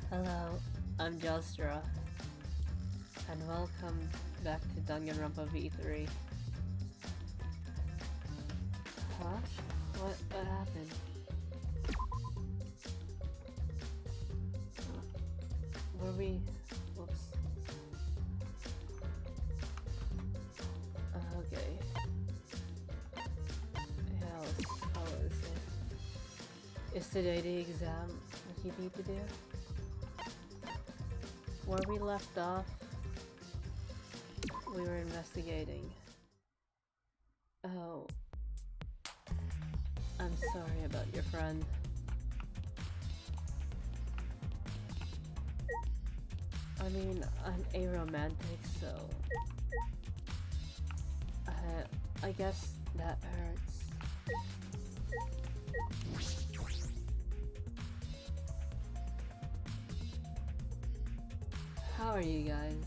Hello, I'm Jostra, and welcome back to Danganronpa V3. Huh? What happened? Were we... Whoops. Okay. How is it? Is today the exam that you need to do? Where we left off, we were investigating. Oh. I'm sorry about your friend. I mean, I'm aromantic, so... I guess that hurts. How are you guys?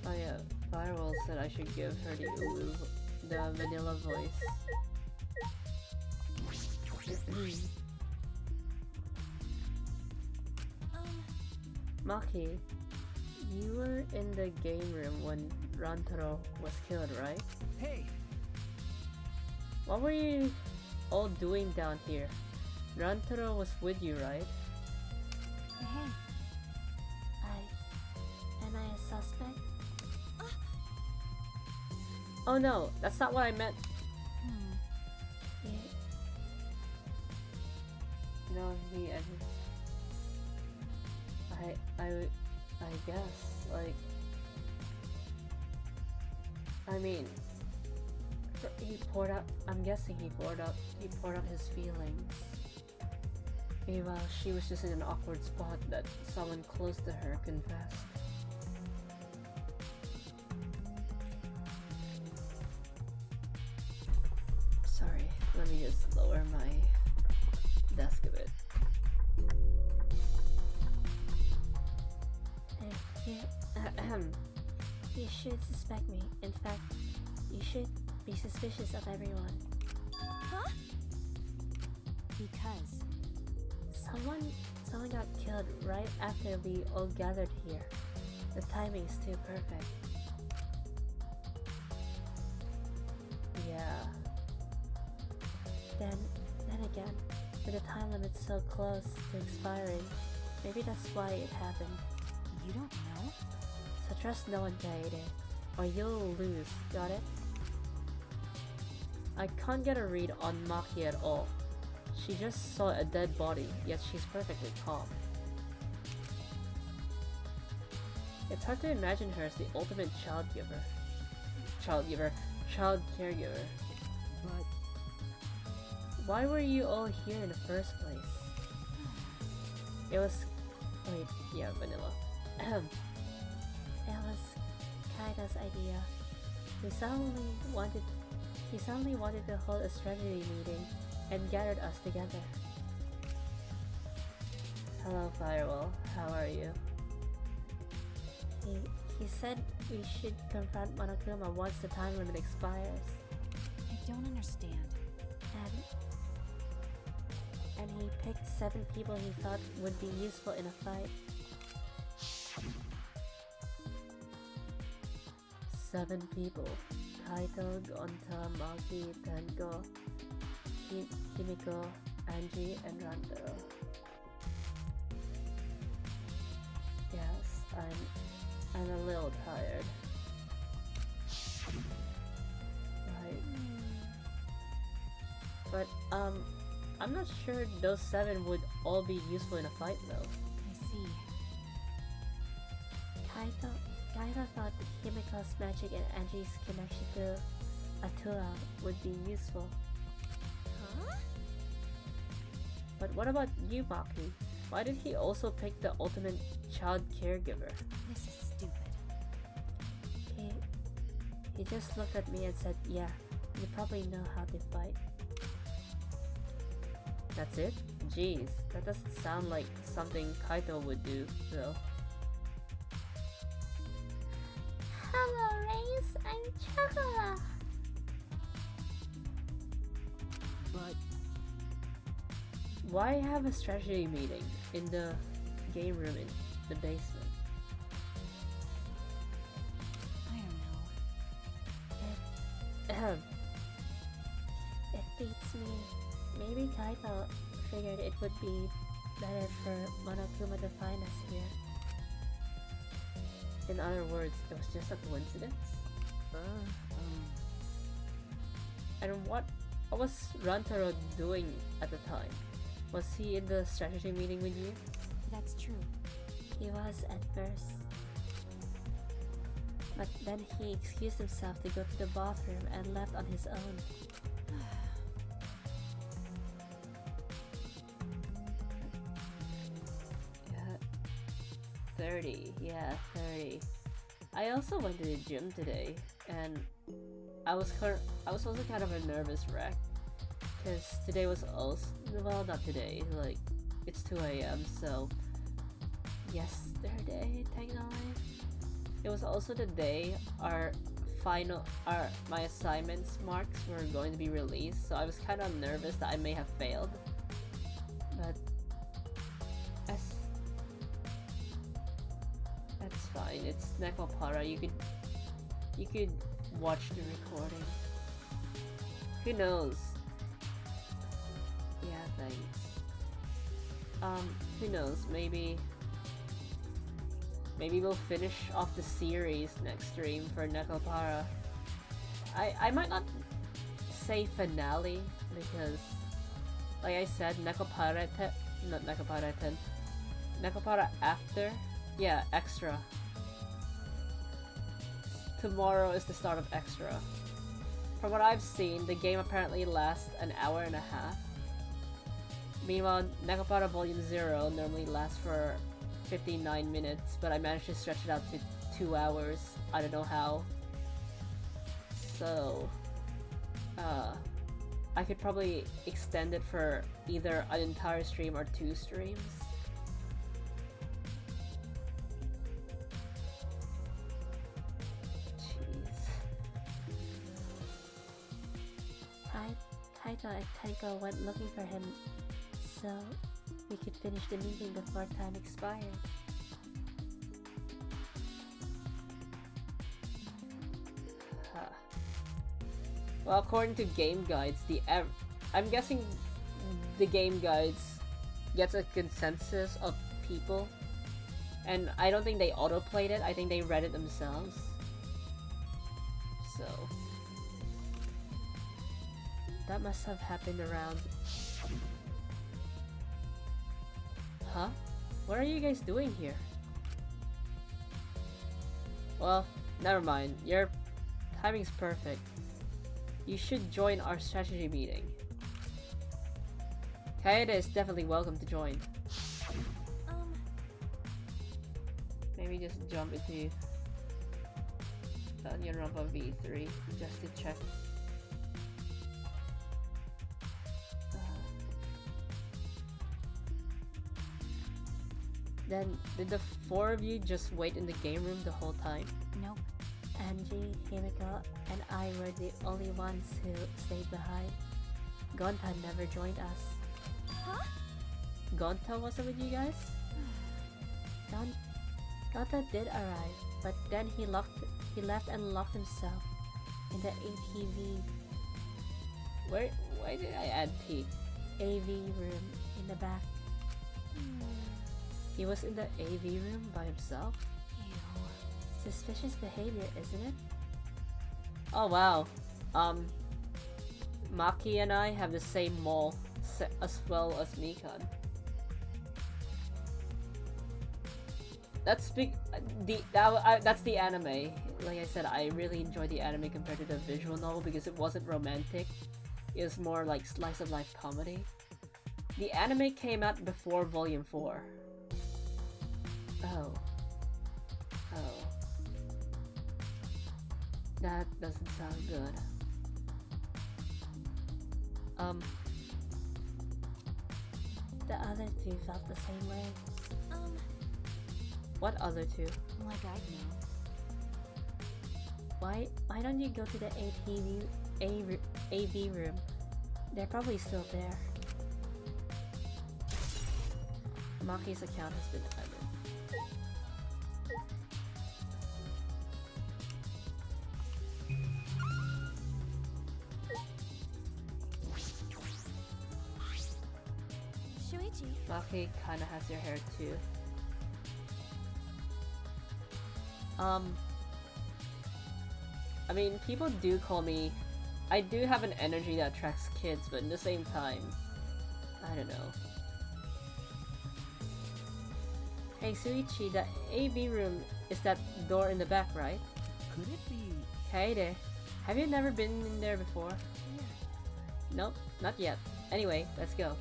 Oh yeah, Firewall said I should give her the vanilla voice. Maki, you were in the game room when Rantaro was killed, right? Hey! What were you all doing down here? Rantaro was with you, right? Hey. Am I a suspect? Oh no, that's not what I meant. Yeah. No, I guess, like... I mean... I'm guessing he poured out his feelings. Meanwhile, she was just in an awkward spot that someone close to her confessed. Sorry, let me just lower my desk a bit. You should suspect me. In fact, you should be suspicious of everyone. Huh? Because Someone got killed right after we all gathered here. The timing's too perfect. Yeah. Then again, with the time limit so close to expiring, maybe that's why it happened. you don't know? So trust no one, Kaede, or you'll lose, got it? I can't get a read on Maki at all. She just saw a dead body, yet she's perfectly calm. It's hard to imagine her as the ultimate child caregiver. But Why were you all here in the first place? It was... wait, yeah, Vanilla. It was Kaida's idea. He suddenly wanted to hold a strategy meeting and gathered us together. Hello, Firewall. How are you? He said we should confront Monokuma once the time limit expires. I don't understand. And he picked 7 people he thought would be useful in a fight. 7 people. Kaito, Gonta, Maki, Tenko, Kimiko, Angie, and Rantaro. Yes, I'm a little tired. Right. But, I'm not sure those 7 would all be useful in a fight though. I see. Kaito thought Kimiko's magic and Angie's connection to Atua would be useful. Huh? But what about you, Maki? Why did he also pick the ultimate child caregiver? This is stupid. He just looked at me and said, yeah, you probably know how to fight. That's it? Jeez, that doesn't sound like something Kaito would do, though. Hello, Race, I'm Chocola. But Why have a strategy meeting in the game room in the basement? I don't know. It beats me. Maybe Kaito figured it would be better for Monokuma to find us here. In other words, it was just a coincidence? And what was Rantaro doing at the time? Was he in the strategy meeting with you? That's true. He was at first. But then he excused himself to go to the bathroom and left on his own. Yeah, 30. Yeah, 30. I also went to the gym today, and I was also kind of a nervous wreck, because today was also, well, not today, like, it's 2 a.m, so yesterday, technically. It was also the day my assignments marks were going to be released, so I was kind of nervous that I may have failed. But that's fine. It's Nekopara. You could watch the recording. Who knows? Yeah, thanks. Who knows? Maybe we'll finish off the series next stream for Nekopara. I might not say finale because, like I said, Nekopara after, yeah, extra. Tomorrow is the start of extra. From what I've seen, the game apparently lasts an hour and a half. Meanwhile, Nekopara Volume 0 normally lasts for 59 minutes, but I managed to stretch it out to 2 hours. I don't know how. So, I could probably extend it for either an entire stream or 2 streams. Jeez. Kaito and Keiko went looking for him so we could finish the meeting before time expired. Well, according to game guides, I'm guessing the game guides gets a consensus of people, and I don't think they auto-played it. I think they read it themselves. So that must have happened around. Huh? What are you guys doing here? Well, never mind. Your timing's perfect. You should join our strategy meeting. Kaede is definitely welcome to join. Maybe just jump into Danganronpa V3 just to check. Then, did the 4 of you just wait in the game room the whole time? Nope. Angie, Himiko, and I were the only ones who stayed behind. Gonta never joined us. Huh? Gonta wasn't with you guys? Gonta did arrive, but then he left and locked himself in the ATV. Why did I add T? AV room in the back. He was in the AV room by himself? Ew. Suspicious behavior, isn't it? Oh wow. Maki and I have the same mall as well as Mikan. That's big. That's the anime. Like I said, I really enjoyed the anime compared to the visual novel because it wasn't romantic. It was more like slice of life comedy. The anime came out before Volume 4. Oh. That doesn't sound good. The other two felt the same way. What other two? Like I'd know. Why don't you go to the AV room? They're probably still there. Maki's account has been added. Shuichi. Maki kinda has your hair too. I mean, people do call me... I do have an energy that attracts kids, but at the same time, I don't know. Hey Suichi, the AB room is that door in the back, right? Could it be? Kaede, have you never been in there before? Yeah. Nope, not yet. Anyway, let's go.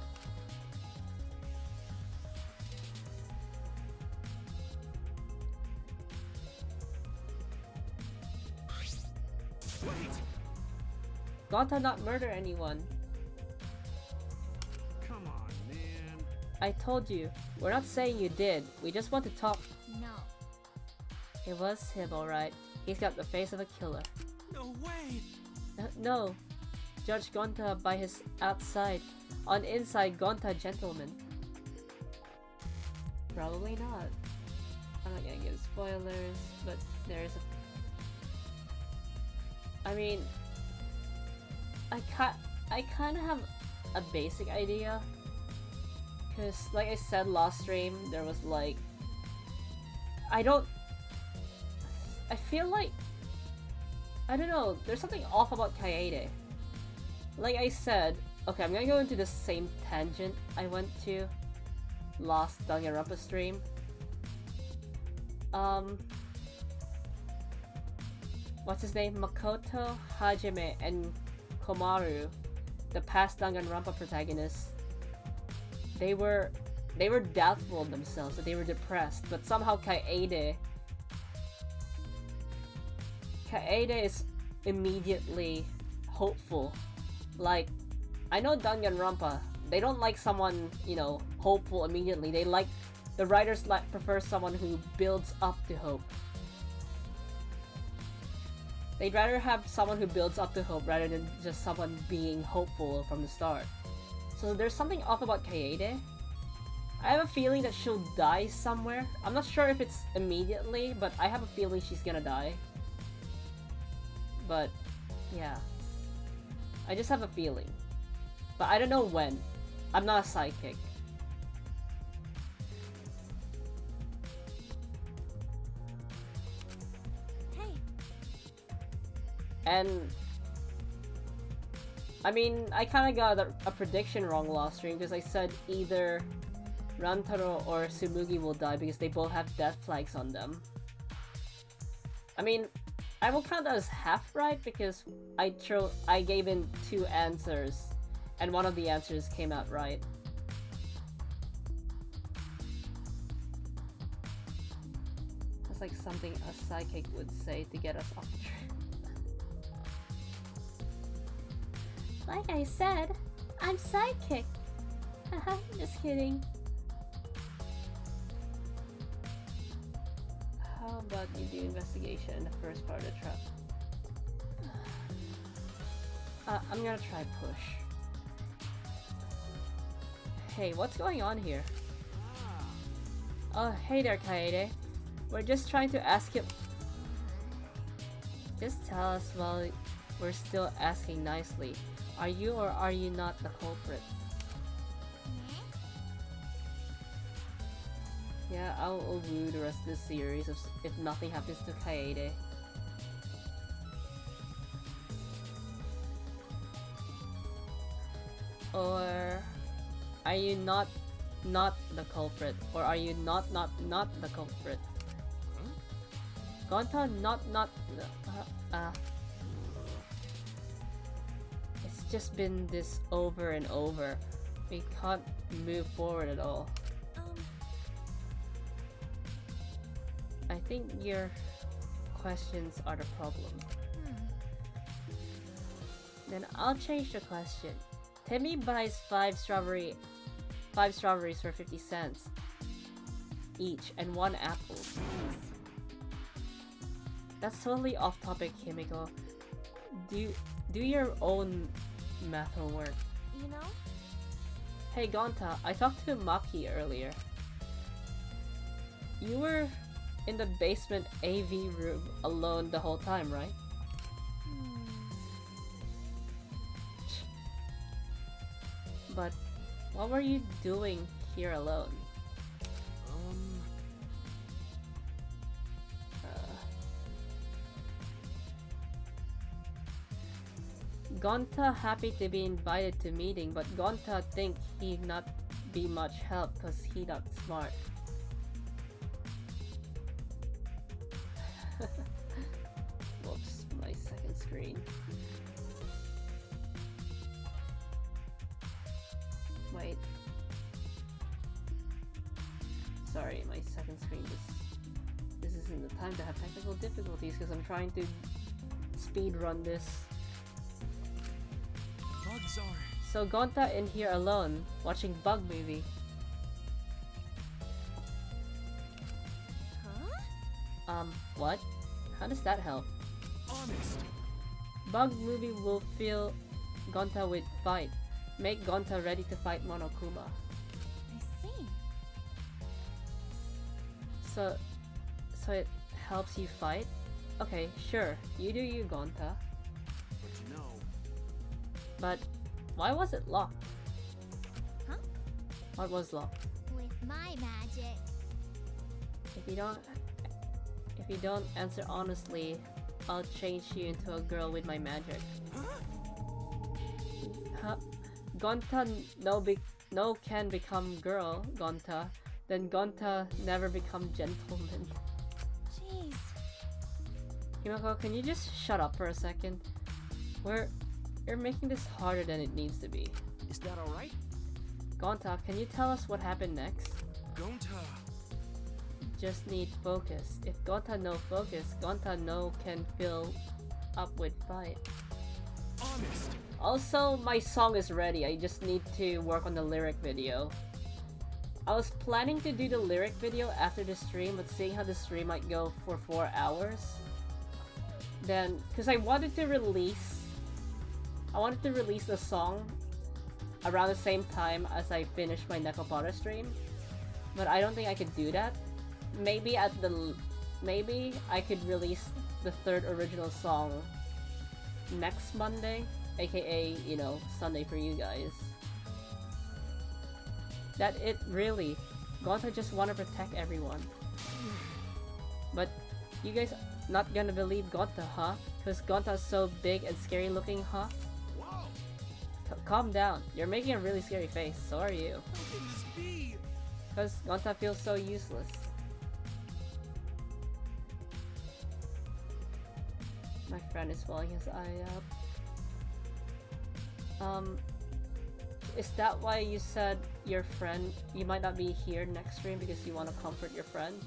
Wait! Gonta not murder anyone. Come on, man. I told you, we're not saying you did. We just want to talk. No. It was him, alright. He's got the face of a killer. No way! No. Judge Gonta by his outside. On inside, Gonta gentleman. Probably not. I'm not gonna give spoilers, but there's a... I mean... I kind of have a basic idea. Because, like I said last stream, there was like... I feel like... I don't know, there's something off about Kaede. Like I said, okay, I'm gonna go into the same tangent I went to last Danganronpa stream. What's his name? Makoto, Hajime, and Komaru, the past Danganronpa protagonists, they were doubtful of themselves, that they were depressed, but somehow Kaede is immediately hopeful. Like, I know Danganronpa, they don't like someone, you know, hopeful immediately. They like, the writers prefer someone who builds up to hope. They'd rather have someone who builds up to hope rather than just someone being hopeful from the start. So there's something off about Kaede. I have a feeling that she'll die somewhere. I'm not sure if it's immediately, but I have a feeling she's gonna die. But, yeah. I just have a feeling. But I don't know when. I'm not a psychic. Hey. And... I mean, I kinda got a prediction wrong last stream because I said either Rantaro or Tsumugi will die because they both have death flags on them. I mean, I will count that as half right because I gave in 2 answers and one of the answers came out right. That's like something a psychic would say to get us off the track. Like I said, I'm psychic. Haha, just kidding. How about you do investigation in the first part of the trap? I'm gonna try push. Hey, what's going on here? Oh, hey there, Kaede. We're just trying to ask you... Just tell us while we're still asking nicely. Are you or are you not the culprit? Yeah, I'll woo the rest of this series if nothing happens to Kaede. Or are you not the culprit? Or are you not the culprit? Gonta not It's just been this over and over. We can't move forward at all. I think your questions are the problem. Then I'll change the question. Timmy buys 5 strawberries for 50 cents each and 1 apple. That's totally off topic, Himiko. Do your own math homework. You know? Hey Gonta, I talked to Maki earlier. you were in the basement AV room alone the whole time, right? But what were you doing here alone? Gonta happy to be invited to meeting, but Gonta think he not be much help cause he not smart. Whoops, my second screen. Wait. Sorry, my second screen just... This isn't the time to have technical difficulties because I'm trying to speed run this. Bugs are. So Gonta in here alone, watching bug movie. Huh? What? How does that help? Honest. Bug movie will fill Gonta with fight. Make Gonta ready to fight Monokuma. I see. So it helps you fight? Okay, sure. You do you, Gonta. But you know. But why was it locked? Huh? What was locked? With my magic. If you don't answer honestly, I'll change you into a girl with my magic. Huh? Gonta no can become girl, Gonta. Then Gonta never become gentleman. Jeez. Himako, can you just shut up for a second? You're making this harder than it needs to be. Is that alright? Gonta, can you tell us what happened next? Gonta. Just need focus. If Gonta no focus, Gonta no can fill up with fight. Honest. Also, my song is ready. I just need to work on the lyric video. I was planning to do the lyric video after the stream, but seeing how the stream might go for 4 hours, then because I wanted to release the song around the same time as I finished my Nekopara stream, but I don't think I could do that. Maybe I could release the third original song next Monday, aka, you know, Sunday for you guys. That it really. Gonta just wanna protect everyone. But you guys not gonna believe Gonta, huh? Cause Gonta's so big and scary looking, huh? Whoa. Calm down. You're making a really scary face. So are you. How can this be? Cause Gonta feels so useless. My friend is swelling his eye up. Is that why you said your friend, you might not be here next stream because you want to comfort your friend?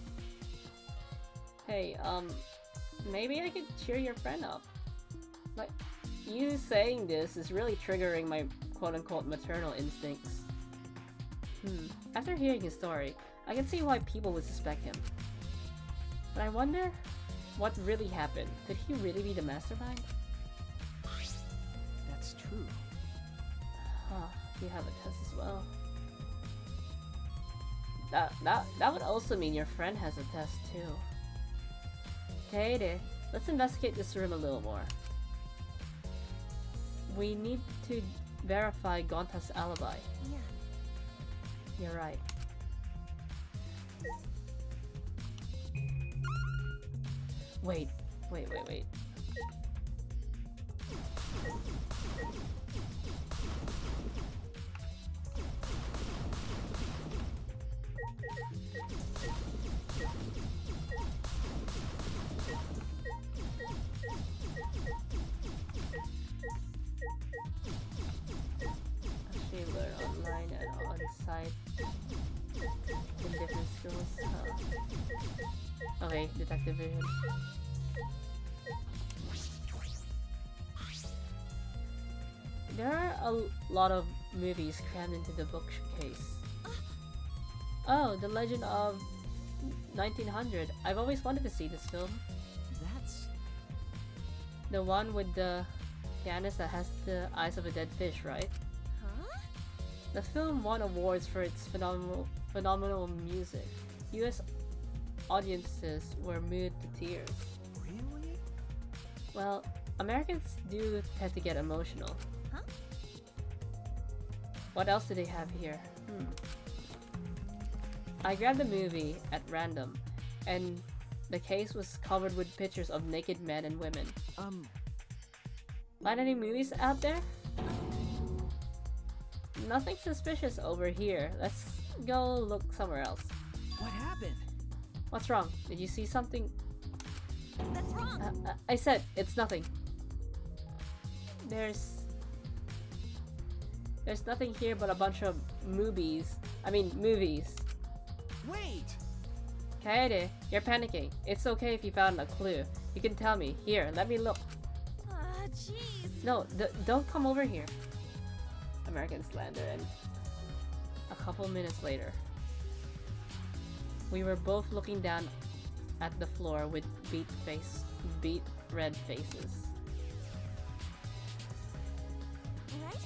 Hey, maybe I could cheer your friend up. Like, you saying this is really triggering my quote-unquote maternal instincts. After hearing his story, I can see why people would suspect him. But I wonder what really happened. Could he really be the mastermind? That's true. Huh, you have a test as well. That would also mean your friend has a test too. Okay, let's investigate this room a little more. We need to verify Gonta's alibi. Yeah. You're right. Wait. Actually learn online and on-site in different schools. Okay, detective vision. There are a lot of movies crammed into the bookcase. Oh, The Legend of 1900. I've always wanted to see this film. That's... The one with the pianist that has the eyes of a dead fish, right? Huh? The film won awards for its phenomenal music. audiences were moved to tears. Really? Well, Americans do tend to get emotional. Huh? What else do they have here? I grabbed a movie at random, and the case was covered with pictures of naked men and women. Find any movies out there? Nothing suspicious over here. Let's go look somewhere else. What happened? What's wrong? Did you see something? That's wrong. I said it's nothing. There's nothing here but a bunch of movies. Movies. Wait! Kaede, you're panicking. It's okay if you found a clue. You can tell me. Here, let me look. Jeez. No, don't come over here. American slander. And a couple minutes later, we were both looking down at the floor with beat red faces. Right?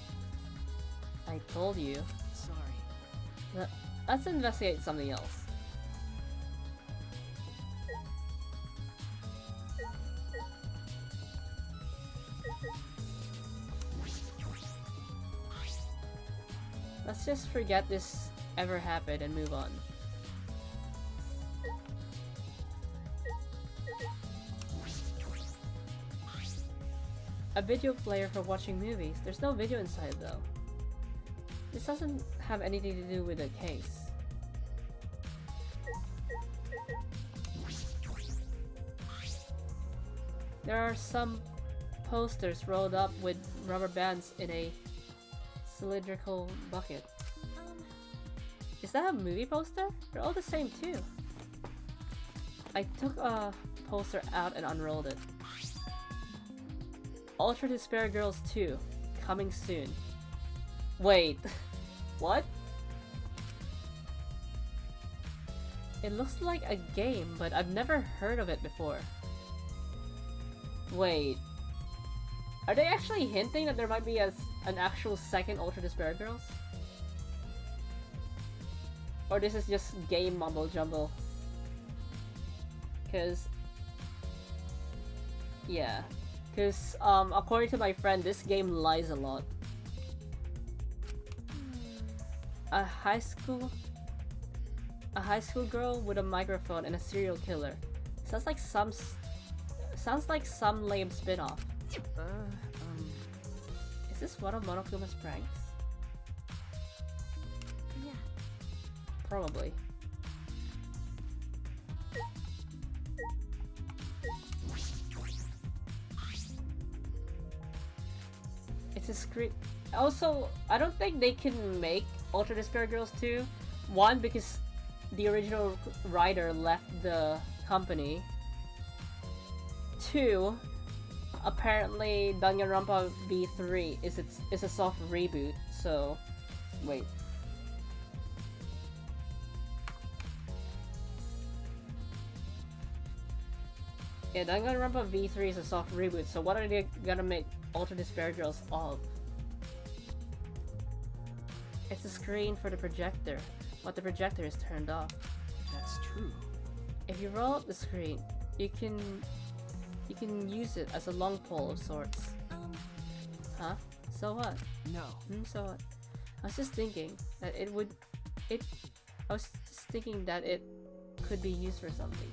I told you. Sorry. Let's investigate something else. Let's just forget this ever happened and move on. A video player for watching movies. There's no video inside though. This doesn't have anything to do with the case. There are some posters rolled up with rubber bands in a cylindrical bucket. Is that a movie poster? They're all the same too. I took a poster out and unrolled it. Ultra Despair Girls 2, coming soon. Wait, what? It looks like a game, but I've never heard of it before. Wait, are they actually hinting that there might be an actual second Ultra Despair Girls? Or this is just game mumble jumble? Cause according to my friend, this game lies a lot. A high school girl with a microphone and a serial killer. Sounds like some lame spin-off. Is this one of Monokuma's pranks? Yeah. Probably. It's a screen. Also, I don't think they can make Ultra Despair Girls 2. One, because the original writer left the company. Two, apparently Danganronpa V3 is a soft reboot, so wait. Yeah, Danganronpa V3 is a soft reboot, so what are they gonna make Ultra Despair Girls of? It's a screen for the projector, but the projector is turned off. That's true. If you roll up the screen, you can use it as a long pole of sorts. Huh? So what? No. So what? I was just thinking that it could be used for something.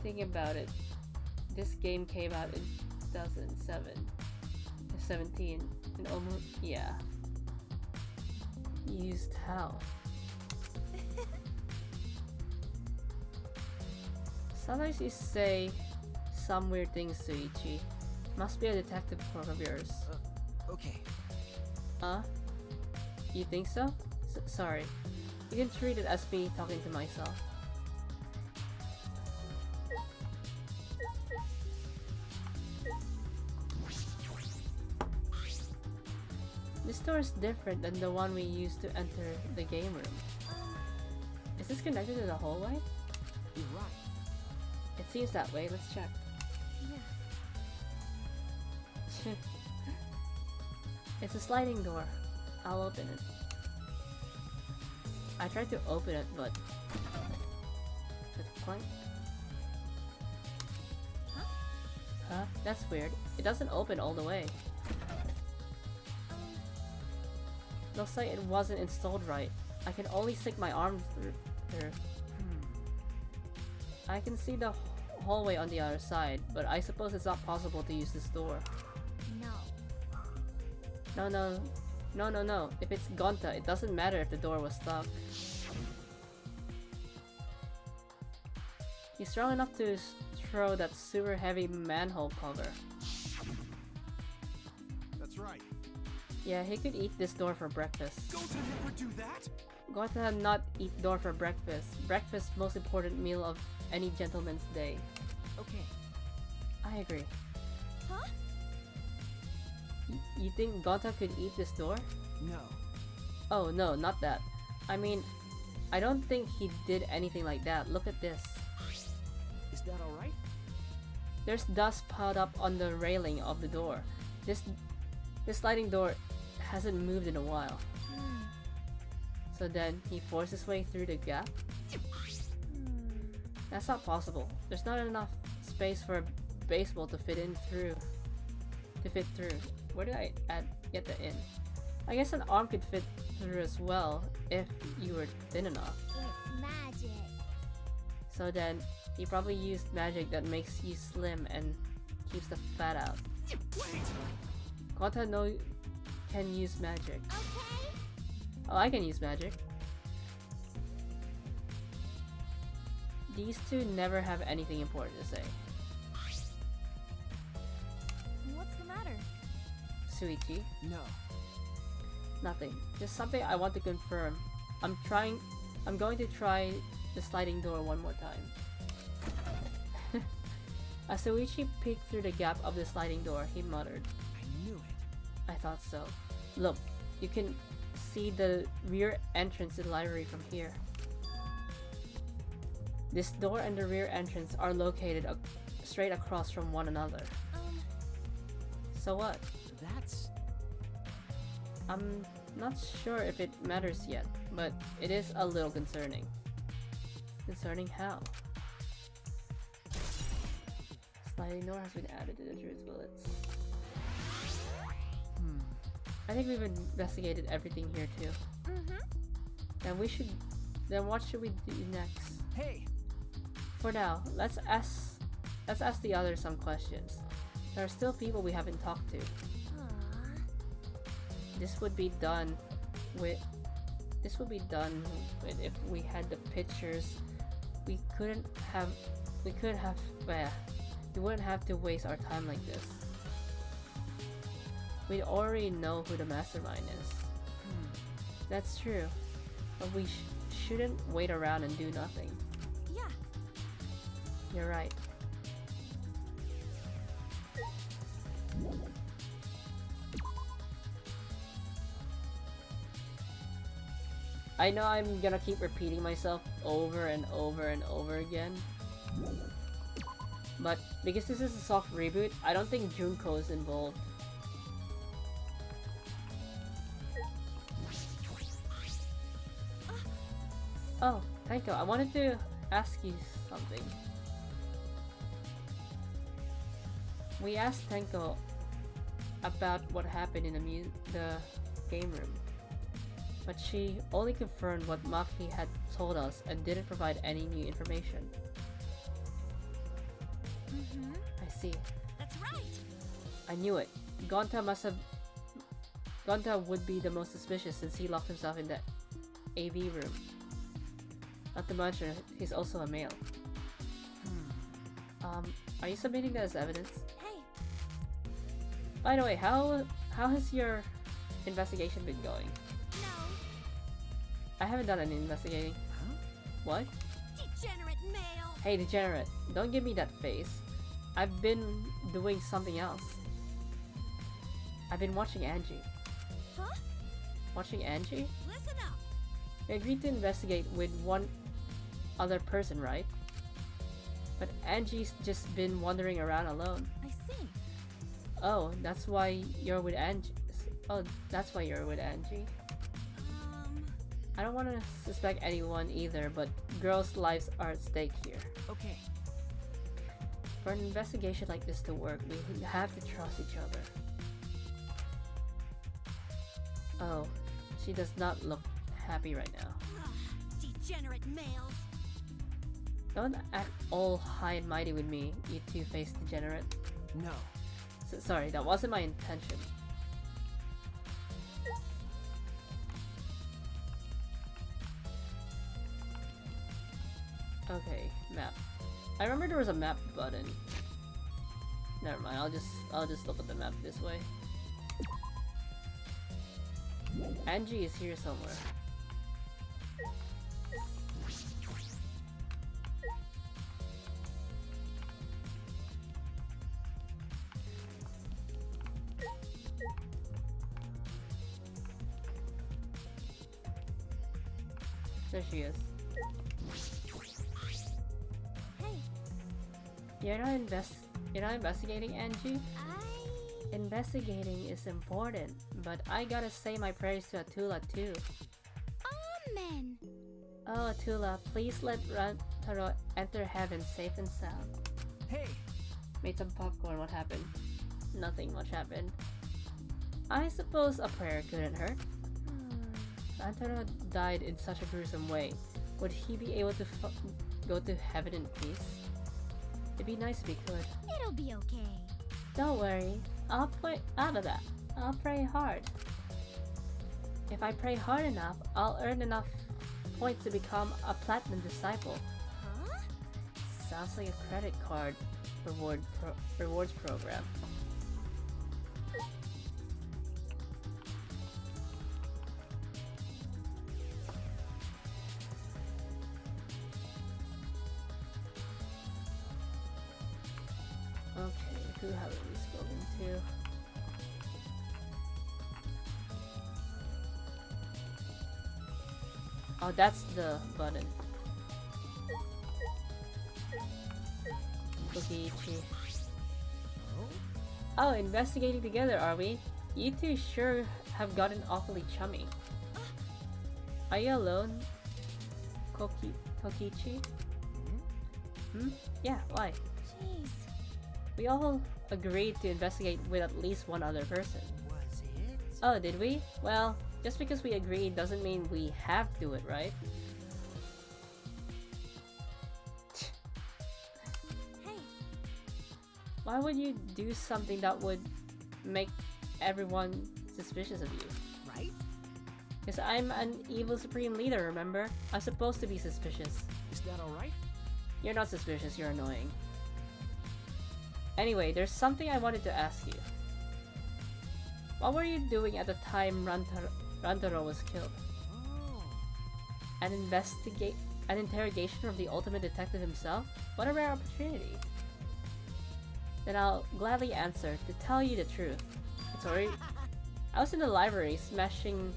Thinking about it, this game came out in 2017, and almost, yeah. Used how? Sometimes you say some weird things to Ichi. Must be a detective work of yours. Okay. Huh? You think so? Sorry. You can treat it as me talking to myself. This door is different than the one we used to enter the game room. Is this connected to the hallway? You're right. It seems that way. Let's check. Yeah. It's a sliding door. I'll open it. I tried to open it, but... Clank? Huh? That's weird. It doesn't open all the way. Looks like it wasn't installed right. I can only stick my arm through. I can see the hallway on the other side, but I suppose it's not possible to use this door. No. If it's Gonta, it doesn't matter if the door was stuck. He's strong enough to throw that super heavy manhole cover. That's right. Yeah, he could eat this door for breakfast. Gonta never do that. Gonta not eat door for breakfast. Breakfast most important meal of any gentleman's day. Okay. I agree. Huh? You think Gonta could eat this door? No. Oh no, not that. I mean, I don't think he did anything like that. Look at this. Is that alright? There's dust piled up on the railing of the door. This sliding door hasn't moved in a while. So then he forced his way through the gap? That's not possible. There's not enough space for a baseball to fit through. Where did I get the in? I guess an arm could fit through as well if you were thin enough. It's magic. So then he probably used magic that makes you slim and keeps the fat out. Wait. Gonta can use magic. Okay. Oh, I can use magic. These two never have anything important to say. What's the matter? Suichi? No. Nothing. Just something I want to confirm. I'm going to try the sliding door one more time. As Suichi peeked through the gap of the sliding door, he muttered, I knew it. I thought so. Look, you can see the rear entrance to the library from here. This door and the rear entrance are located straight across from one another. So what? That's... I'm not sure if it matters yet, but it is a little concerning. Concerning how? Sliding door has been added to the jury's bullets. I think we've investigated everything here too. Then what should we do next? Hey! For now, let's ask the others some questions. There are still people we haven't talked to. This would be done with if we had the pictures. We wouldn't have to waste our time like this. We already know who the mastermind is. That's true, but we shouldn't wait around and do nothing. Yeah. You're right. I know I'm gonna keep repeating myself over and over and over again, but because this is a soft reboot, I don't think Junko is involved. Oh, Taiko, I wanted to ask you something. We asked Tenko about what happened in the game room, but she only confirmed what Maki had told us and didn't provide any new information. I see. That's right. I knew it. Gonta would be the most suspicious since he locked himself in the AV room. Not to mention, he's also a male. Are you submitting that as evidence? Hey. By the way, how has your investigation been going? No. I haven't done any investigating. Huh? What? Degenerate male. Hey, degenerate, don't give me that face. I've been doing something else. I've been watching Angie. Huh? Watching Angie? Listen up. We agreed to investigate with one other person, right? But Angie's just been wandering around alone. I see. Oh, that's why you're with Angie. Oh, that's why you're with Angie. I don't want to suspect anyone either, but girls' lives are at stake here. Okay. For an investigation like this to work, we have to trust each other. Oh, she does not look happy right now. Degenerate males. Don't act all high and mighty with me, you two-faced degenerate. No. Sorry, that wasn't my intention. Okay, map. I remember there was a map button. Never mind, I'll just look at the map this way. Angie is here somewhere. There she is. Hey, You're not investigating, Angie? Investigating is important, but I gotta say my prayers to Atula too. Amen. Oh, Atula, please let Rantaro enter heaven safe and sound. Hey. Made some popcorn, what happened? Nothing much happened. I suppose a prayer couldn't hurt. Rantaro died in such a gruesome way. Would he be able to go to heaven in peace? It'd be nice if he could. It'll be okay. Don't worry, I'll pray hard. If I pray hard enough, I'll earn enough points to become a platinum disciple. Huh? Sounds like a credit card rewards program. Okay, who haven't we spoken to? Oh, that's the button. Kokiichi. Oh, investigating together, are we? You two sure have gotten awfully chummy. Are you alone, Kokiichi? Hmm? Yeah, why? Jeez. We all agreed to investigate with at least one other person. Was it? Oh, did we? Well, just because we agreed doesn't mean we have to do it, right? Hey, Why would you do something that would make everyone suspicious of you? Right? Because I'm an evil supreme leader, remember? I'm supposed to be suspicious. Is that alright? You're not suspicious, you're annoying. Anyway, there's something I wanted to ask you. What were you doing at the time Rantaro was killed? Oh. An interrogation of the ultimate detective himself? What a rare opportunity. Then I'll gladly answer. To tell you the truth, I was in the library smashing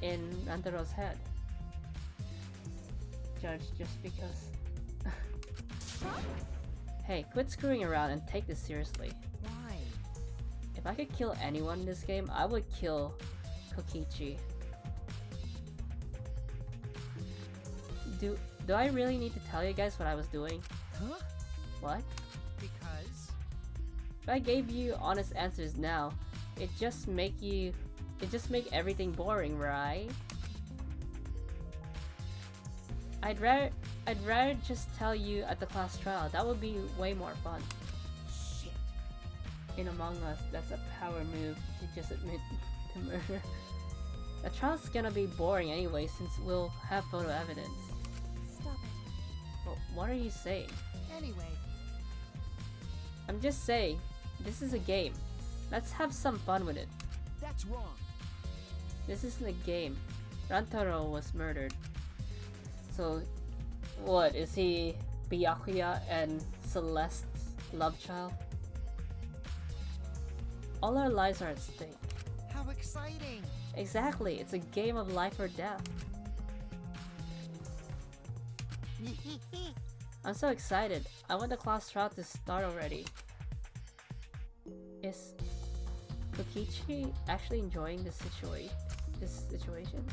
in Rantaro's head. Judge, just because. Hey, quit screwing around and take this seriously. Why? If I could kill anyone in this game, I would kill Kokiichi. Do I really need to tell you guys what I was doing? Huh? What? Because? If I gave you honest answers now, it just make everything boring, right? I'd rather just tell you at the class trial. That would be way more fun. Shit. In Among Us, that's a power move to just admit to murder. The trial's gonna be boring anyway since we'll have photo evidence. stop it. Well, what are you saying? Anyway. I'm just saying, this is a game. Let's have some fun with it. That's wrong. This isn't a game. Rantaro was murdered. So, what, is he Byakuya and Celeste's love child? All our lives are at stake. How exciting! Exactly, it's a game of life or death. I'm so excited. I want the class trial to start already. Is Kokiichi actually enjoying this situation?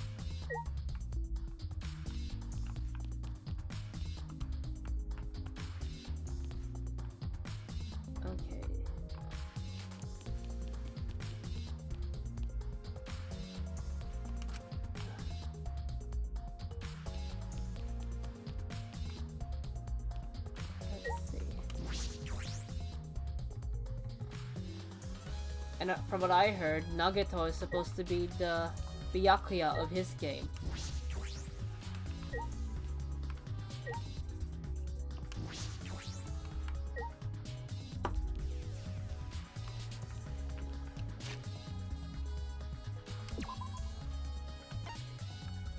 And from what I heard, Nagato is supposed to be the Byakuya of his game.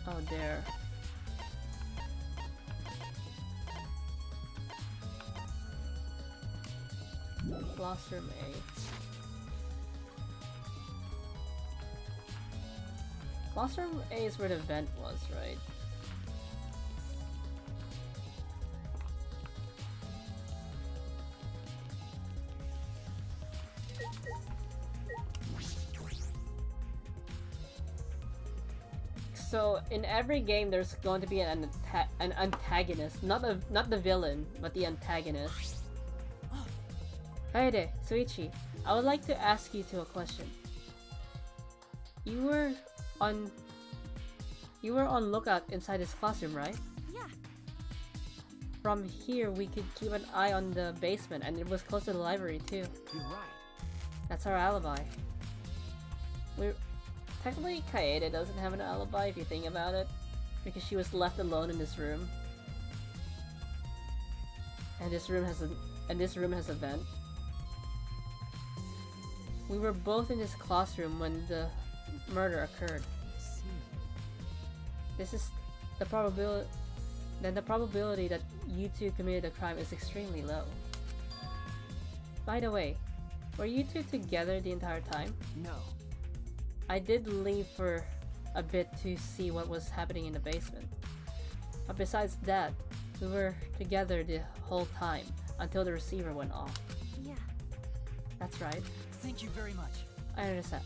Oh, there. Classroom A. Classroom A is where the vent was, right? So in every game, there's going to be an antagonist, not the villain, but the antagonist. Kaede, Suichi, I would like to ask you a question. You were on lookout inside this classroom, right? Yeah. From here, we could keep an eye on the basement, and it was close to the library too. You're right. That's our alibi. Technically, Kaede doesn't have an alibi if you think about it, because she was left alone in this room, and this room has a vent. We were both in this classroom when the murder occurred. I see. This is the probability. Then the probability that you two committed a crime is extremely low. By the way, were you two together the entire time? No. I did leave for a bit to see what was happening in the basement. But besides that, we were together the whole time until the receiver went off. Yeah. That's right. Thank you very much. I understand.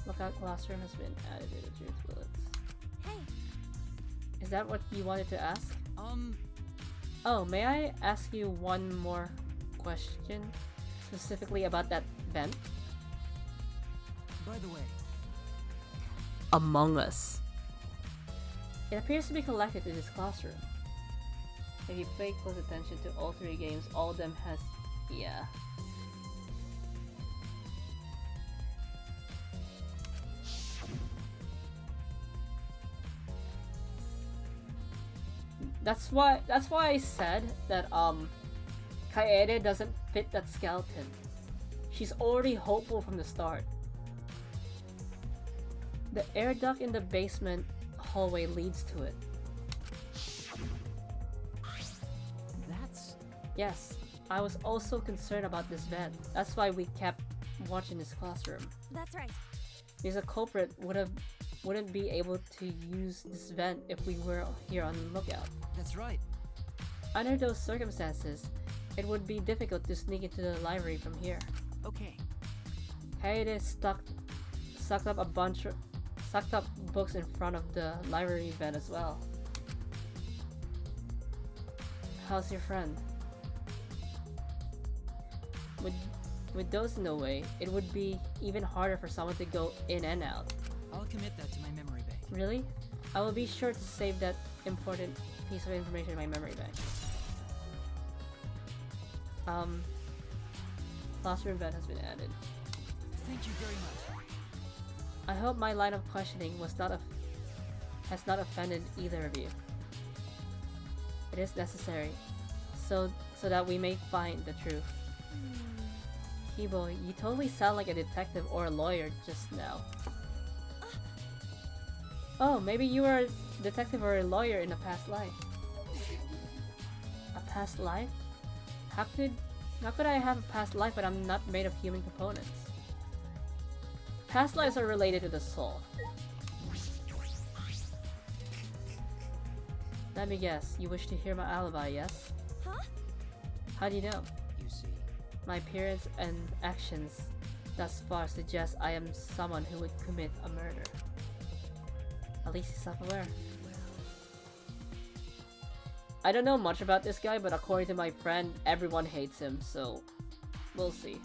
Lookout classroom has been added to the truth bullets. Hey. Is that what you wanted to ask? Oh, may I ask you one more question? Specifically about that vent? By the way, Among Us. It appears to be collected in this classroom. If you pay close attention to all three games, all of them has... yeah. That's why I said that Kaede doesn't fit that skeleton. She's already hopeful from the start. The air duct in the basement hallway leads to it. that's... Yes, I was also concerned about this vent. That's why we kept watching this classroom. That's right. Because a culprit wouldn't be able to use this vent if we were here on the lookout. That's right. Under those circumstances, it would be difficult to sneak into the library from here. Okay. Kaede sucked up books in front of the library vent as well. How's your friend? With those in the way, it would be even harder for someone to go in and out. I'll commit that to my memory bank. Really? I will be sure to save that important piece of information in my memory bank. Classroom vent has been added. Thank you very much. I hope my line of questioning has not offended either of you. It is necessary, so that we may find the truth. Kibo, you totally sound like a detective or a lawyer just now. Oh, maybe you were a detective or a lawyer in a past life. A past life? How could I have a past life but I'm not made of human components? Past lives are related to the soul. Let me guess, you wish to hear my alibi, yes? Huh? How do you know? You see. My appearance and actions thus far suggest I am someone who would commit a murder. At least he's self-aware. I don't know much about this guy, but according to my friend, everyone hates him, so we'll see.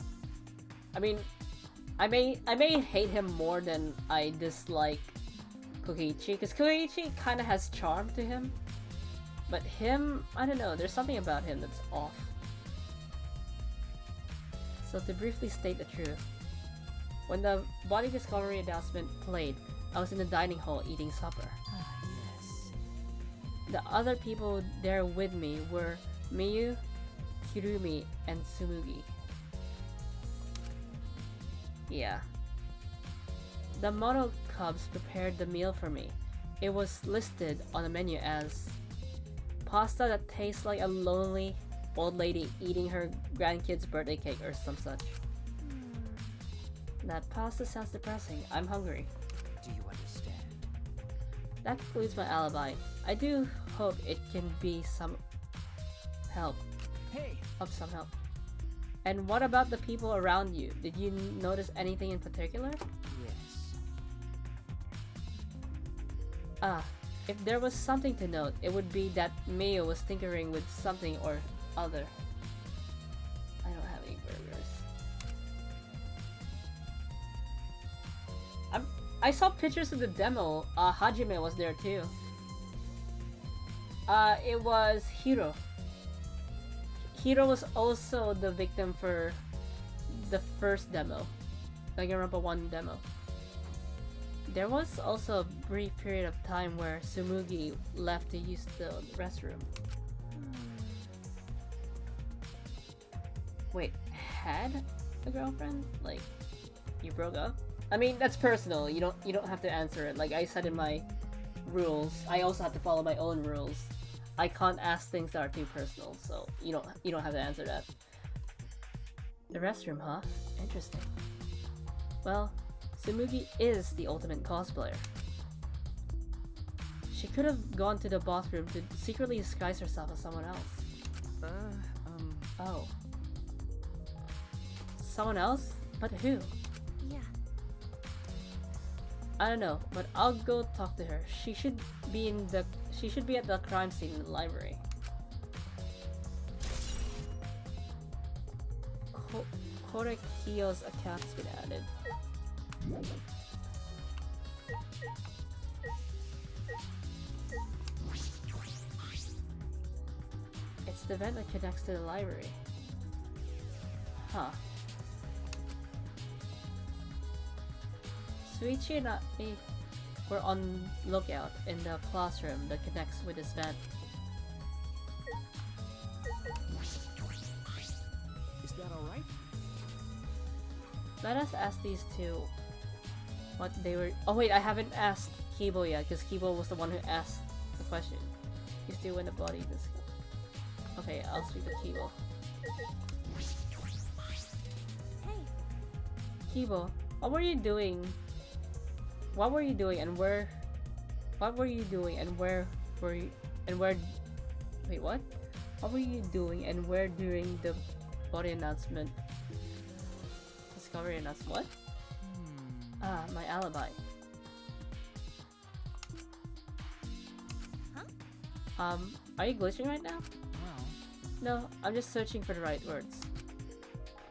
I mean, I may hate him more than I dislike Kokichi, because Kokichi kind of has charm to him. But him, I don't know, there's something about him that's off. So to briefly state the truth, when the body discovery announcement played, I was in the dining hall eating supper. Ah, yes. The other people there with me were Miyu, Hirumi, and Tsumugi. Yeah. The model cubs prepared the meal for me. It was listed on the menu as pasta that tastes like a lonely old lady eating her grandkid's birthday cake or some such. That pasta sounds depressing. I'm hungry. Do you understand? That concludes my alibi. I do hope it can be some help. Hey! Of some help. And what about the people around you? Did you notice anything in particular? Yes. Ah, if there was something to note, it would be that Mayo was tinkering with something or other. I don't have any burgers. I saw pictures of the demo. Hajime was there too. It was Hiro. Hiro was also the victim for the first demo, Danganronpa 1 demo. There was also a brief period of time where Tsumugi left to use the restroom. Wait, had a girlfriend? Like, you broke up? I mean, that's personal. You don't have to answer it. Like I said in my rules, I also have to follow my own rules. I can't ask things that are too personal, so you don't have to answer that. The restroom, huh? Interesting. Well, Tsumugi is the ultimate cosplayer. She could have gone to the bathroom to secretly disguise herself as someone else. Oh. Someone else? But who? Yeah. I don't know, but I'll go talk to her. She should be at the crime scene in the library. Korekiyo's account has been added. It's the vent that connects to the library. Huh. Suichi and I were on lookout in the classroom that connects with this vent. Is that alright? Let us ask these two what they were. Oh wait, I haven't asked Kibo yet because Kibo was the one who asked the question. You still in the body this. Okay, I'll speak to Kibo. Hey. Kibo, what were you doing? What were you doing and where? What were you doing and where were you? And where? Wait, what? What were you doing and where during the body announcement? Discovery announcement. What? Ah, my alibi. Huh? Are you glitching right now? Well, No, I'm just searching for the right words.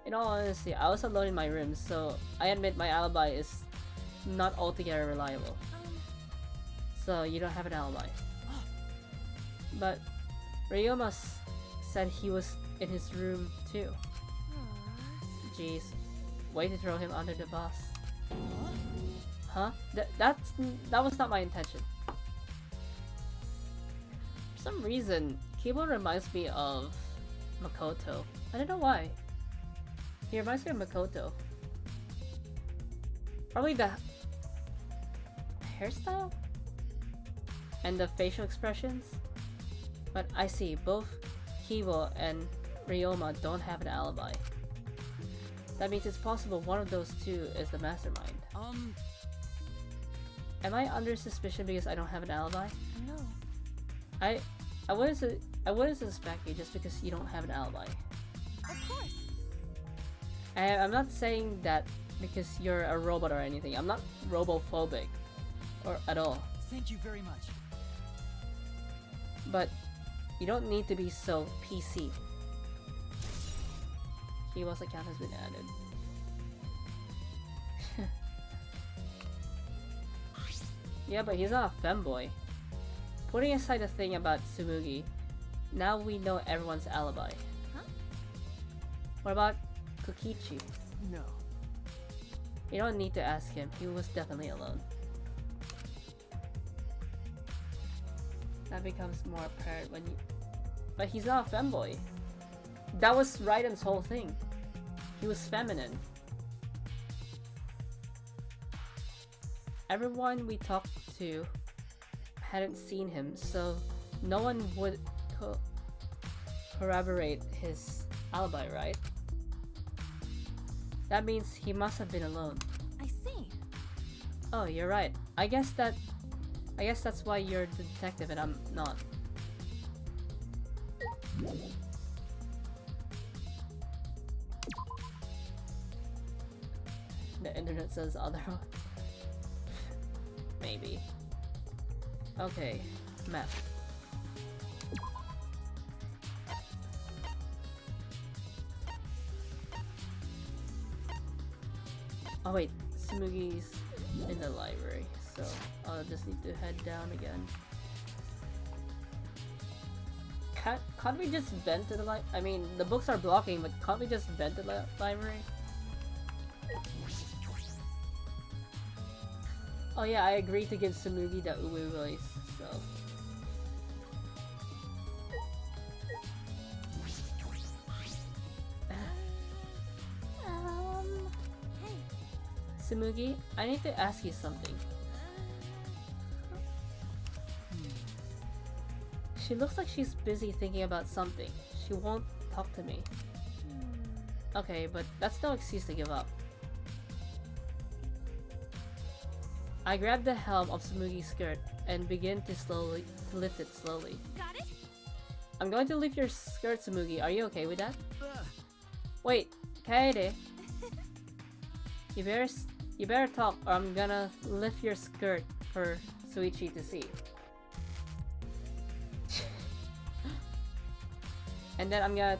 In all honesty, I was alone in my room, so I admit my alibi is not altogether reliable. So you don't have an alibi. But Ryoma said he was in his room too. Aw. Jeez, way to throw him under the bus. Huh? That was not my intention. For some reason, Kibo reminds me of Makoto. I don't know why. He reminds me of Makoto. Probably the hairstyle? And the facial expressions? But I see, both Kibo and Ryoma don't have an alibi. That means it's possible one of those two is the mastermind. Am I under suspicion because I don't have an alibi? No. I wouldn't suspect you just because you don't have an alibi. Of course. I'm not saying that because you're a robot or anything. I'm not robophobic or at all. thank you very much. But you don't need to be so PC. Kiwa's account has been added. Yeah, but he's not a femboy. Putting aside the thing about Tsumugi, now we know everyone's alibi. Huh? What about Kokichi. No. You don't need to ask him, he was definitely alone. That becomes more apparent when you... But he's not a femboy. That was Raiden's whole thing. He was feminine. Everyone we talked to hadn't seen him, so no one would corroborate his alibi, right? That means he must have been alone. I see. Oh, you're right. I guess that's why you're the detective and I'm not. The internet says otherwise. Maybe. Okay, map. Oh wait, Tsumugi's in the library, so I'll just need to head down again. Can't we just vent to the I mean, the books are blocking, but can't we just vent to the library? Oh yeah, I agreed to give Tsumugi the Uwe voice, so... Hey. Tsumugi, I need to ask you something. She looks like she's busy thinking about something. She won't talk to me. Okay, but that's no excuse to give up. I grab the hem of Tsumugi's skirt and begin to lift it slowly. Got it? I'm going to lift your skirt, Tsumugi. Are you okay with that? Ugh. Wait, Kaede. You better talk or I'm gonna lift your skirt for Suichi to see. And then I'm gonna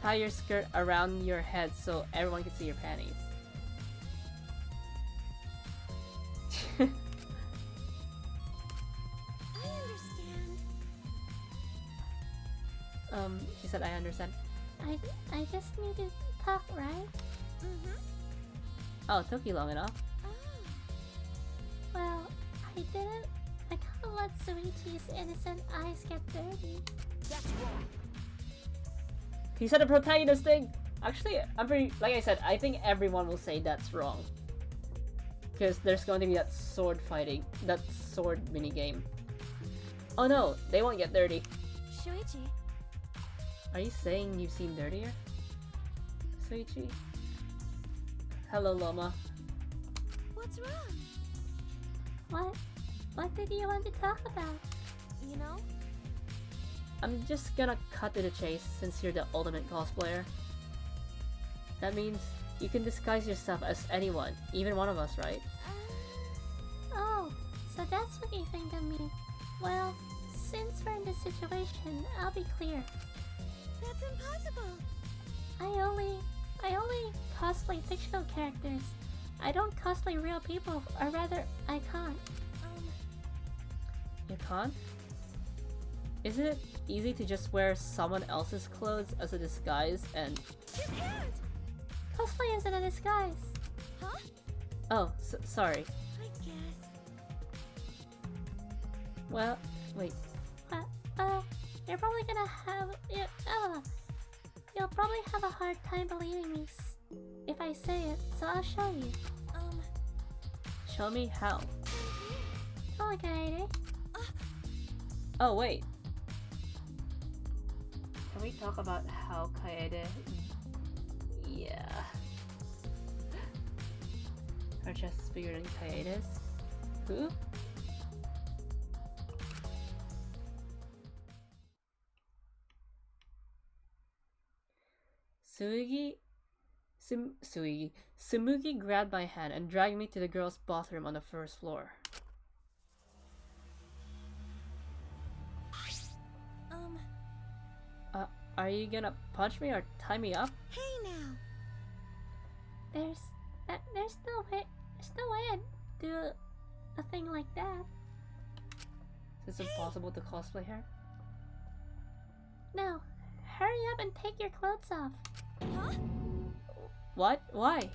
tie your skirt around your head so everyone can see your panties. I understand. She said I understand. I just need to talk, right? Mm-hmm. Oh, it took you long enough. Oh. Well, I can't let Suichi's innocent eyes get dirty. That's wrong. He said a protagonist thing! Actually, I'm pretty... Like I said, I think everyone will say that's wrong. Because there's going to be that sword fighting. That sword minigame. Oh no, they won't get dirty. Shuichi. Are you saying you've seen dirtier? Suichi? Hello, Loma. What's wrong? What did you want to talk about? You know? I'm just gonna cut to the chase since you're the ultimate cosplayer. That means you can disguise yourself as anyone, even one of us, right? Oh, so that's what you think of me. Well, since we're in this situation, I'll be clear. That's impossible. I only cosplay fictional characters. I don't cosplay real people, or rather, I can't. You can't? Isn't it easy to just wear someone else's clothes as a disguise and... You can't! Cosplay isn't a disguise. Huh? Oh, sorry. I guess. Well, wait. You're probably gonna have... You'll probably have a hard time believing me if I say it, so I'll show you. Show me how. Oh, okay. Oh, wait. Can we talk about how Kaede... Yeah. Her chest is bigger than Kaede's? Who? Tsumugi grabbed my hand and dragged me to the girls' bathroom on the first floor. Are you gonna punch me or tie me up? Hey now. There's no way I'd do a thing like that. Is it impossible to cosplay her? No, hurry up and take your clothes off. Huh? What? Why?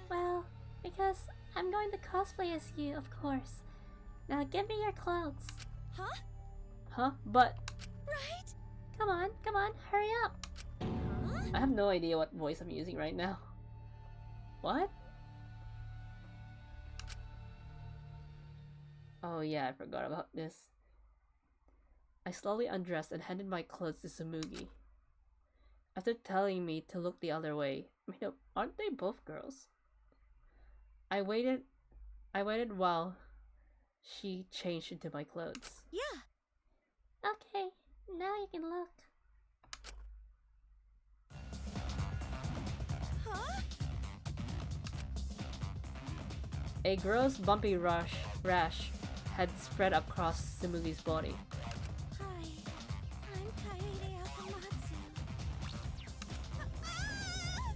Well, because I'm going to cosplay as you, of course. Now give me your clothes. Huh? Huh? But Right? Come on, hurry up. Huh? I have no idea what voice I'm using right now. What? Oh yeah, I forgot about this. I slowly undressed and handed my clothes to Sumugi. After telling me to look the other way, wait up, aren't they both girls? I waited while she changed into my clothes. Yeah. Okay, now you can look. Huh? A gross bumpy rash had spread across Sumugi's body. Hi. I'm Kaede Akamatsu. Ah!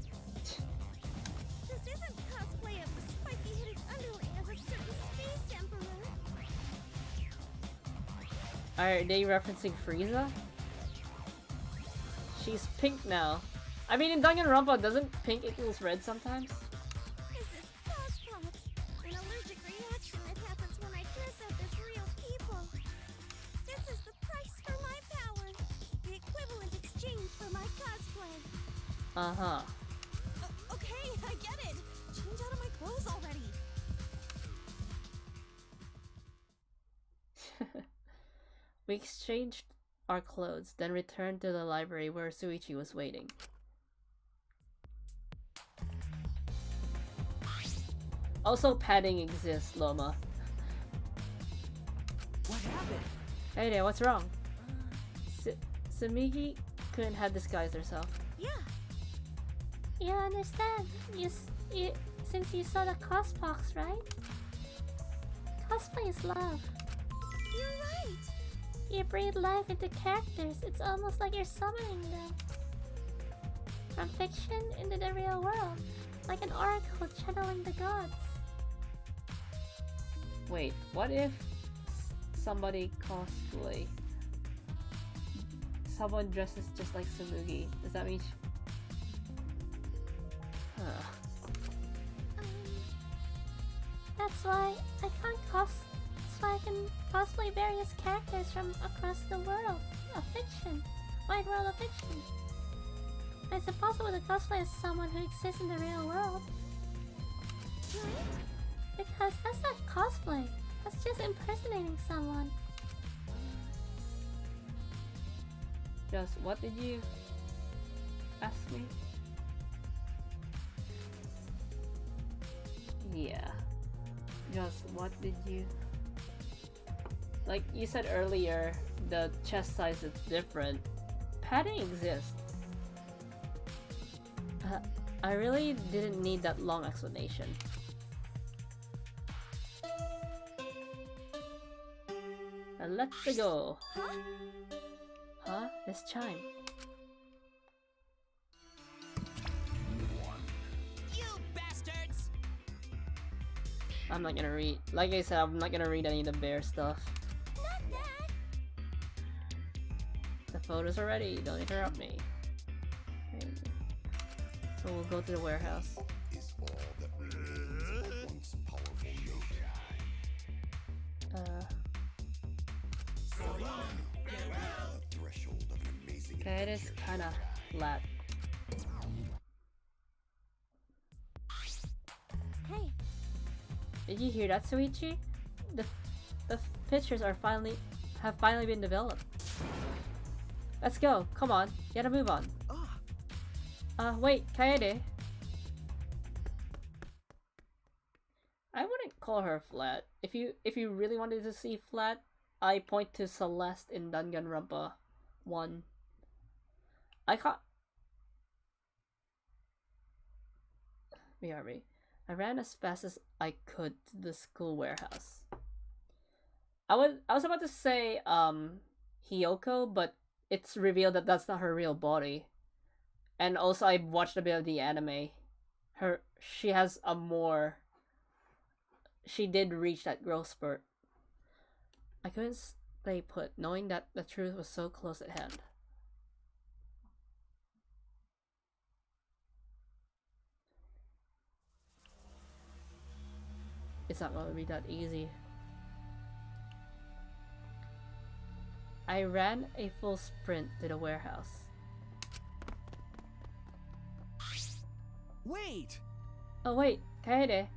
This isn't cosplay of the spiky-headed underling of a certain space emperor. Are they referencing Frieza? She's pink now. I mean, in Danganronpa, doesn't pink equals red sometimes? This is crosspox, an allergic reaction that happens when I dress up as real people. This is the price for my power, the equivalent exchange for my cosplay. Uh-huh. Okay, I get it. Change out of my clothes already. We exchanged our clothes, then returned to the library where Suichi was waiting. Also, padding exists, Loma. What happened? Hey there, what's wrong? Sumigi couldn't have disguised herself. Yeah, You understand? Since you saw the cospox, right? Cosplay is love. you're right. You breathe life into characters. It's almost like you're summoning them. From fiction into the real world. Like an oracle channeling the gods. Wait, what if somebody cosplay? Someone dresses just like Sumugi. Does that mean Huh. That's why I can cosplay various characters from across the world of fiction. Wide world of fiction. It's impossible to cosplay as someone who exists in the real world. Because that's not cosplay. That's just impersonating someone. Just what did you ask me? Yeah. Just what did you... Like you said earlier, the chest size is different. Padding exists. I really didn't need that long explanation. Let's go. Huh? Huh? This chime. You bastards! I'm not gonna read. Like I said, I'm not gonna read any of the bear stuff. Not that. The photos are ready. Don't interrupt me. Okay. So we'll go to the warehouse. Is all that remains of a once powerful note. The threshold of an amazing Okay, it is adventure. kind of flat. Hey, Did you hear that, Suichi? The pictures have finally been developed. Let's go. Come on, gotta move on. Wait, Kaede. I wouldn't call her flat. If you really wanted to see flat, I point to Celeste in Danganronpa 1. I can't. BRB. I ran as fast as I could to the school warehouse. I was about to say Hiyoko, but it's revealed that that's not her real body. And also I watched a bit of the anime. She has a more... She did reach that growth spurt. I couldn't stay put, knowing that the truth was so close at hand. It's not going to be that easy. I ran a full sprint to the warehouse. Wait! Oh wait, Kaede.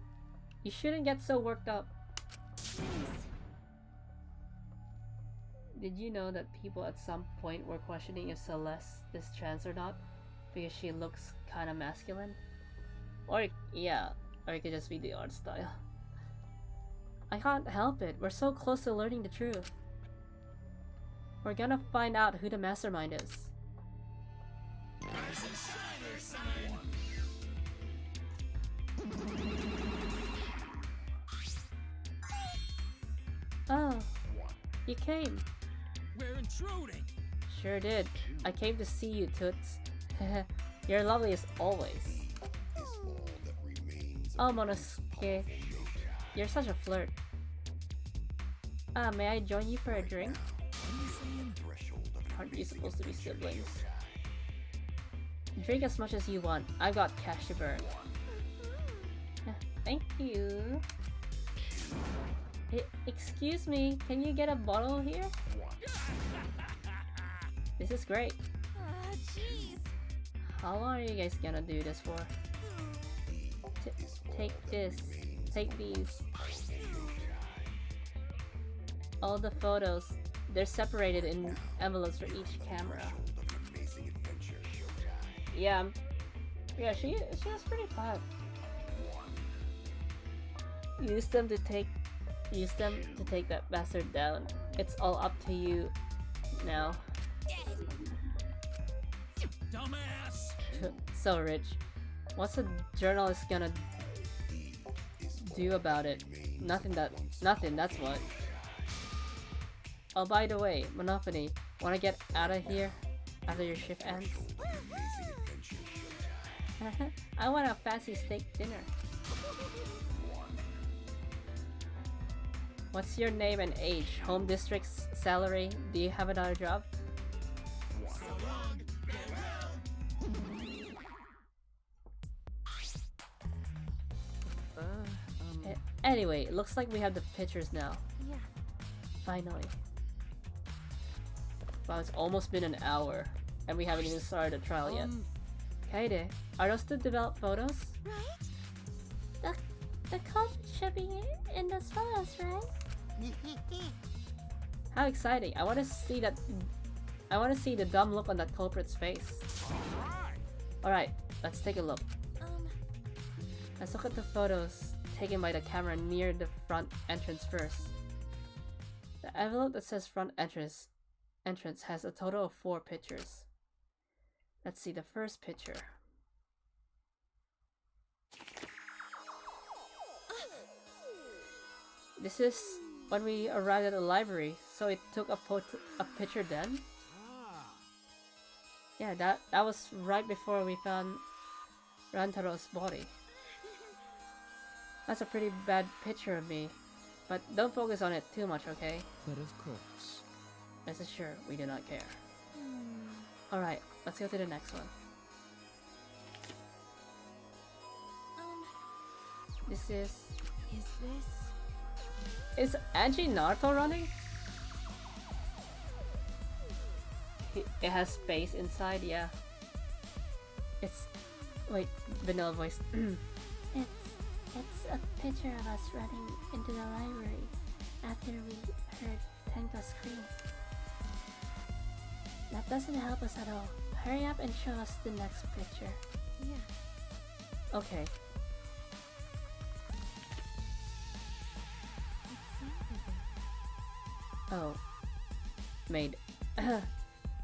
You shouldn't get so worked up. Did you know that people at some point were questioning if Celeste is trans or not? Because she looks kinda masculine? Or, yeah, or it could just be the art style. I can't help it, we're so close to learning the truth. We're gonna find out who the mastermind is. Oh, you came. We're intruding. Sure did. I came to see you, Toots. You're lovely as always. Is all that remains Oh, Monosuke. You're such a flirt. May I join you for a drink? threshold of Aren't you supposed to be siblings? Drink as much as you want. I've got cash to burn. Thank you. Excuse me, can you get a bottle here? This is great. Ah, jeez. How long are you guys gonna do this for? Take this. Take these. All the photos. They're separated in envelopes for each camera. Yeah, she was pretty fun. Use them to take that bastard down. It's all up to you now. Dumbass! So rich. What's a journalist gonna do about it? Nothing, that's what. Oh, by the way, Monophony, wanna get out of here after your shift ends? I want a fancy steak dinner. What's your name and age? Home district's salary? Do you have another job? Anyway, it looks like we have the pictures now. Yeah. Finally. Wow, it's almost been an hour, and we haven't even started the trial yet. Kaede, are those the developed photos? Right? The culprit should be in those photos, right? How exciting! I want to see that. I want to see the dumb look on that culprit's face. Alright, let's take a look. Let's look at the photos taken by the camera near the front entrance first. The envelope that says front entrance has a total of 4 pictures. Let's see the first picture. This is when we arrived at the library, so it took a picture then? Yeah, that was right before we found Rantaro's body. That's a pretty bad picture of me, but don't focus on it too much, okay? But of course. Rest assured, we do not care. Alright, let's go to the next one. This is... Is this? Is Angie Naruto running? It has space inside, yeah. It's... Wait, vanilla voice. It's a picture of us running into the library after we heard Tenka scream. That doesn't help us at all. Hurry up and show us the next picture. Yeah. Okay. Oh. Maid.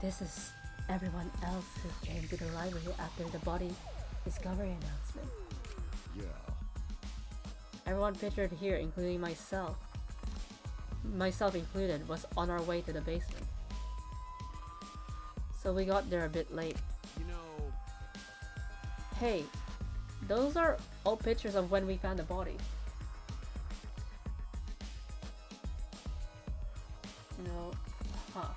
This is everyone else who came to the library after the body discovery announcement. Yeah. Everyone pictured here, including myself. Myself included, was on our way to the basement. So we got there a bit late. You know, Hey, those are all pictures of when we found the body. No, huh.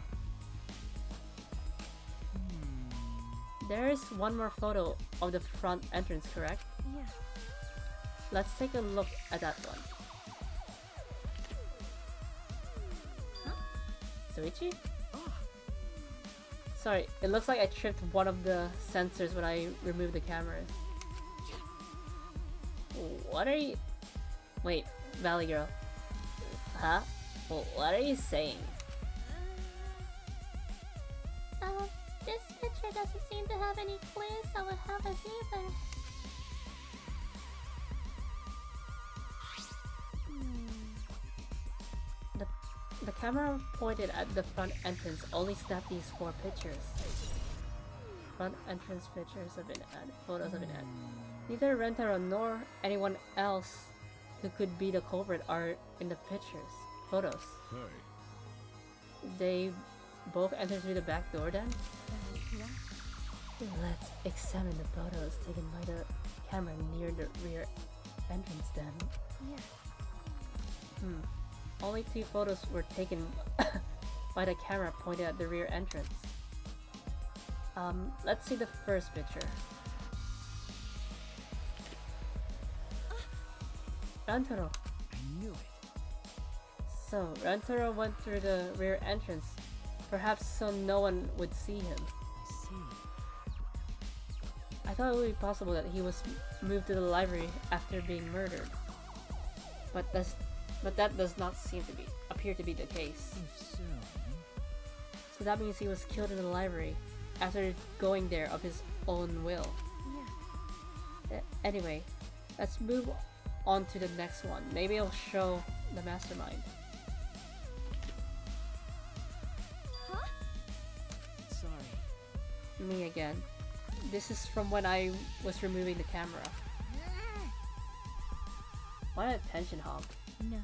There is one more photo of the front entrance, correct? Yeah. Let's take a look at that one. Soichi? Sorry, it looks like I tripped one of the sensors when I removed the camera. What are you... Wait, Valley Girl. Huh? Well, what are you saying? This picture doesn't seem to have any clues that would help us either. The camera pointed at the front entrance only snapped these 4 pictures. Front entrance pictures have been added. Photos have been added. Neither Rentaro nor anyone else who could be the culprit are in the pictures. Photos. Hey. They both entered through the back door then? Let's examine the photos taken by the camera near the rear entrance then. Yeah. Only 2 photos were taken by the camera pointed at the rear entrance. Let's see the first picture. Rantaro. I knew it. So, Rantaro went through the rear entrance, perhaps so no one would see him. See. I thought it would be possible that he was moved to the library after being murdered. But that does not appear to be the case. If so... So that means he was killed in the library after going there of his own will. Yeah. Anyway, let's move on to the next one. Maybe it'll show the mastermind. Huh? Sorry. Me again. This is from when I was removing the camera. What an attention hog. No.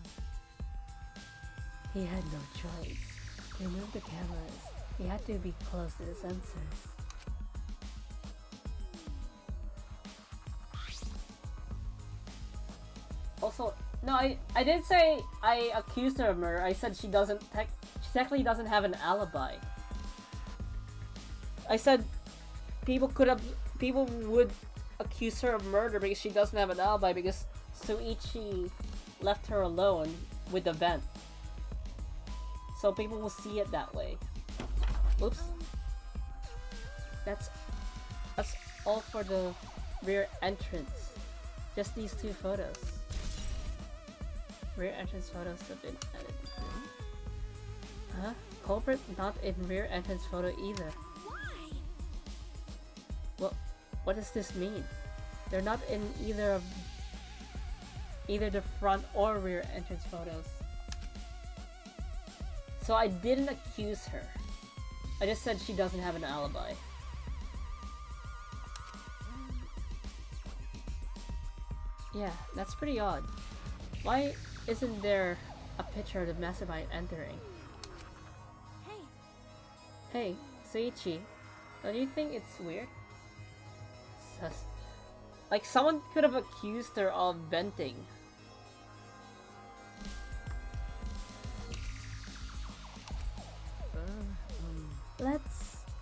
He had no choice. To remove the cameras, he had to be close to the sensors. Also, no, I didn't say I accused her of murder. I said she technically doesn't have an alibi. I said people would accuse her of murder because she doesn't have an alibi because Soichi left her alone with the vent. So people will see it that way. Oops. That's all for the rear entrance. Just these 2 photos. Rear entrance photos have been added. Huh? Culprit not in rear entrance photo either. Why? Well, what does this mean? They're not in either the front or rear entrance photos. So I didn't accuse her. I just said she doesn't have an alibi. Yeah, that's pretty odd. Why isn't there a picture of the mastermind entering? Hey, Hey, Soichi, don't you think it's weird? Sus. Like, someone could have accused her of venting.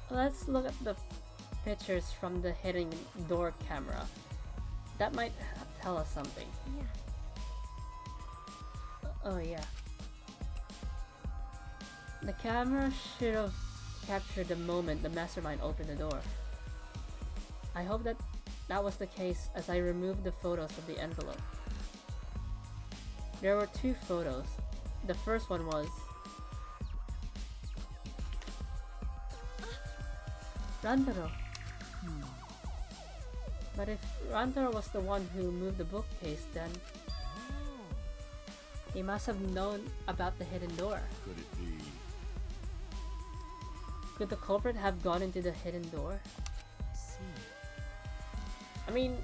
Let's look at the pictures from the hidden door camera. That might tell us something. Yeah. Oh yeah. The camera should have captured the moment the mastermind opened the door. I hope that was the case as I removed the photos from the envelope. There were 2 photos. The first one was Rantaro. But if Rantaro was the one who moved the bookcase, then he must have known about the hidden door. Could it be? Could the culprit have gone into the hidden door? See. I mean,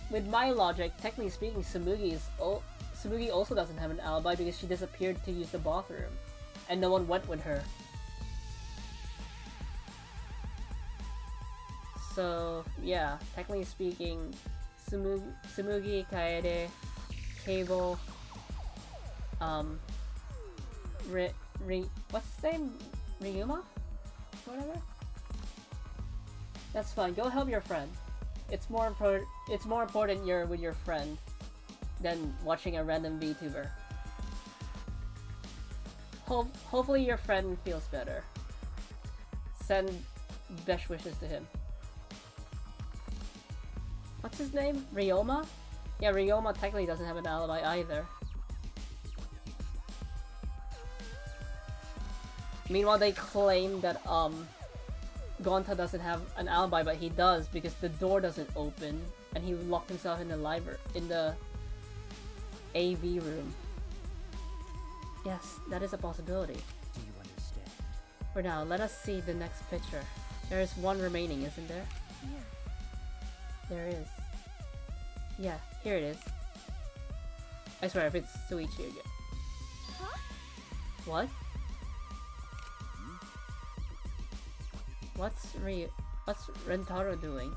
with my logic, technically speaking, Tsumugi also doesn't have an alibi because she disappeared to use the bathroom, and no one went with her. So yeah, technically speaking, Tsumugi, Kaede, Cable, what's his name? Ryuma? Whatever? That's fine, go help your friend. It's more important you're with your friend than watching a random VTuber. Hopefully your friend feels better. Send best wishes to him. What's his name? Ryoma? Yeah, Ryoma technically doesn't have an alibi either. Meanwhile, they claim that Gonta doesn't have an alibi, but he does because the door doesn't open and he locked himself in the library, in the AV room. Yes, that is a possibility. Do you understand? For now, let us see the next picture. There is one remaining, isn't there? Yeah. There is. Yeah, here it is. I swear, if it's Suichi again. Huh? What? What's Rentaro doing?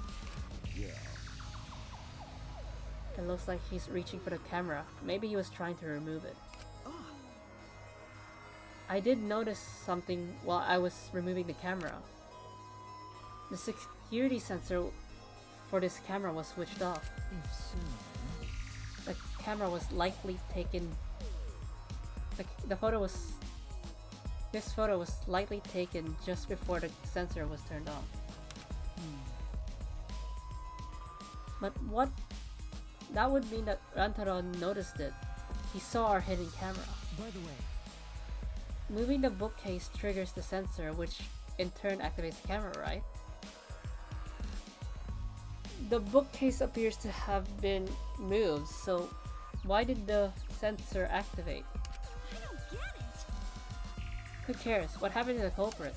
Yeah. It looks like he's reaching for the camera. Maybe he was trying to remove it. I did notice something while I was removing the camera. The security sensor for this camera was switched off. If so, The camera was likely taken. The photo was. This photo was likely taken just before the sensor was turned off. But what? That would mean that Rantaro noticed it. He saw our hidden camera. by the way, Moving the bookcase triggers the sensor, which in turn activates the camera, right? The bookcase appears to have been moved, so why did the sensor activate? I don't get it. Who cares? What happened to the culprit?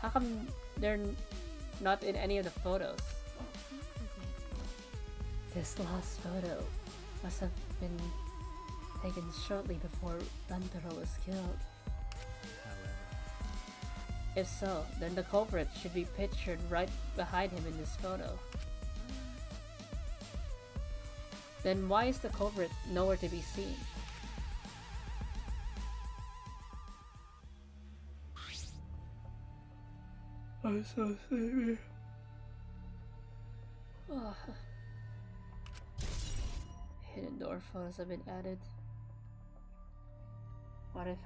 How come they're not in any of the photos? This last photo must have been taken shortly before Rantaro was killed. however, If so, then the culprit should be pictured right behind him in this photo. Then why is the culprit nowhere to be seen? I'm so sleepy. Hidden door photos have been added. What if...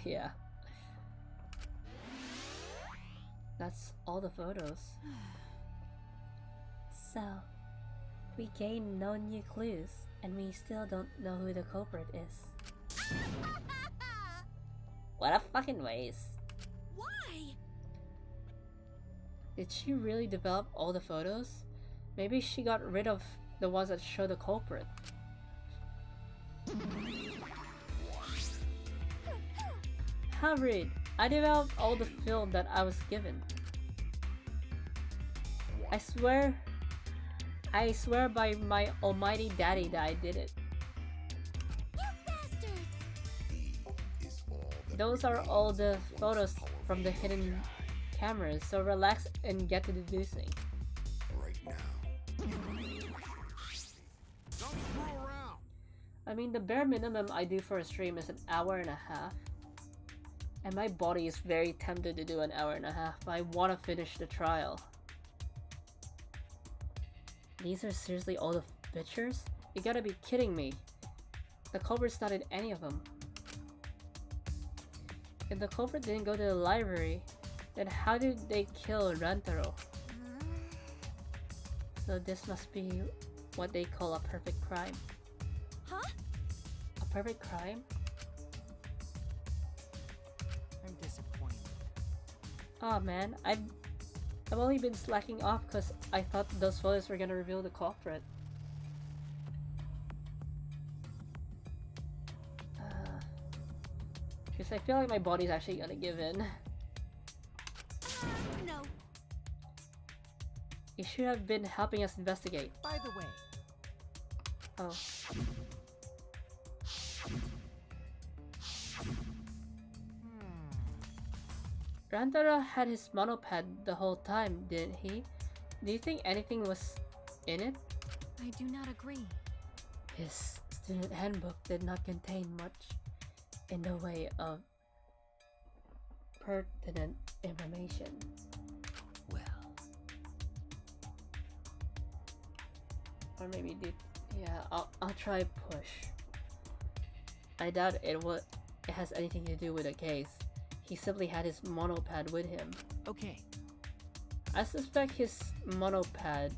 yeah. That's all the photos. So, we gained no new clues, and we still don't know who the culprit is. What a fucking waste. Why? Did she really develop all the photos? Maybe she got rid of the ones that show the culprit. How rude. I developed all the film that I was given. I swear by my almighty daddy that I did it. You bastards! Is all that Those are all the photos from the hidden cameras, so relax and get to deducing. right now. Don't screw around. I mean, the bare minimum I do for a stream is an hour and a half. And my body is very tempted to do an hour and a half, but I want to finish the trial. These are seriously all the pictures? You gotta be kidding me. The culprit's not in any of them. If the culprit didn't go to the library, then how did they kill Rantaro? So this must be what they call a perfect crime. Huh? A perfect crime? I'm disappointed. Aw man, I've only been slacking off because I thought those photos were gonna reveal the culprit. Because I feel like my body's actually gonna give in. No. You should have been helping us investigate. By the way, Oh. Rantaro had his monopad the whole time, didn't he? Do you think anything was in it? I do not agree. His student handbook did not contain much in the way of pertinent information. well, Or maybe did... Yeah, I'll try push. I doubt it has anything to do with the case. He simply had his monopad with him. Okay. I suspect his monopad,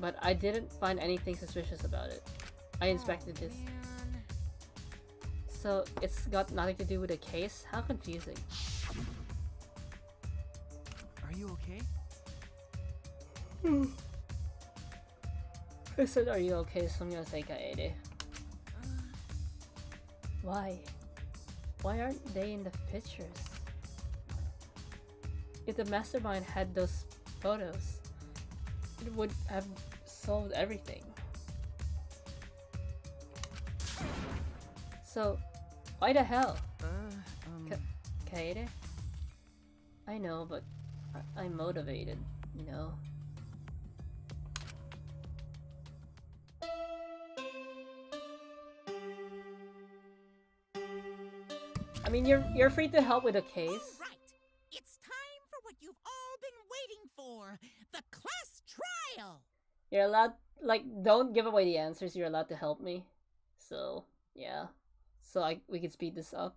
but I didn't find anything suspicious about it. I inspected this. Man. So it's got nothing to do with the case? How confusing. Are you okay? I said, are you okay? So I'm gonna say Kaede. Why? Why aren't they in the pictures? If the mastermind had those photos, it would have solved everything. So, why the hell? Kaede? I know, but I'm motivated, you know? I mean, you're free to help with the case. All right. It's time for what you've all been waiting for. The class trial. You're allowed, like, don't give away the answers. You're allowed to help me. So, yeah. So we can speed this up.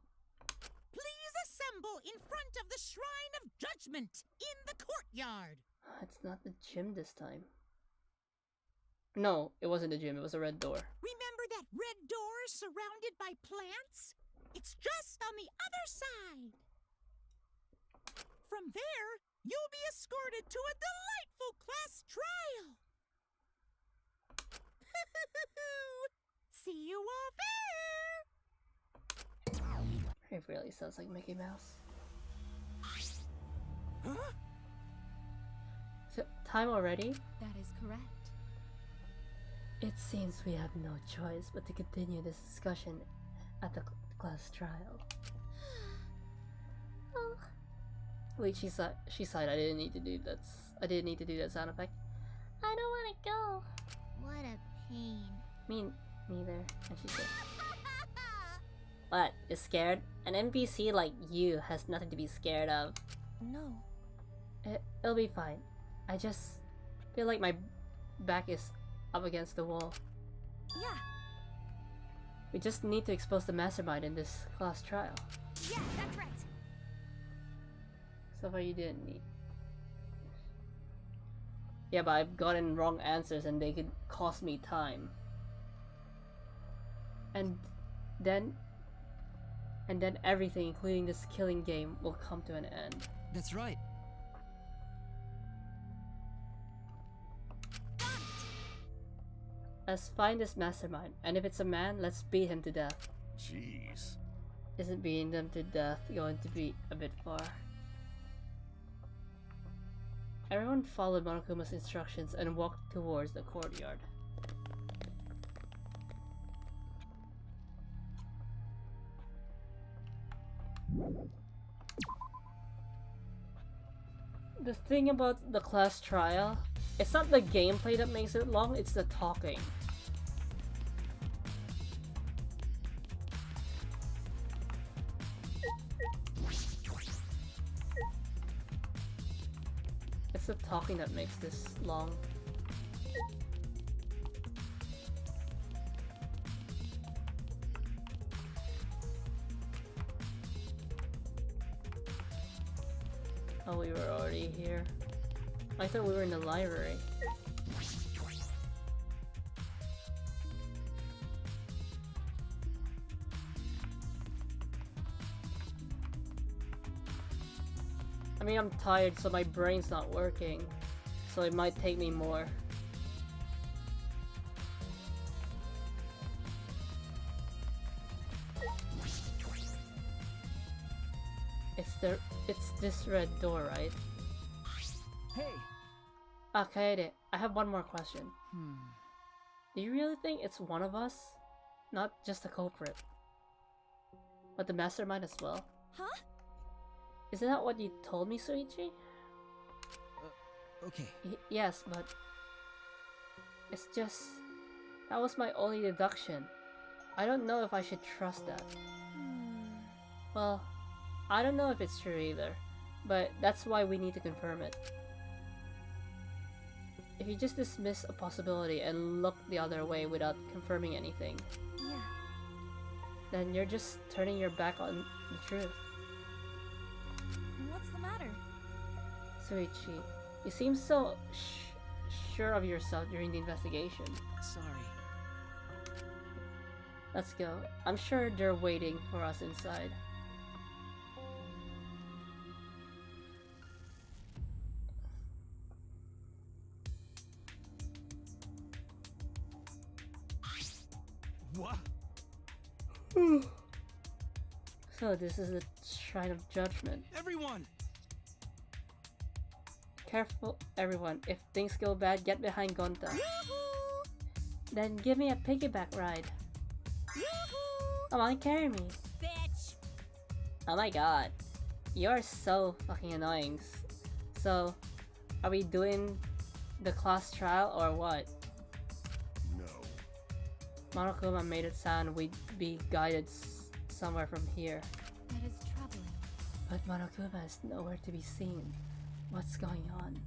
Please assemble in front of the Shrine of Judgment in the courtyard. It's not the gym this time. No, it wasn't the gym. It was a red door. Remember that red door surrounded by plants? It's just on the other side. From there, you'll be escorted to a delightful class trial. See you all there. It really sounds like Mickey Mouse. Huh? So, time already? That is correct. It seems we have no choice but to continue this discussion at the class trial. Oh, Wait, she sighed. I didn't need to do that. I didn't need to do that sound effect. I don't want to go. What a pain. Me neither. And she said, "What? You're scared? An NPC like you has nothing to be scared of. No. It'll be fine. I just feel like my back is up against the wall. Yeah, We just need to expose the mastermind in this class trial. yeah, that's right. So far you didn't need. Yeah, but I've gotten wrong answers and they could cost me time. And then everything, including this killing game, will come to an end. That's right. Let's find this mastermind, and if it's a man, let's beat him to death. Jeez. Isn't beating them to death going to be a bit far? Everyone followed Monokuma's instructions and walked towards the courtyard. The thing about the class trial, it's not the gameplay that makes it long, it's the talking. It's the talking that makes this long. Oh, we were already here. I thought we were in the library. I mean, I'm tired, so my brain's not working. So it might take me more. It's this red door, right? Hey. Okay, I have one more question. Hmm. Do you really think it's one of us? Not just the culprit, but the mastermind as well? Huh? Isn't that what you told me, Suichi? Okay. Yes, but it's just that was my only deduction. I don't know if I should trust that. Well, I don't know if it's true either, but that's why we need to confirm it. If you just dismiss a possibility and look the other way without confirming anything, Yeah. then you're just turning your back on the truth. What's the matter? Suichi, you seem so sure of yourself during the investigation. Sorry. Let's go. I'm sure they're waiting for us inside. What? So this is the Shrine of Judgment. Everyone! Careful, everyone. If things go bad, get behind Gonta. Yoo-hoo! Then give me a piggyback ride. Yoo-hoo! Come on, carry me. Bitch! Oh my god. You're so fucking annoying. So, are we doing the class trial or what? No. Monokuma made it sound we'd be guided somewhere from here. That is troubling. But Monokuma is nowhere to be seen. What's going on?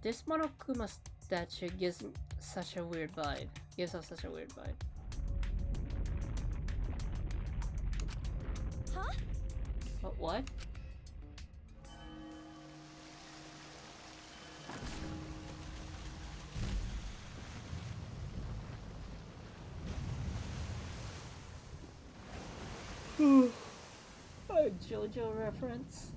This Monokuma statue gives such a weird vibe. Gives us such a weird vibe. Huh? But what? A JoJo reference.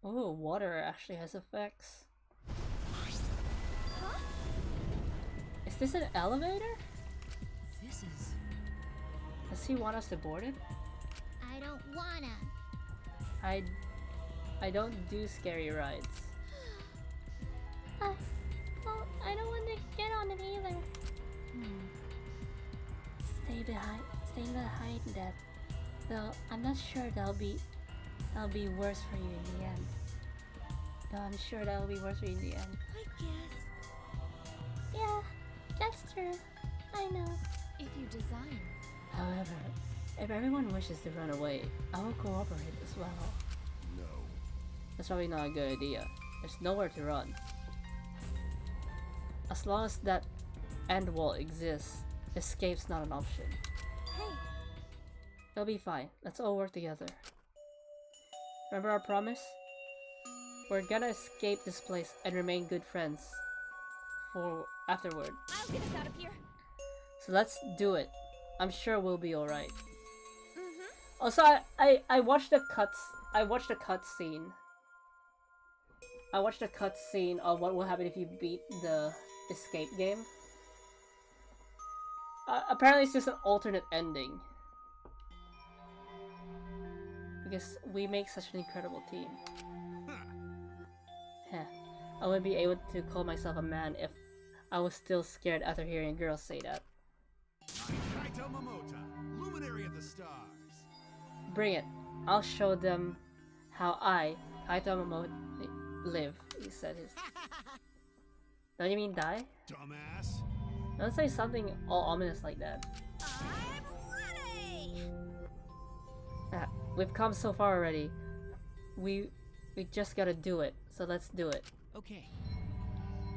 Oh, water actually has effects. Huh? Is this an elevator? This is... Does he want us to board it? I don't wanna. I don't do scary rides. Well, I don't want to get on it either. Stay behind that. Though I'm not sure that'll be worse for you in the end. Though I'm sure that'll be worse for you in the end. I guess. Yeah, that's true. I know. If you desire. However, if everyone wishes to run away, I will cooperate as well. No. That's probably not a good idea. There's nowhere to run. As long as that end wall exists, escape's not an option. Hey, It'll be fine. Let's all work together. Remember our promise? We're gonna escape this place and remain good friends for afterward. I'll get us out of here. So let's do it. I'm sure we'll be alright. Mm-hmm. Also, I watched the cuts. I watched the cutscene. I watched the cutscene of what will happen if you beat the escape game. Apparently, it's just an alternate ending because we make such an incredible team. Heh. I wouldn't be able to call myself a man if I was still scared after hearing girls say that. I'm Kaito Momota, luminary of the stars. Bring it. I'll show them how I, Kaito Momote, live. He said his. Don't you mean die? Dumbass. Don't say something all ominous like that. I'm ready. We've come so far already. We just gotta do it. So let's do it. Okay.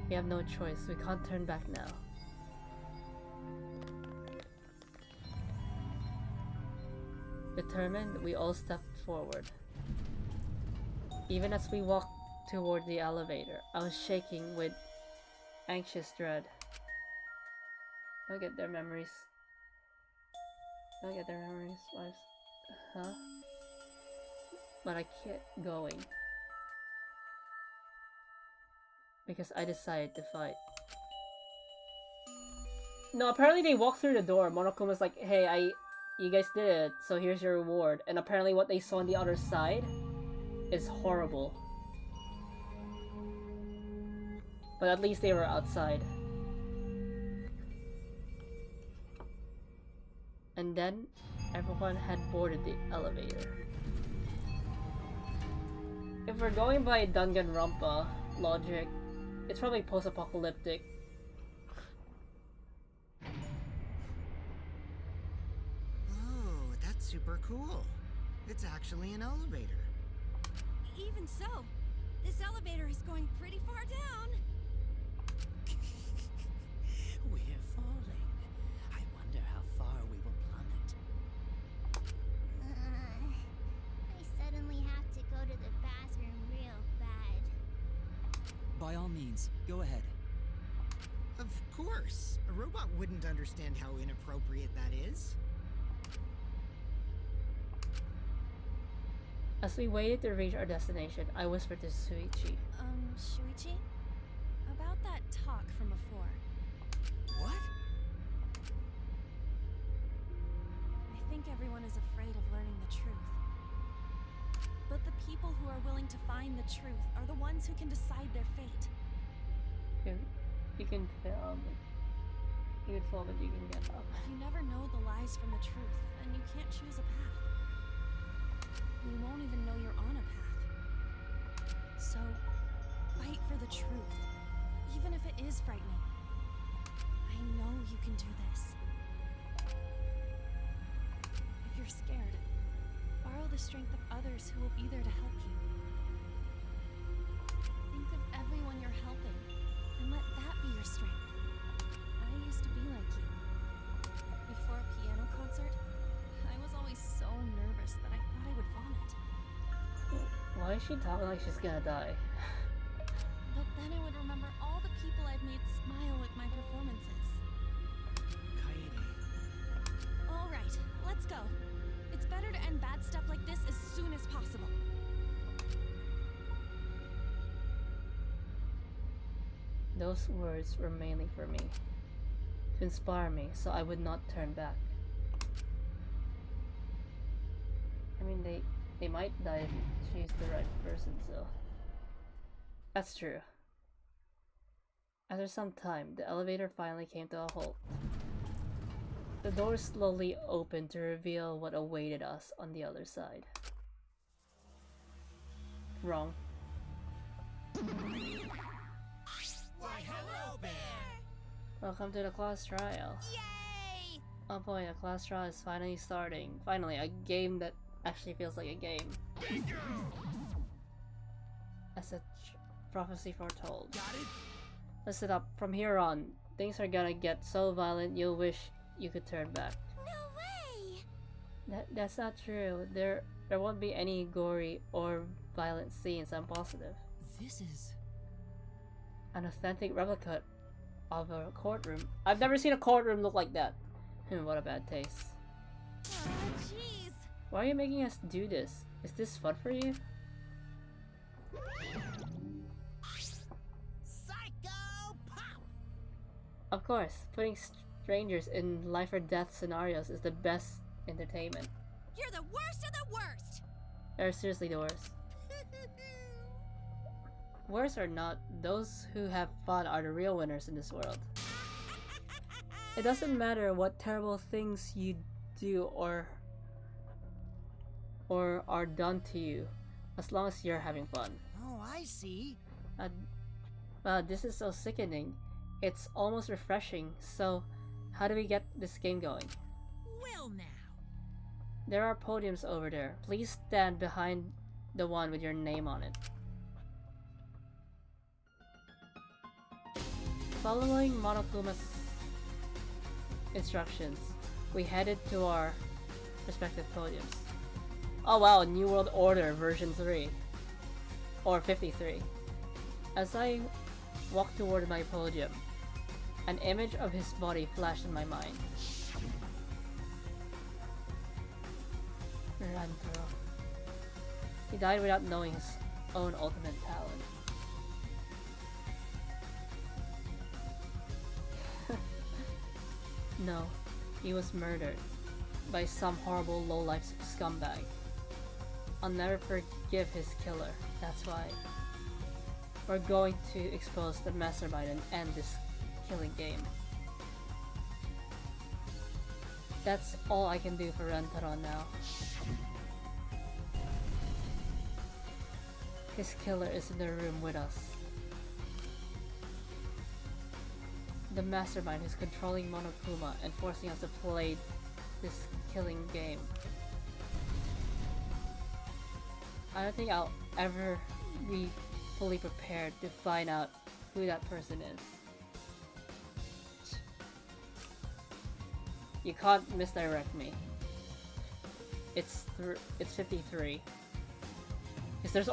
We have no choice. We can't turn back now. Determined, we all step forward. Even as we walked toward the elevator, I was shaking with anxious dread. Don't get their memories. Don't get their memories. Huh? But I kept going. Because I decided to fight. No, apparently they walked through the door. Monokuma's like, hey, you guys did it, so here's your reward. And apparently what they saw on the other side is horrible. But at least they were outside. And then, everyone had boarded the elevator. If we're going by Danganronpa logic, it's probably post-apocalyptic. Oh, that's super cool. It's actually an elevator. Even so, this elevator is going pretty far down. We're falling. I wonder how far we will plummet. I suddenly have to go to the bathroom real bad. By all means, go ahead. Of course. A robot wouldn't understand how inappropriate that is. As we waited to reach our destination, I whispered to Suichi. Shuichi? About that talk from before. What? I think everyone is afraid of learning the truth. But the people who are willing to find the truth are the ones who can decide their fate. You can film it. You can film it, you can get up. You never know the lies from the truth, and you can't choose a path. You won't even know you're on a path. So, fight for the truth, even if it is frightening. I know you can do this. If you're scared, borrow the strength of others who will be there to help you. Think of everyone you're helping, and let that be your strength. I used to be like you. Before a piano concert, I was always so nervous that I thought I would vomit. Why is she talking like she's gonna die? But then I would remember all the people I've made smile with my performances. Kaede. All right, let's go. It's better to end bad stuff like this as soon as possible. Those words were mainly for me, to inspire me so I would not turn back. I mean, they might die if she's the right person, so... That's true. After some time, the elevator finally came to a halt. The door slowly opened to reveal what awaited us on the other side. Wrong. Why, hello, Bear! Welcome to the class trial. Yay! Oh boy, the class trial is finally starting. Finally, a game that actually feels like a game. As a prophecy foretold. Got it? Listen up, from here on, things are gonna get so violent you'll wish you could turn back. No way! That's not true. There won't be any gory or violent scenes, I'm positive. This is... An authentic replica of a courtroom. I've never seen a courtroom look like that. What a bad taste. Oh, jeez. Why are you making us do this? Is this fun for you? Psycho power! Of course, putting strangers in life or death scenarios is the best entertainment. You're the worst of the worst! They're seriously the worst. Worse or not, those who have fun are the real winners in this world. It doesn't matter what terrible things you do or are done to you, as long as you're having fun. Oh, I see. Wow, this is so sickening. It's almost refreshing, so how do we get this game going? Well now. There are podiums over there. Please stand behind the one with your name on it. Following Monokuma's instructions, we headed to our respective podiums. Oh wow, New World Order version 3. Or 53. As I walked toward my podium, an image of his body flashed in my mind. Rantaro. He died without knowing his own ultimate talent. No, he was murdered by some horrible low-life scumbag. I'll never forgive his killer, that's why. We're going to expose the mastermind and end this killing game. That's all I can do for Rentaro now. His killer is in the room with us. The mastermind is controlling Monokuma and forcing us to play this killing game. I don't think I'll ever be fully prepared to find out who that person is. You can't misdirect me. It's 53. Because there's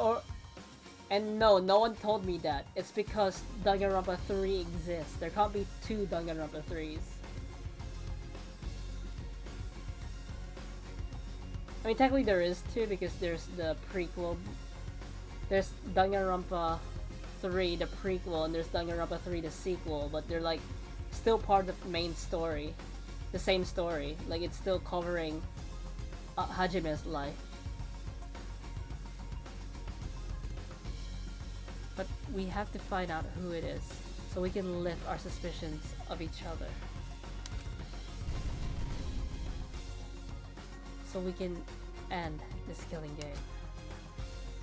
and no one told me that. It's because Danganronpa 3 exists. There can't be 2 Danganronpa 3s. I mean, technically there is 2 because there's the prequel. There's Danganronpa 3, the prequel, and there's Danganronpa 3, the sequel, but they're like still part of the main story. The same story. Like, it's still covering Hajime's life. But we have to find out who it is, so we can lift our suspicions of each other. So we can end this killing game.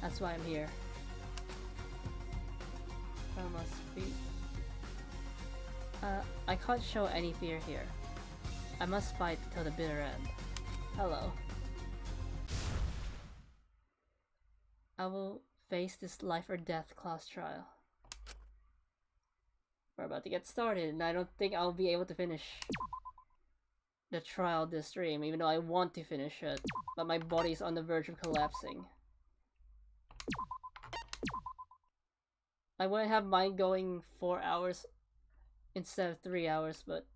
That's why I'm here. I must be... I can't show any fear here. I must fight till the bitter end. Hello. I will face this life or death class trial. We're about to get started, and I don't think I'll be able to finish the trial this stream, even though I want to finish it, but my body's on the verge of collapsing. I wouldn't have mind going 4 hours instead of 3 hours, but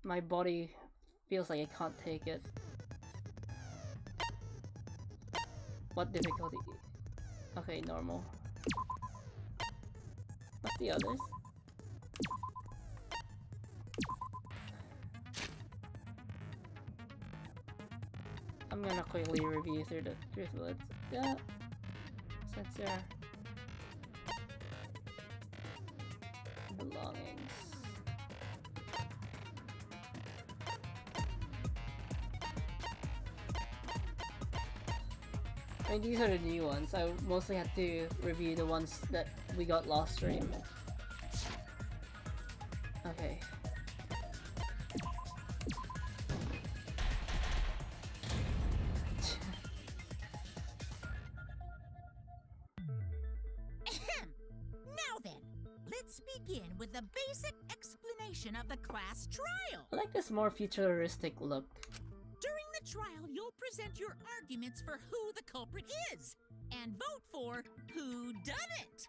my body feels like it can't take it. What difficulty? Okay, normal. What's the others? I'm gonna quickly review through the Driftwoods. Yeah. Since they're belongings. I mean, these are the new ones. I mostly had to review the ones that we got last stream. Okay. Now then, let's begin with the basic explanation of the class trial. I like this more futuristic look. During the trial, you'll present your arguments for who the culprit is, and vote for who done it.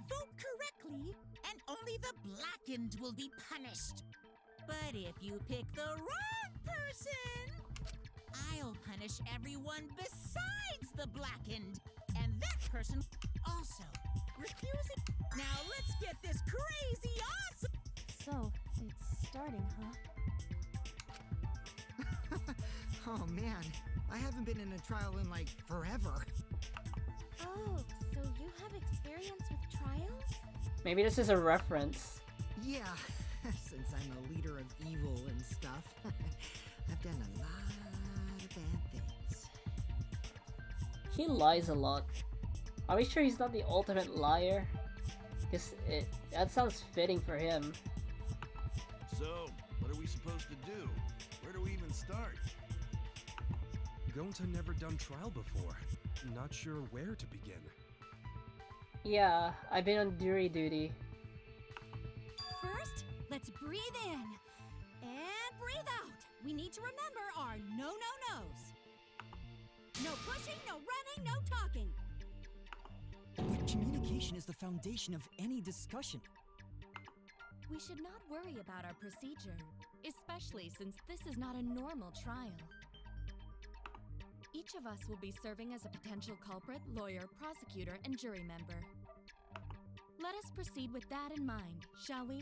Vote correctly, and only the blackened will be punished. But if you pick the wrong person, I'll punish everyone besides the blackened, and that person also. Refusing. Now let's get this crazy awesome. So, it's starting, huh? Oh man, I haven't been in a trial in like forever. Oh, so you have experience with trials? Maybe this is a reference. Yeah, since I'm a leader of evil and stuff, I've done a lot of bad things. He lies a lot. Are we sure he's not the ultimate liar? Because that sounds fitting for him. So, what are we supposed to do? Where do we even start? Gonta never done trial before. Not sure where to begin. Yeah, I've been on jury duty. First, let's breathe in and breathe out. We need to remember our no-no-nos. No pushing, no running, no talking. But communication is the foundation of any discussion. We should not worry about our procedure, especially since this is not a normal trial. Each of us will be serving as a potential culprit, lawyer, prosecutor, and jury member. Let us proceed with that in mind, shall we?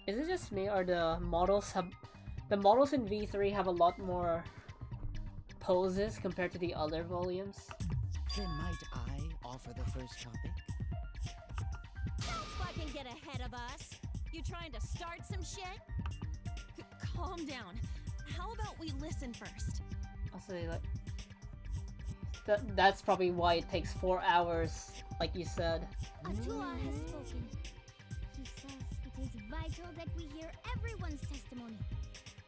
Is it just me, or the models in V3 have a lot more poses compared to the other volumes? Then might I offer the first topic? Don't fucking get ahead of us. You trying to start some shit? Calm down. How about we listen first? I'll say like that's probably why it takes 4 hours, like you said. Atua has spoken. He says it is vital that we hear everyone's testimony.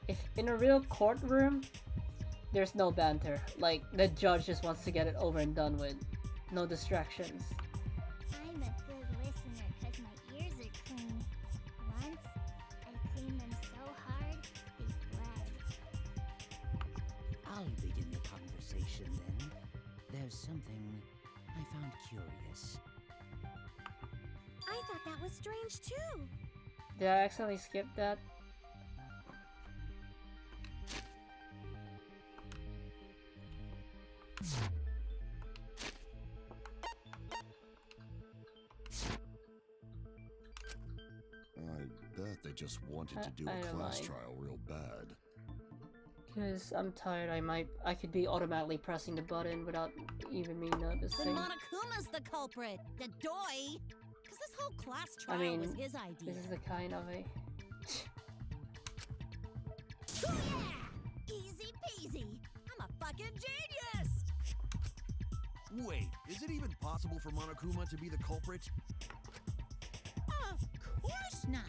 If in a real courtroom, there's no banter. Like, the judge just wants to get it over and done with. No distractions. I'm a good listener because my ears are clean. Once, I cleaned them so hard, they bled. I'll begin the conversation then. There's something I found curious. I thought that was strange too. Did I accidentally skip that? I bet they just wanted to do I a don't class mind. trial real bad. Because I'm tired, I could be automatically pressing the button without even me Then noticing. Monokuma's the culprit, the doy. Because this whole class trial I mean, was his idea. this is the kind of a... Booyah! Easy peasy. I'm a fucking genius. Wait, is it even possible for Monokuma to be the culprit? Of course not.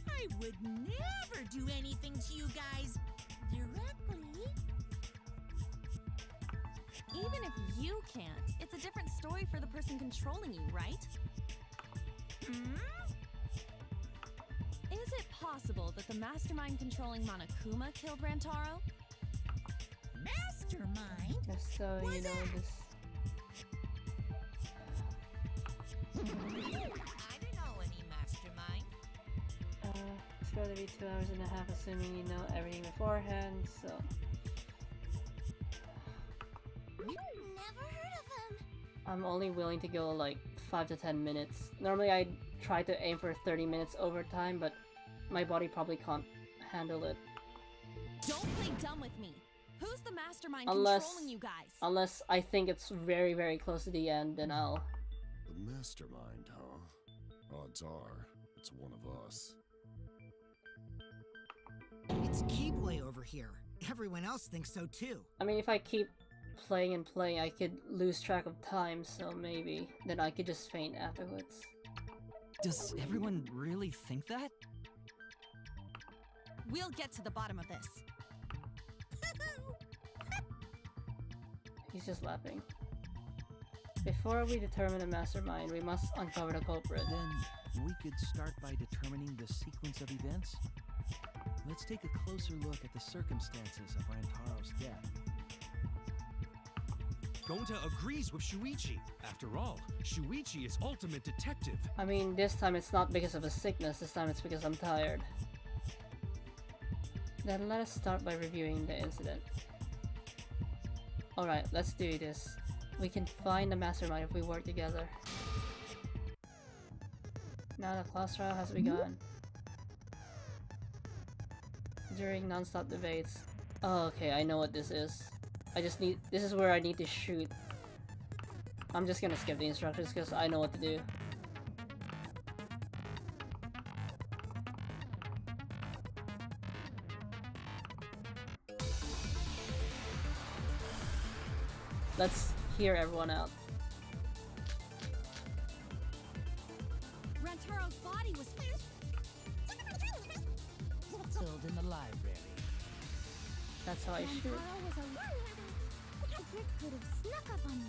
I would never do anything to you guys directly. Even if you can't, it's a different story for the person controlling you, right? Hmm? Is it possible that the mastermind controlling Monokuma killed Rantaro? Mastermind? Just so you know, this... I don't know any mastermind. It's going to be 2 hours and a half, assuming you know everything beforehand, so... Never heard of him. I'm only willing to go like 5 to 10 minutes. Normally I try to aim for 30 minutes overtime, but my body probably can't handle it. Don't play dumb with me. Who's the mastermind Unless- controlling you guys? Unless I think it's very, very close to the end, then I'll... The mastermind, huh? Odds are, it's one of us. It's Keyblade over here. Everyone else thinks so too. I mean, if I keep playing and playing, I could lose track of time, so maybe. Then I could just faint afterwards. Does everyone really think that? We'll get to the bottom of this. He's just laughing. Before we determine the mastermind, we must uncover the culprit. Then we could start by determining the sequence of events. Let's take a closer look at the circumstances of Rantaro's death. Gonta agrees with Shuichi. After all, Shuichi is ultimate detective. I mean, this time it's not because of a sickness, this time it's because I'm tired. Then let us start by reviewing the incident. Alright, let's do this. We can find the mastermind if we work together. Now the class trial has begun. During non-stop debates. Oh, okay, I know what this is. This is where I need to shoot. I'm just gonna skip the instructions because I know what to do. Let's hear everyone out. Rantaro's body was Killed in the library. That's how I shoot. Rantaro was a Rick could have snuck up on me.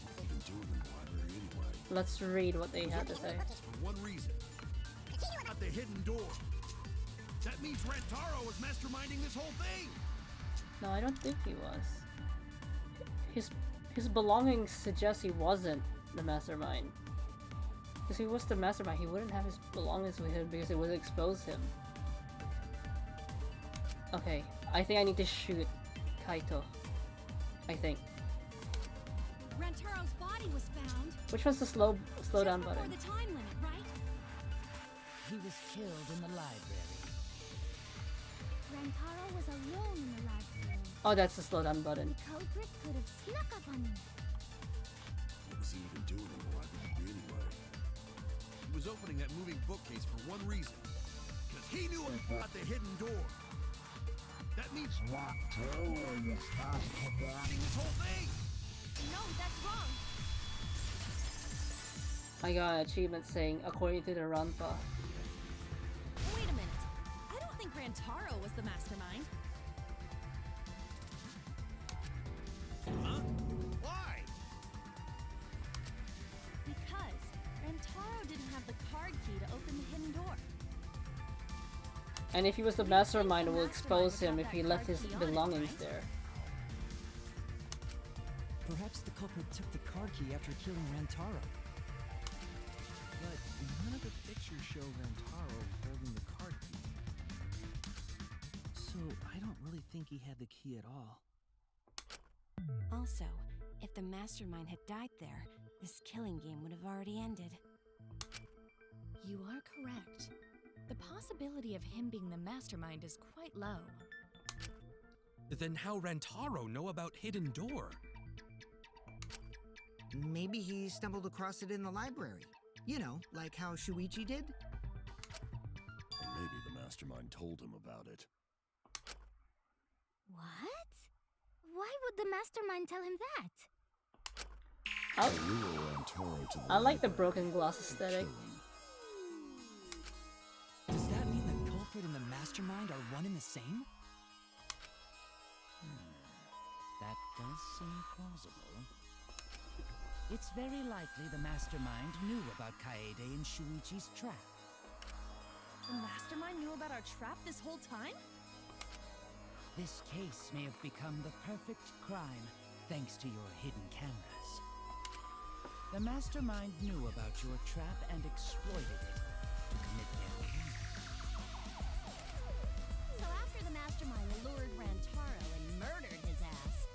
What have been doing in the library anyway? Let's read what they had to say. For one reason. At the hidden door. That means Rantaro was masterminding this whole thing! No, I don't think he was. His belongings suggest he wasn't the mastermind. Because if he was the mastermind, he wouldn't have his belongings with him because it would expose him. Okay, I think I need to shoot Kaito. I think. Rantaro's body was found. Which one's the slow down before button? the time limit, right? He was killed in the library. Rantaro was alone in the library. Oh, that's the slow down button. The culprit could have snuck up on me. What was he even doing in the library anyway? He was opening that moving bookcase for one reason. Because he knew about the hidden door. That means Rantaro was masterminding this whole thing! No, that's wrong. I got an achievement saying, according to the Rampa. Wait a minute. I don't think Rantaro was the mastermind. didn't have the card key to open the hidden door. And if he was the mastermind, it will expose him if he left his belongings there. Perhaps the culprit took the card key after killing Rantaro. But none of the pictures show Rantaro holding the card key. So I don't really think he had the key at all. Also, if the mastermind had died there, this killing game would have already ended. You are correct. The possibility of him being the mastermind is quite low. Then how Rantaro know about Hidden Door? Maybe he stumbled across it in the library. You know, like how Shuichi did? Or maybe the mastermind told him about it. What? Why would the mastermind tell him that? I like the broken glass aesthetic. Does that mean the culprit and the mastermind are one and the same? That does seem plausible. It's very likely the mastermind knew about Kaede and Shuichi's trap. The mastermind knew about our trap this whole time? This case may have become the perfect crime thanks to your hidden cameras. The mastermind knew about your trap and exploited it to commit their crime. So after the mastermind lured Rantaro and murdered his ass,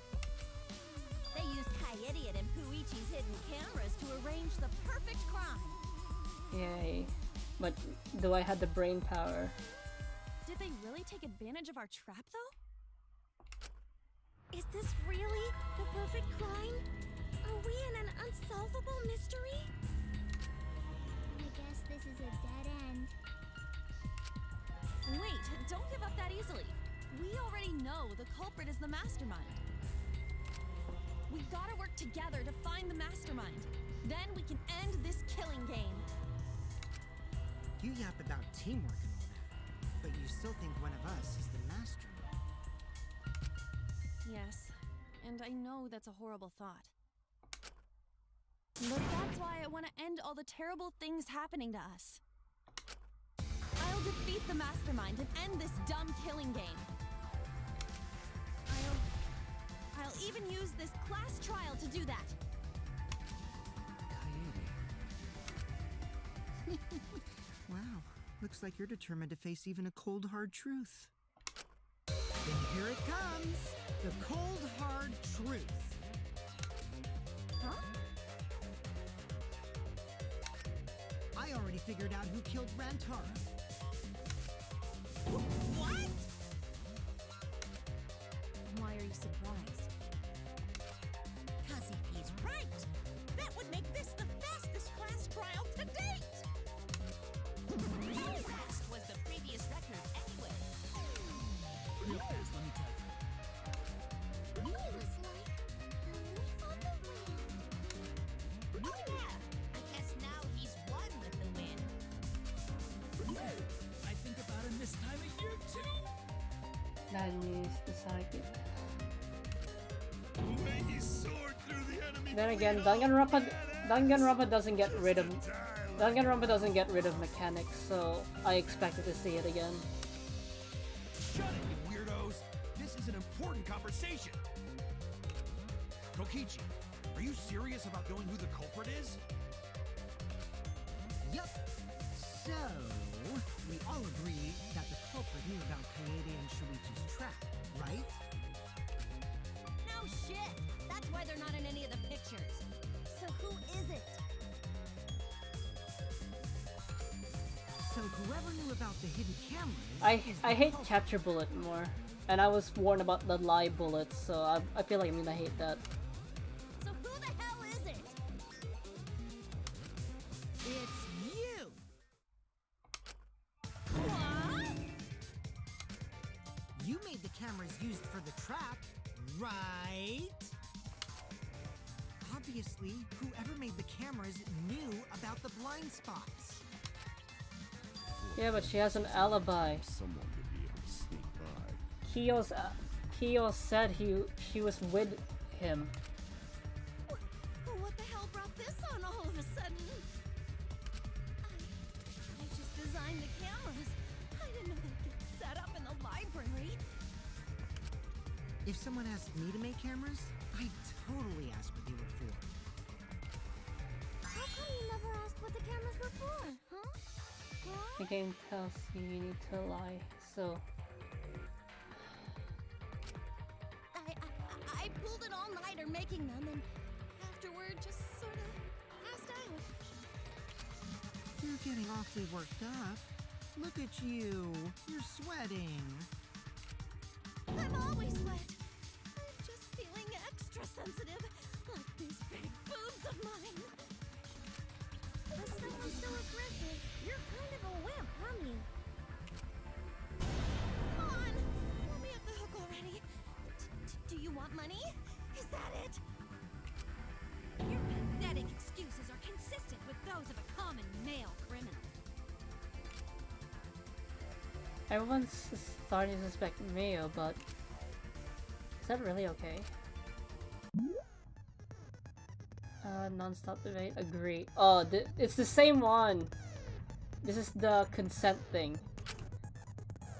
they used Kaede and Puichi's hidden cameras to arrange the perfect crime. Yay. But do I have the brain power? Did they really take advantage of our trap, though? Is this really the perfect crime? Are we in an unsolvable mystery? I guess this is a dead end. Wait, don't give up that easily. We already know the culprit is the mastermind. We gotta work together to find the mastermind. Then we can end this killing game. You yap about teamwork and all that, but you still think one of us is the mastermind. Yes, and I know that's a horrible thought. But that's why I want to end all the terrible things happening to us. I'll defeat the mastermind and end this dumb killing game. I'll even use this class trial to do that. Wow, looks like you're determined to face even a cold, hard truth. Then here it comes! The cold, hard truth. Huh? I already figured out who killed Rantaro. What? Why are you surprised? 'Cause if he's right, that would make this the fastest class trial to date. How fast was the previous record anyway? Real fast, let me tell you. It was like a leaf on the wind. Oh yeah, I guess now he's won with the win. I think about him this time of year too. That is the psychic. May he soar through the enemy. Then again, Danganronpa doesn't get rid of mechanics, so I expected to see it again. Shut it, you weirdos! This is an important conversation! Kokichi, are you serious about knowing who the culprit is? Yup. So, we all agree that the culprit knew about Kaede and Shuichi's trap, right? No shit! That's why they're not in any of the pictures. So who is it? So whoever knew about the hidden cameras... I hate capture bullet more, and I was warned about the lie bullets, so I feel like I'm gonna hate that. So who the hell is it? It's you! What? You made the cameras used for the trap, right? Obviously, whoever made the cameras knew about the blind spots. Yeah, but she has an alibi. Someone would be able to sneak by. Kyo said she was with him. What the hell brought this on all of a sudden? behind the cameras. I didn't know they'd get set up in the library. If someone asked me to make cameras, I'd totally ask what they were for. How come you never asked what the cameras were for, huh? The game tells you you need to lie, so... I pulled an all-nighter making them, and afterward just sort of passed out. You're getting awfully worked up. Look at you. You're sweating. I'm always wet. I'm just feeling extra sensitive, like these big boobs of mine. The stuff is so aggressive. You're kind of a wimp, aren't you? Come on! Let me off the hook already. Do you want money? Is that it? Your pathetic excuses are consistent with those of a common male criminal. Everyone's starting to suspect Mayo, but... Is that really okay? Non-stop debate. Agree. Oh, it's the same one! This is the consent thing.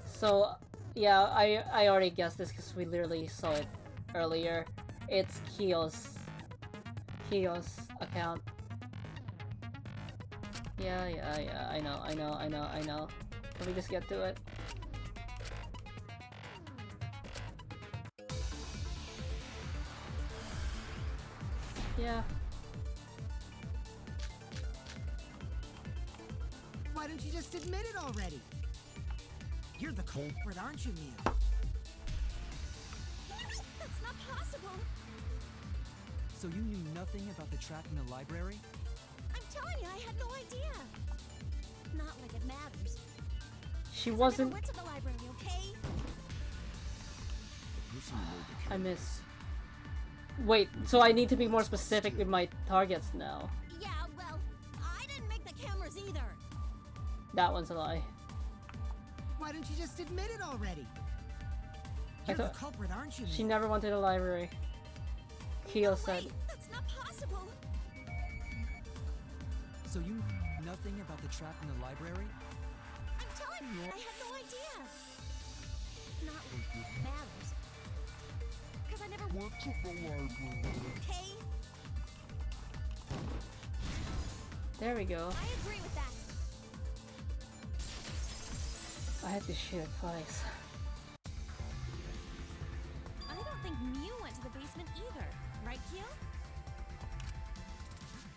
So, yeah, I already guessed this because we literally saw it earlier. It's Kyo's account. Yeah, I know. Can we just get to it? Yeah. Why don't you just admit it already? You're the culprit, aren't you, Mia? That's not possible. So you knew nothing about the trap in the library? I'm telling you, I had no idea. Not like it matters. She I wasn't. never went to the library, okay? I missed. Wait, so I need to be more specific with my targets now. Yeah, well, I didn't make the cameras either. That one's a lie. Why don't you just admit it already? I You're the thought culprit, aren't you, she Mia? never went to the library. Kyo said. Wait, that's not possible. So you knew nothing about the trap in the library? I'm telling you, I had no idea. Not like it matters. Because I never went to the library, okay? There we go. I agree with that. I had to shoot it twice. I don't think Mew went to the basement either. Right, Kyo?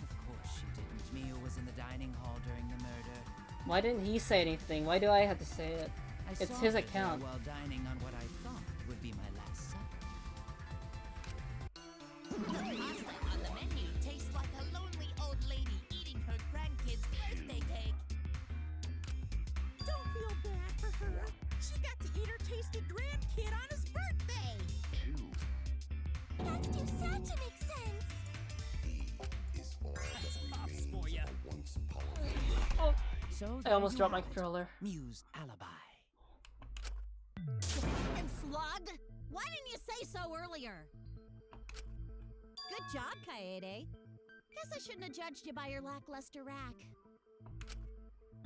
Of course she didn't. Mio was in the dining hall during the murder. Why didn't he say anything? Why do I have to say it? I It's saw his her there account. while dining on what I thought would be my last supper. The pasta on the menu tastes like a lonely old lady eating her grandkid's birthday cake. Don't feel bad for her. She got to eat her tasty grandkid on his birthday. That's too sad to make sense. That's pops for ya. Oh, So I almost dropped my controller. Mew's alibi. And slug? Why didn't you say so earlier? Good job, Kaede. Guess I shouldn't have judged you by your lackluster rack.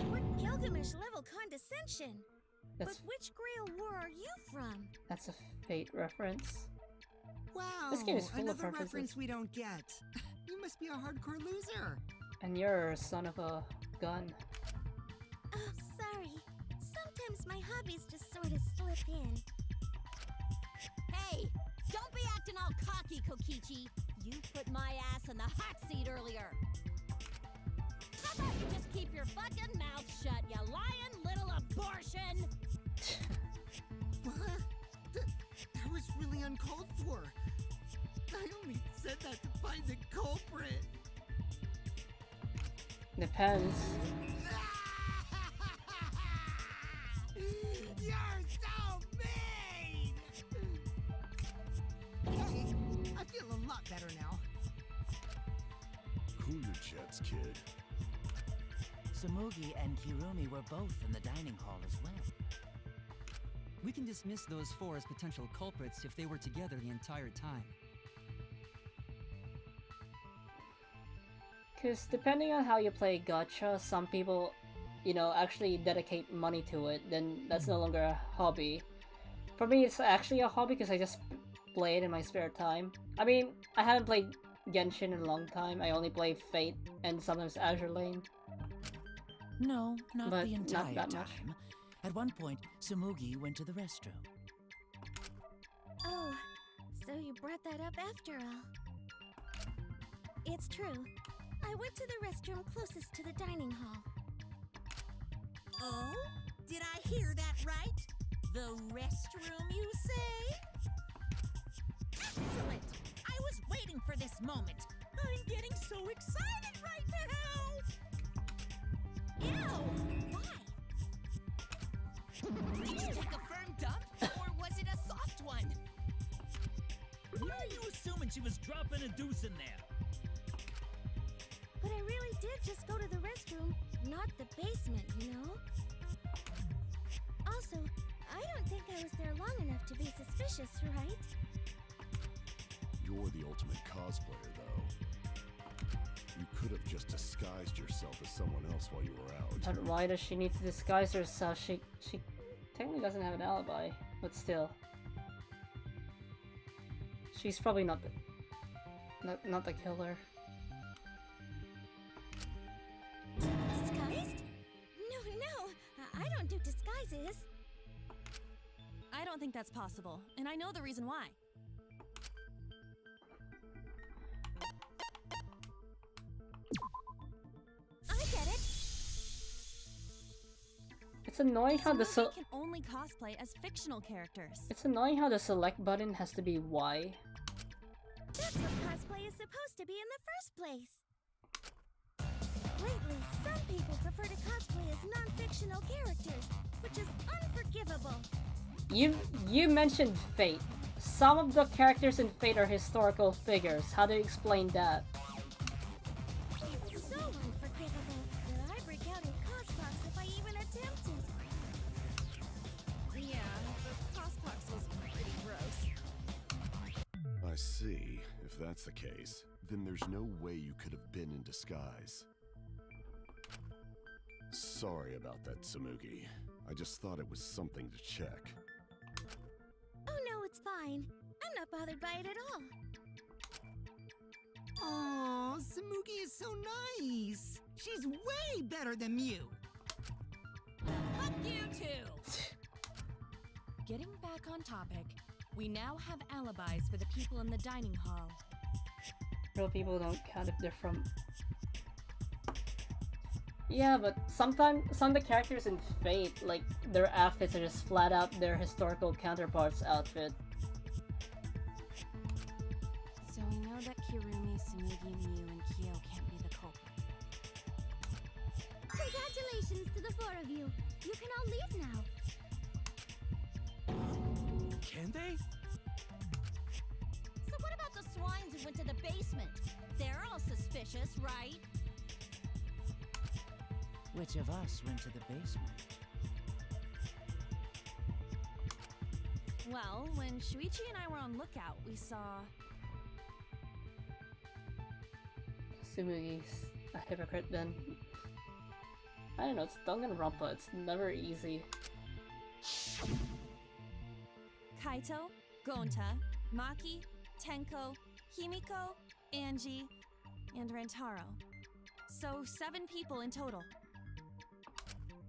What Gilgamesh-level condescension? That's But which Grail War are you from? that's a Fate reference. Wow, This game is full of another references. reference we don't get. You must be a hardcore loser. And you're a son of a gun. Oh, sorry. Sometimes my hobbies just sort of slip in. Hey, don't be acting all cocky, Kokichi. You put my ass in the hot seat earlier. How about you just keep your fucking mouth shut, you lying little abortion? What? That was really uncalled for. I only said that to find the culprit. Depends. You're so mean! Hey, I feel a lot better now. Cool your jets, kid. Samugi and Kirumi were both in the dining hall as well. We can dismiss those four as potential culprits if they were together the entire time. Because depending on how you play gacha, some people you know, actually dedicate money to it, then that's no longer a hobby. For me, it's actually a hobby because I just play it in my spare time. I mean, I haven't played Genshin in a long time. I only play Fate and sometimes Azure Lane. No, not But the not entire that much. time. At one point, Samugi went to the restroom. Oh, so you brought that up after all. It's true. I went to the restroom closest to the dining hall. Oh? Did I hear that right? The restroom, you say? Excellent! I was waiting for this moment. I'm getting so excited right now! Ew! Why? Did you take a firm dump, or was it a soft one? Why are you assuming she was dropping a deuce in there? But I really did just go to the restroom, not the basement, you know? Also, I don't think I was there long enough to be suspicious, right? You're the ultimate cosplayer, though. You could have just disguised yourself as someone else while you were out. But why does she need to disguise herself? She technically doesn't have an alibi, but still. She's probably not the killer. Disguised? No, I don't do disguises. I don't think that's possible, and I know the reason why. I get it. It's annoying how the Samugi can only cosplay as fictional characters. It's annoying how the select button has to be Y. That's what cosplay is supposed to be in the first place. Lately, some people prefer to cosplay as non-fictional characters, which is unforgivable. You mentioned Fate. Some of the characters in Fate are historical figures. How do you explain that? It's so unforgivable that I break out in cosplays if I even attempt it. Yeah, the cospox was pretty gross. I see. If that's the case, then there's no way you could have been in disguise. Sorry about that, Samugi. I just thought it was something to check. Oh no, it's fine. I'm not bothered by it at all. Oh, Samugi is so nice. She's way better than Mew. Fuck you too! Getting back on topic, we now have alibis for the people in the dining hall. Real people don't count if they're from... Yeah, but sometimes some of the characters in Fate, like, their outfits are just flat out their historical counterparts' outfit. So we know that Kirumi, Samugi, Mew, and Kyo can't be the culprit. Congratulations to the four of you. You can all leave now. Can they? So what about the swines who went to the basement? They're all suspicious, right? Which of us went to the basement? Well, when Shuichi and I were on lookout, we saw... Samugi's a hypocrite then. I don't know, it's Danganronpa, it's never easy. Kaito, Gonta, Maki, Tenko, Himiko, Angie, and Rantaro. So 7 people in total.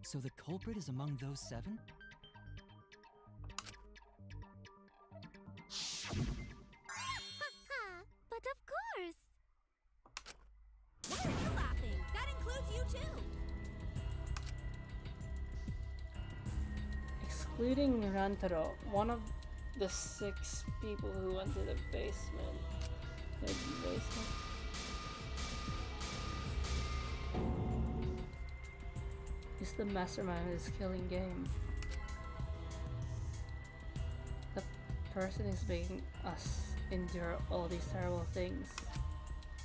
So the culprit is among those 7? But of course! Why are you laughing? That includes you too! Excluding Rantaro, one of the 6 people who went to the basement. He's the mastermind of this killing game. The person is making us endure all these terrible things.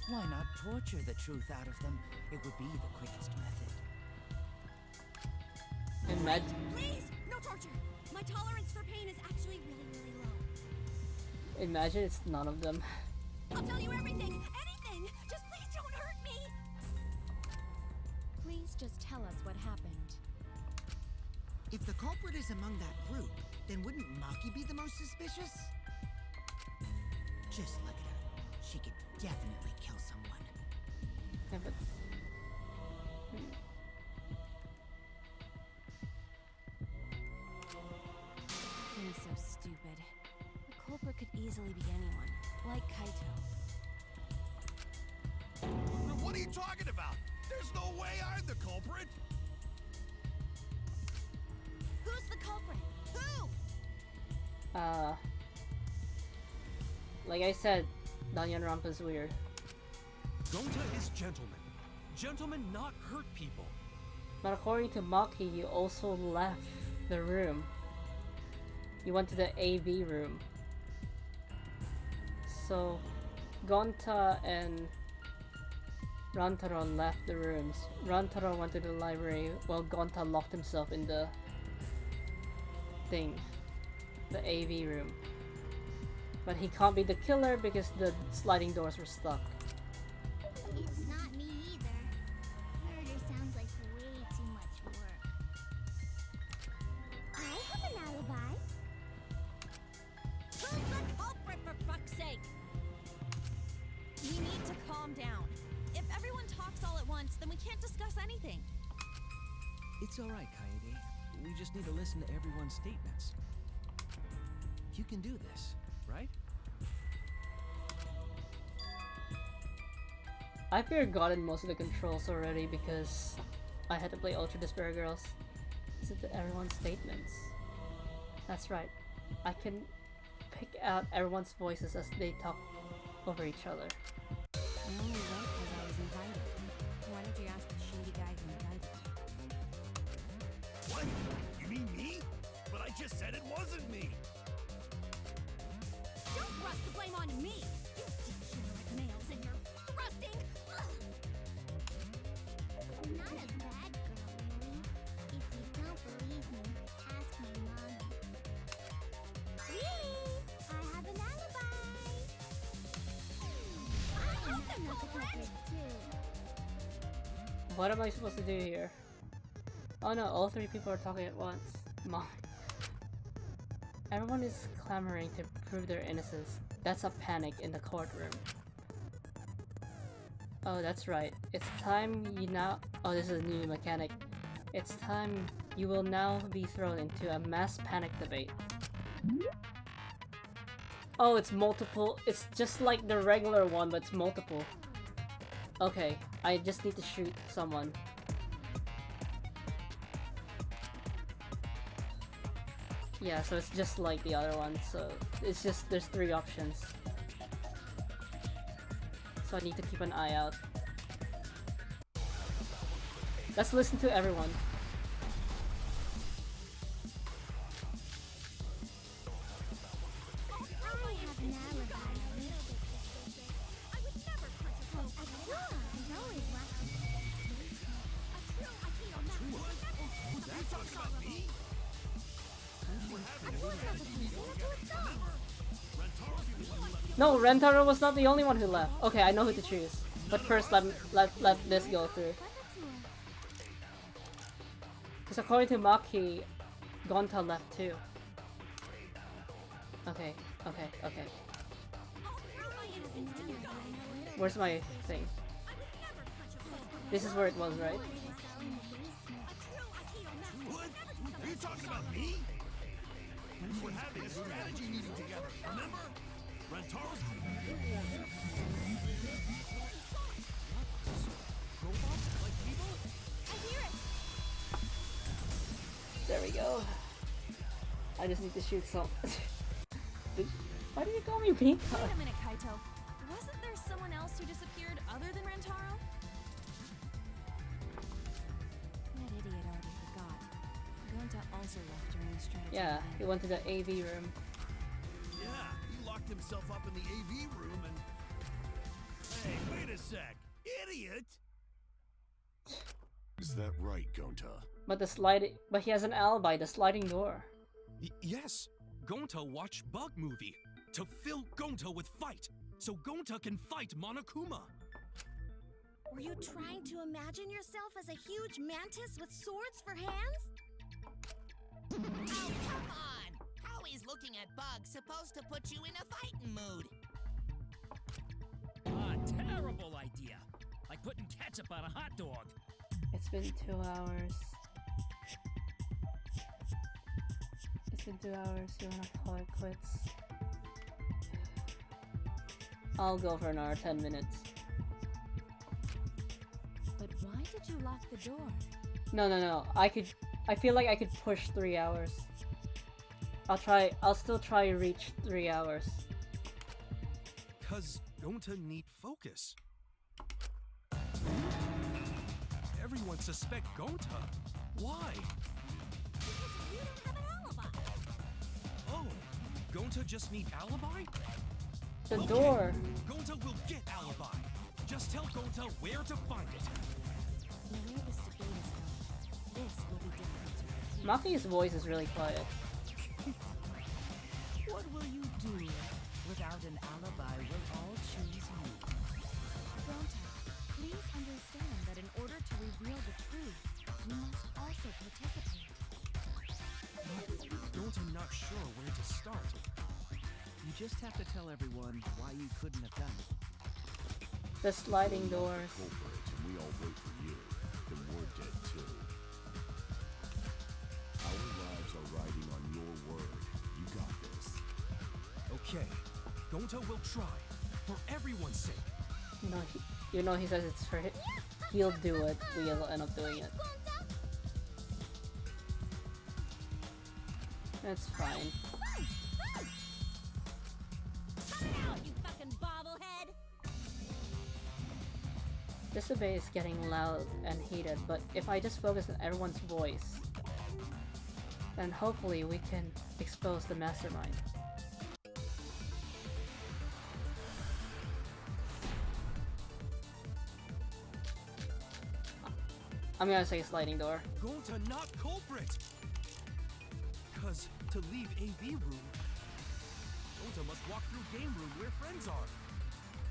Why not torture the truth out of them? It would be the quickest method. Imagine. Please! No torture! My tolerance for pain is actually really low. Imagine it's none of them. I'll tell you everything! Anything! Just please don't hurt me! Please just tell us what happened. If the culprit is among that group, then wouldn't Maki be the most suspicious? Just look at her. She could definitely kill someone. Yeah, but... Being so stupid. The culprit could easily be anyone, like Kaito. What are you talking about? There's no way I'm the culprit! Who's the culprit? Who? Like I said, Danganronpa's weird. Gonta is gentleman. Gentlemen not hurt people. But according to Maki, you also left the room. You went to the AV room. So, Gonta and Rantaro left the rooms. Rantaro went to the library while Gonta locked himself in the thing. The AV room. But he can't be the killer because the sliding doors were stuck. It's not me either. Murder sounds like way too much work. I have an alibi. Who's the culprit, for fuck's sake? We need to calm down. If everyone talks all at once, then we can't discuss anything. It's alright, Kaede. We just need to listen to everyone's statements. You can do this, right? I figured gotten most of the controls already because I had to play Ultra Despair Girls. Listen to everyone's statements. That's right. I can pick out everyone's voices as they talk over each other. I only went because I was invited. Why did you ask the shady guy who invited? What? You mean me? But I just said it wasn't me! Don't thrust the blame on me! You degenerate males and your thrusting! I'm not a bad girl, Mary. If you don't believe me, ask my mom. Really? I have an alibi. I'm also not the culprit, too. What am I supposed to do here? Oh no, all three people are talking at once. Mom. Everyone is clamoring to prove their innocence. That's a panic in the courtroom. Oh, that's right. It's time you now- oh, this is a new mechanic. It's time you will now be thrown into a mass panic debate. Oh, it's multiple- it's just like the regular one, but it's multiple. Okay, I just need to shoot someone. Yeah, so it's just like the other one, so it's just- there's 3 options. So I need to keep an eye out. Let's listen to everyone. No, Rentaro was not the only one who left. Okay, I know who to choose. But first, let this go through. Because according to Maki, Gonta left too. Okay, okay, okay. Where's my thing? This is where it was, right? What? Are you talking about me? We're having a strategy meeting together, remember? Rantaro's... Robots like people? I hear it! There we go. I just need to shoot some. Why do you call me Pink? Wait a minute, Kaito. Wasn't there someone else who disappeared other than Rantaro? That idiot already forgot. Gonta also left during the strategy. Yeah, he went to the AV room. Yeah, he locked himself up in the AV room and... Hey, wait a sec! Idiot! Is that right, Gonta? But he has an alibi, the sliding door. Yes! Gonta watched Bug Movie to fill Gonta with fight, so Gonta can fight Monokuma. Were you trying to imagine yourself as a huge mantis with swords for hands? at bugs supposed to put you in a fighting mood? Ah, terrible idea. Like putting ketchup on a hot dog. It's been 2 hours. It's been 2 hours. You wanna call it quits? I'll go for another 10 minutes. But why did you lock the door? No. I feel like I could push 3 hours. I'll still try to reach 3 hours. Cause Gonta need focus. Everyone suspect Gonta. Why? Because you don't have an alibi. Oh, Gonta just need alibi? The door. Gonta will get alibi. Just tell Gonta where to find it. Where this debate is going, this will be different. Maki's voice is really quiet. What will you do? Without an alibi, we'll all choose you. Gonta, please understand that in order to reveal the truth, you must also participate. Gonta not sure where to start. You just have to tell everyone why you couldn't have done it. The sliding doors. Culprit, and we all vote for you. Then we're dead too. Our lives are riding on your word. You got this. Okay, Gonta will try. For everyone's sake. He says it's for him. He'll do it. We'll end up doing it. That's fine. Cut it out, you fucking bobblehead! This debate is getting loud and heated, but if I just focus on everyone's voice, then hopefully we can expose the mastermind. I'm gonna say sliding door. Gonta not culprit. Cause to leave AV room, Gonta must walk through game room where friends are.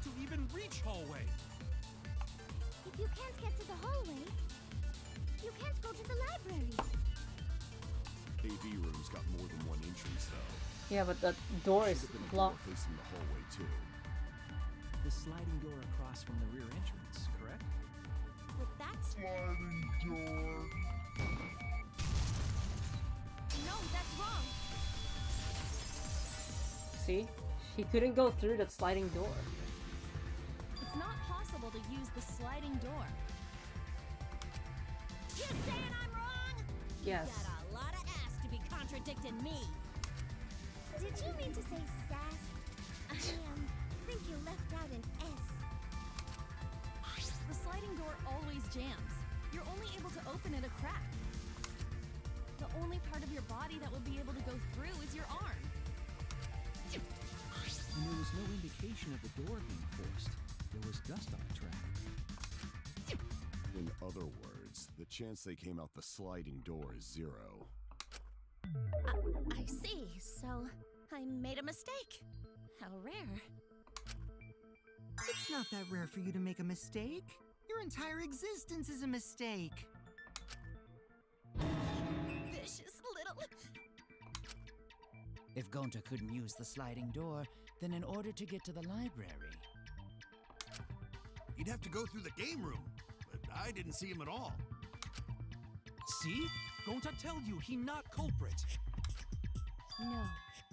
To even reach hallway. If you can't get to the hallway, you can't go to the library. AV room's got more than one entrance though. Yeah, but the door is Should've been a door blocked. facing the hallway too. The sliding door across from the rear entrance, correct? But that's Sliding door. no, that's wrong. See? He couldn't go through that sliding door. It's not possible to use the sliding door. You saying I'm wrong? Yes. You got a lot of ass to be contradicting me. Did you mean to say sass? I think you left out an S. The sliding door always jams. You're only able to open it a crack. The only part of your body that would be able to go through is your arm. And there was no indication of the door being forced. There was dust on the track. In other words, the chance they came out the sliding door is 0. I see. So I made a mistake. How rare. It's not that rare for you to make a mistake. Your entire existence is a mistake. Vicious little... If Gonta couldn't use the sliding door, then in order to get to the library... He'd have to go through the game room, but I didn't see him at all. See? Gonta tell you he not culprit. No,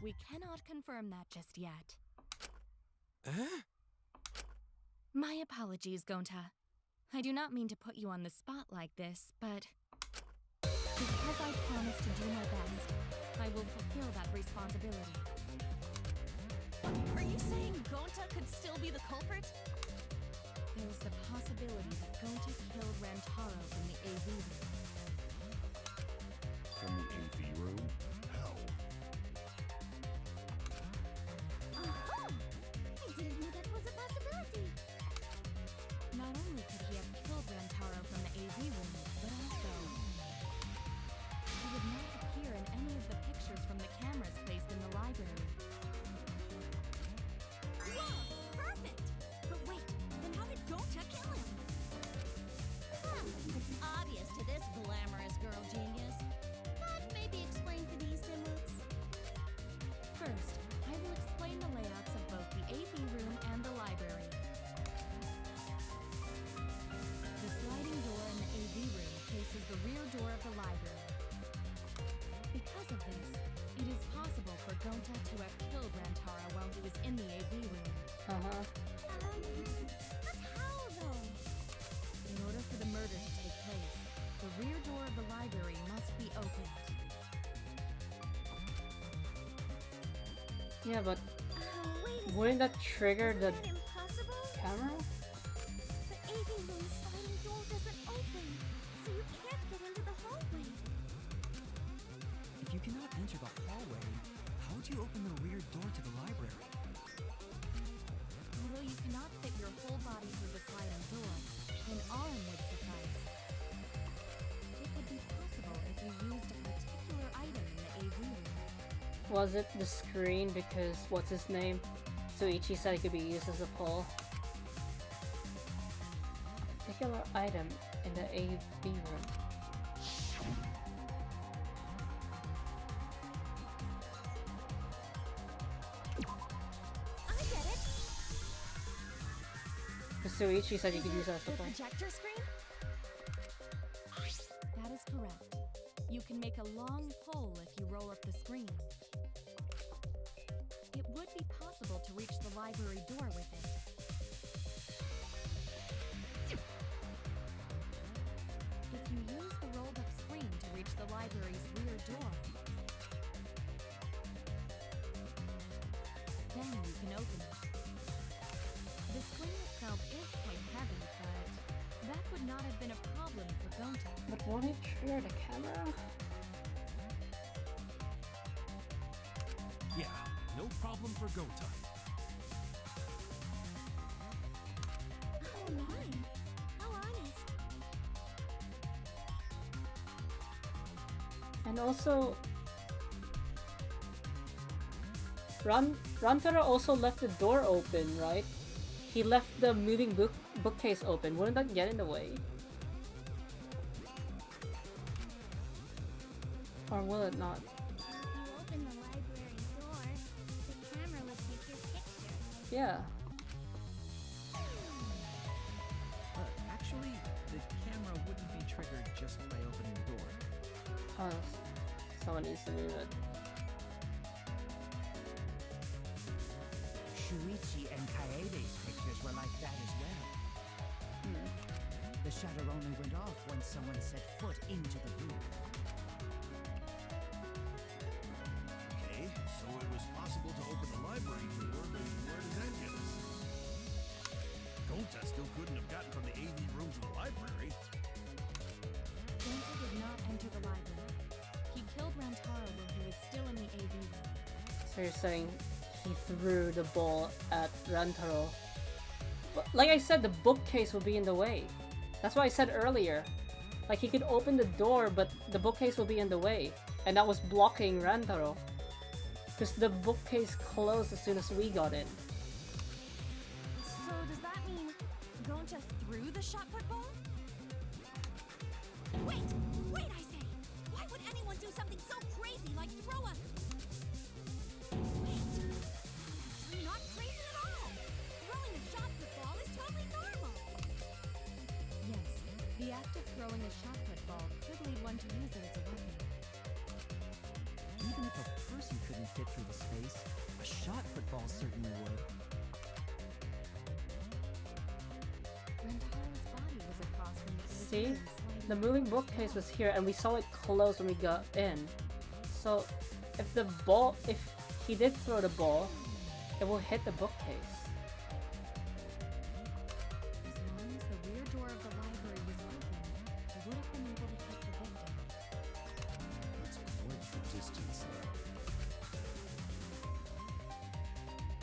we cannot confirm that just yet. Eh? My apologies, Gonta. I do not mean to put you on the spot like this, but because I promised to do my best, I will fulfill that responsibility. Are you saying Gonta could still be the culprit? There's the possibility that Gonta killed Rantaro from the AV room. From the AV room? Hell. I didn't know that was a possibility. Not only could he have killed Rantaro from the AV room, but also he would not appear in any of the pictures from the cameras placed in the library. Whoa! Perfect! But wait, then how did Gonta kill him? It's obvious to this glamorous girl genius. But maybe Gonta to have killed Rantara while he was in the AV room. Uh-huh. But how, though? In order for the murder to take place, the rear door of the library must be opened. Yeah, but Wait a wouldn't that trigger the Isn't that impossible? camera? The AV room sliding door doesn't open, so you can't get into the hallway. If you cannot enter the hallway, how would you open the rear door to the library? Although you cannot fit your whole body through the sliding door, an arm would suffice. It would be possible if you used a particular item in the AV room. Was it the screen because what's his name? Suichi said it could be used as a pole. A particular item in the AV room. I get it. Suichi said you could use it as a The pole. projector screen? That is correct. You can make a long pole if you roll up the screen. It would be possible to reach the library door with it. If you use the rolled up screen to reach the library's rear door, then you can open it. The screen itself is quite heavy, but that would not have been a problem for Gonta. But won't it trigger the camera? Yeah, no problem for go time. Oh my, how honest. And also, Rantara also left the door open, right? He left the moving bookcase open. Wouldn't that get in the way? Or will it not? If you open the library door, the camera will take your picture. Yeah. Actually, the camera wouldn't be triggered just by opening the door. Oh, someone needs to move it. Shuichi and Kaede's pictures were like that as well. The shutter only went off once someone set foot into the room. Okay, so it was possible to open the library door, but where does that get us? Gonta still couldn't have gotten from the AV room to the library. Gonta did not enter the library. He killed Rantara when he was still in the AV room. So you're saying he threw the ball at Rantaro. But like I said, the bookcase will be in the way. That's what I said earlier. Like he could open the door, but the bookcase will be in the way. And that was blocking Rantaro. Because the bookcase closed as soon as we got in. So does that mean Gonta threw the shot put ball? Wait, I say! Why would anyone do something so crazy like throw a... Wait, you're not crazy at all! Throwing a shot put ball is totally normal! Yes, the act of throwing a shot put ball could lead one to use it as a weapon. Even if a person couldn't fit through the space, a shot football certainly would. Rantara's body was across from the See? AV room, The moving bookcase was here and we saw it close when we got in. So if he did throw the ball, it will hit the bookcase. As long as the rear door of the library was open, he would have been able to hit the victim. That's quite the distance now.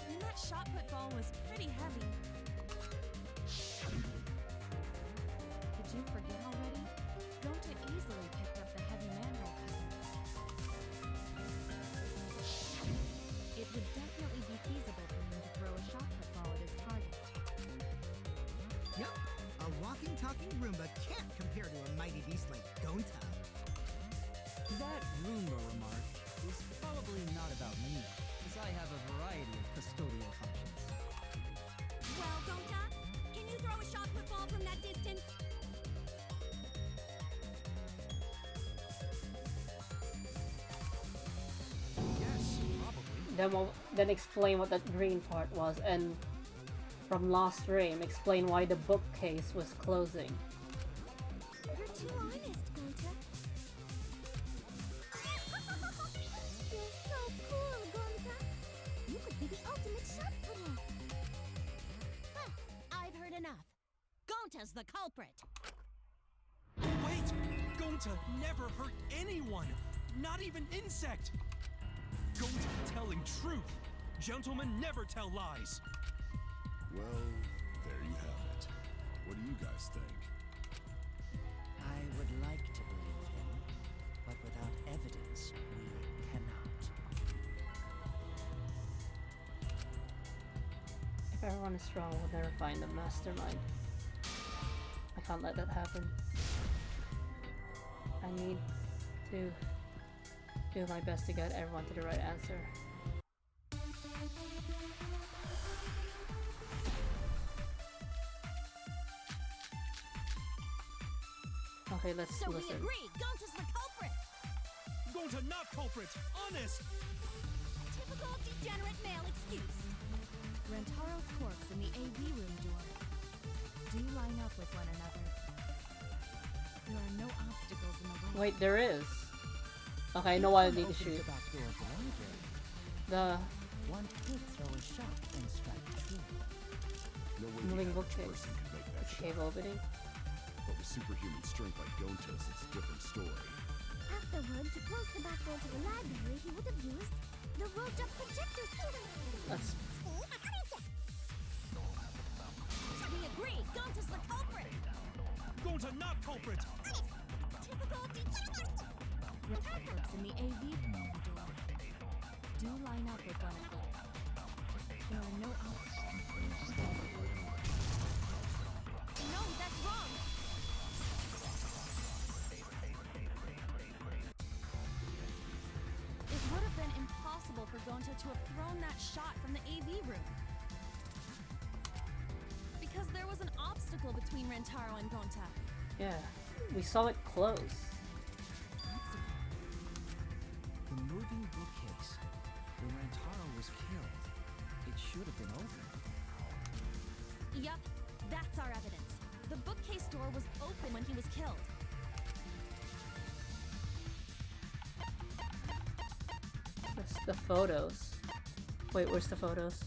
And that shot put ball was pretty heavy. Did you forget already? Gonta easily picked up the heavy manhole cover. It would definitely be feasible for him to throw a shot put ball at his target. Yup, a walking, talking Roomba can't compare to a mighty beast like Gonta. That Roomba remark is probably not about me, as I have a variety of custodial functions. Well, Gonta, can you throw a shot put ball from that distance? Yes, probably. Then explain what that green part was, and from Lost Dream, explain why the bookcase was closing. You're too honest, Gonta. You're so cool, Gonta. You could be the ultimate shot putter. Huh, I've heard enough. Gonta's the culprit. Wait! Gonta never hurt anyone! Not even insect! Gonta telling truth! Gentlemen never tell lies! Well, there you have it. What do you guys think? I would like to believe him, but without evidence, we cannot. If everyone is strong, we'll never find the mastermind. I can't let that happen. I need to do my best to get everyone to the right answer. Okay, let's So listen. we agree, Gonta's the culprit. Gonta not culprit! Honest! Typical degenerate male excuse. Rentaro's corpse in the AV room door. Do line up with one another. There are no obstacles in the way. Wait, there is. Okay, I know what I need to shoot. The back door of the library. The One could throw a shot and strike true. No way moving the average bookcase. person could make that It's a shot. cave opening. But with superhuman strength like Gonta's, it's a different story. Afterward, to close the back door to the library, he would have used the rolled up projector system. That's We agree, Gonta's the culprit. Gonta not culprit! Typical degenerate. Corpse in the AV room door. Do line up with one another. There are no obstacles. No, that's wrong. It would have been impossible for Gonta to have thrown that shot from the AV room. Because there was an obstacle between Rentaro and Gonta. yeah. We saw it close. The moving bookcase. When Rantaro was killed, it should have been open. Yup, that's our evidence. The bookcase door was open when he was killed. That's the photos. Wait, where's the photos?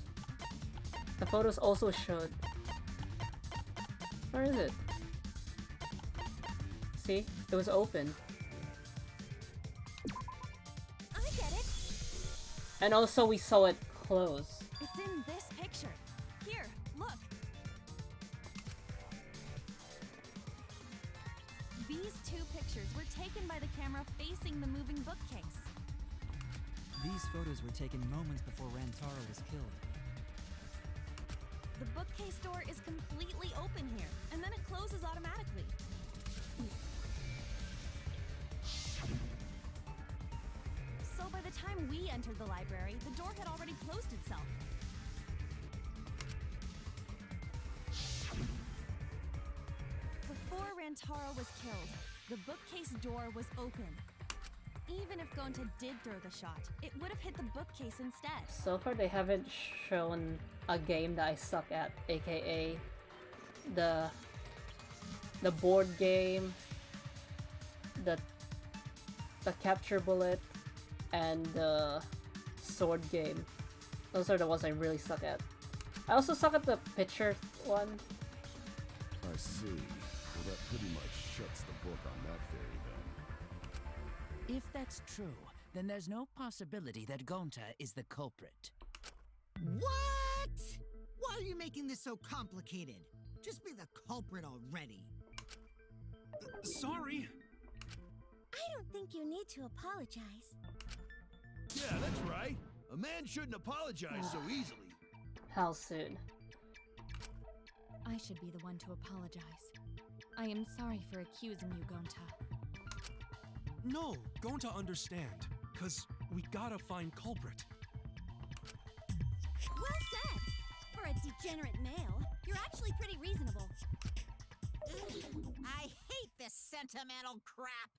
The photos also showed. Where is it? See? It was open. I get it. And also we saw it close. It's in this picture. Here, look. These two pictures were taken by the camera facing the moving bookcase. These photos were taken moments before Rantaro was killed. The bookcase door is completely open here, and then it closes automatically. So by the time we entered the library, the door had already closed itself. Before Rantaro was killed, the bookcase door was open. Even if Gonta did throw the shot, it would have hit the bookcase instead. So far they haven't shown a game that I suck at, aka the board game, the capture bullet, and the sword game. Those are the ones I really suck at. I also suck at the picture one. I see. Well, that pretty much shuts the book on that theory then. If that's true, then there's no possibility that Gonta is the culprit. What? Why are you making this so complicated? Just be the culprit already. Sorry. I don't think you need to apologize. Yeah, that's right. A man shouldn't apologize so easily. How soon? I should be the one to apologize. I am sorry for accusing you, Gonta. No, Gonta understand. Cause we gotta find culprit. Well said. For a degenerate male, you're actually pretty reasonable. I hate this sentimental crap.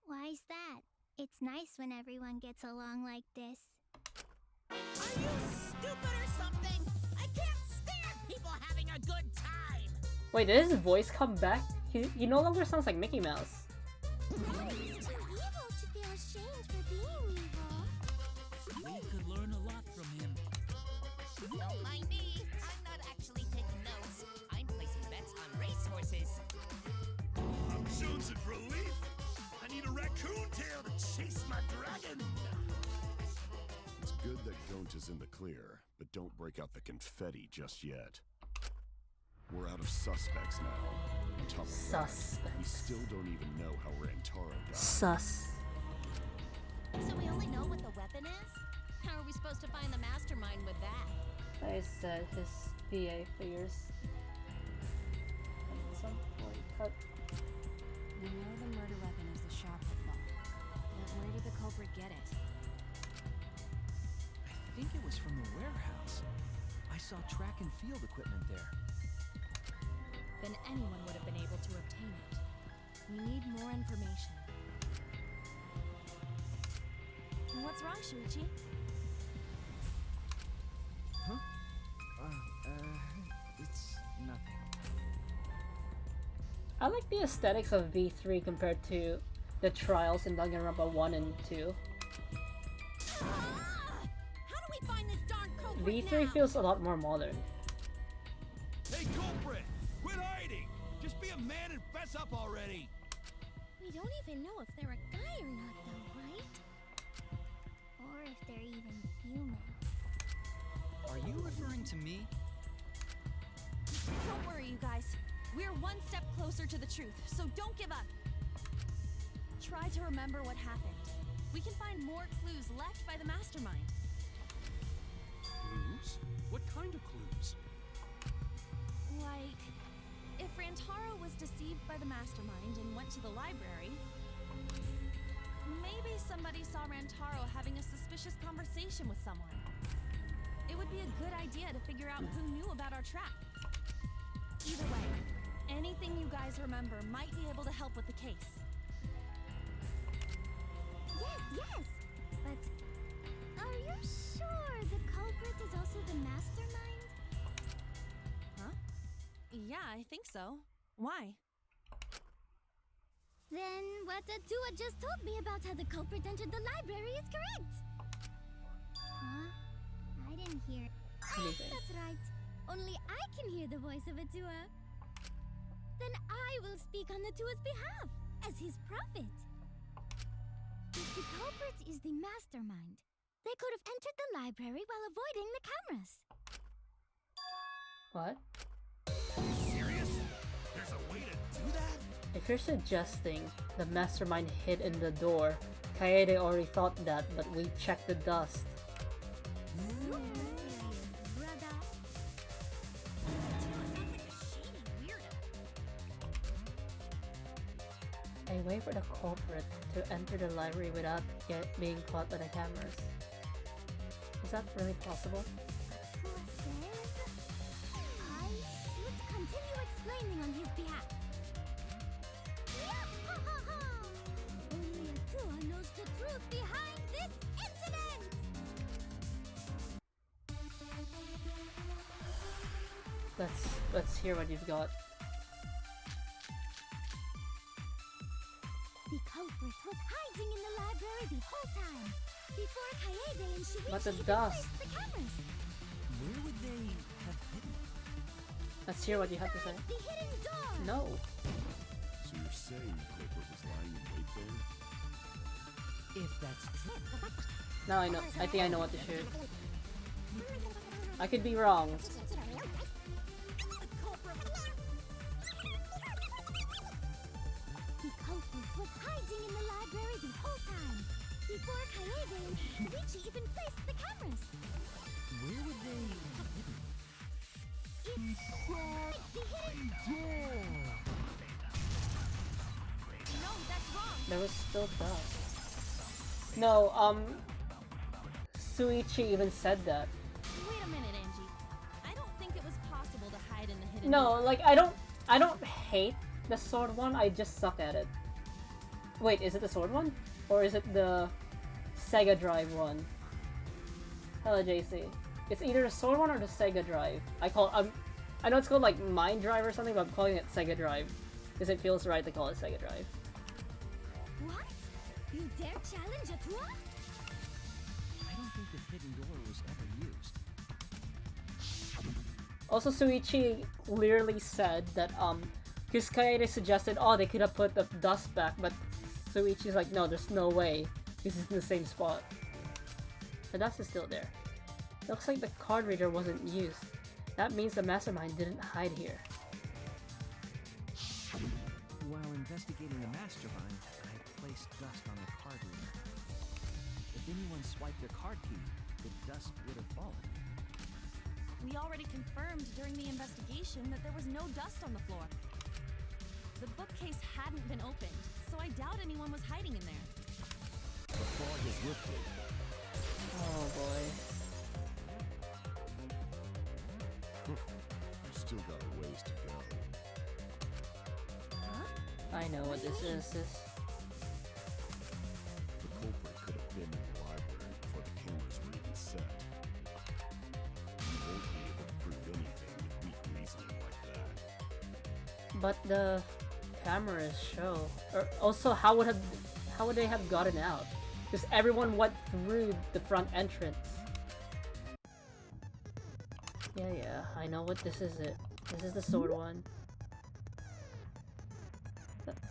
Why's that? It's nice when everyone gets along like this. stupid or something? I can't stand people having a good time. Wait, did his voice come back? He no longer sounds like Mickey Mouse. He's too evil to feel ashamed for being evil. We could learn a lot from him. Don't mind me. I'm not actually taking notes. I'm placing bets on racehorses. I'm jonesing for a leaf. I need a raccoon tail to chase my dragon. It's good that Gon't is in the clear, but don't break out the confetti just yet. We're out of suspects now. On top of that, we still don't even know how Rantaro got. Sus. So we only know what the weapon is? How are we supposed to find the mastermind with that? I said his VA figures. At some point, cut. We know the murder weapon is the shotgun ball. But where did the culprit get it? I think it was from the warehouse. I saw track and field equipment there. Then anyone would have been able to obtain it. We need more information. What's wrong, Shuichi? Huh? It's nothing. I like the aesthetics of V3 compared to the trials in Danganronpa 1 and 2. How do we find this darn culprit V3 now? feels a lot more modern. Hey, culprit! Quit hiding! Just be a man and fess up already! We don't even know if they're a guy or not, though, right? Or if they're even human. Are you referring to me? Don't worry, you guys. We're one step closer to the truth, so don't give up. Try to remember what happened. We can find more clues left by the mastermind. Clues? What kind of clues? Like, if Rantaro was deceived by the mastermind and went to the library, maybe somebody saw Rantaro having a suspicious conversation with someone. It would be a good idea to figure out who knew about our trap. Either way, anything you guys remember might be able to help with the case. Yes! But are you sure the culprit is also the mastermind? Huh? Yeah, I think so. Why? Then what Atua just told me about how the culprit entered the library is correct. Huh? I didn't hear. Anything. That's right. Only I can hear the voice of Atua. Then I will speak on Atua's behalf as his prophet. If the culprit is the mastermind, they could have entered the library while avoiding the cameras. What? Serious? There's a way to do that? If you're suggesting the mastermind hid in the door, Kaede already thought that, but we checked the dust. Super serious, brother. Sounds like a shady weirdo. A way for the culprit to enter the library without being caught by the cameras. Is that really possible? Atua says I should continue explaining on his behalf. Only Atua knows the truth behind this incident! Let's hear what you've got. The culprit was hiding in the library the whole time, before Kaede and Shuichi But the even dust. placed the cameras. Where would they have hidden? Let's hear what you have to say. The hidden door! No. So you're saying the culprit was lying in wait there? If that's true. Now I know. I think I know what to shoot. I could be wrong. The culprit was hiding in the library the whole time, before Kaede and Shuichi even placed the cameras. Where would they have hidden? Inside the hidden door! No, that's wrong. There was still dust. No, Shuichi even said that. Wait a minute, Angie. I don't think it was possible to hide in the hidden No, door. like I don't hate the sword one, I just suck at it. Wait, is it the sword one? Or is it the Sega Drive one? Hello, JC. It's either the Sword one or the Sega Drive. I know it's called like Mind Drive or something, but I'm calling it Sega Drive because it feels right to call it Sega Drive. What? You dare challenge a tour? I don't think the hidden door was ever used. Also, Suichi clearly said that because Kaede suggested, oh, they could have put the dust back, but Suichi's like, no, there's no way. This is in the same spot. The dust is still there. Looks like the card reader wasn't used. That means the mastermind didn't hide here. While investigating the mastermind, I placed dust on the card reader. If anyone swiped their card key, the dust would have fallen. We already confirmed during the investigation that there was no dust on the floor. The bookcase hadn't been opened, so I doubt anyone was hiding in there. The fog is lifted. Oh boy. We've still got a ways to go. I know what this is. The culprit could have been in the library before the cameras were even set. You won't be able to prove anything with weak reasoning like that. But the cameras show. Also, how would they have gotten out? Because everyone went through the front entrance. Yeah, I know what this is. This is the sword one.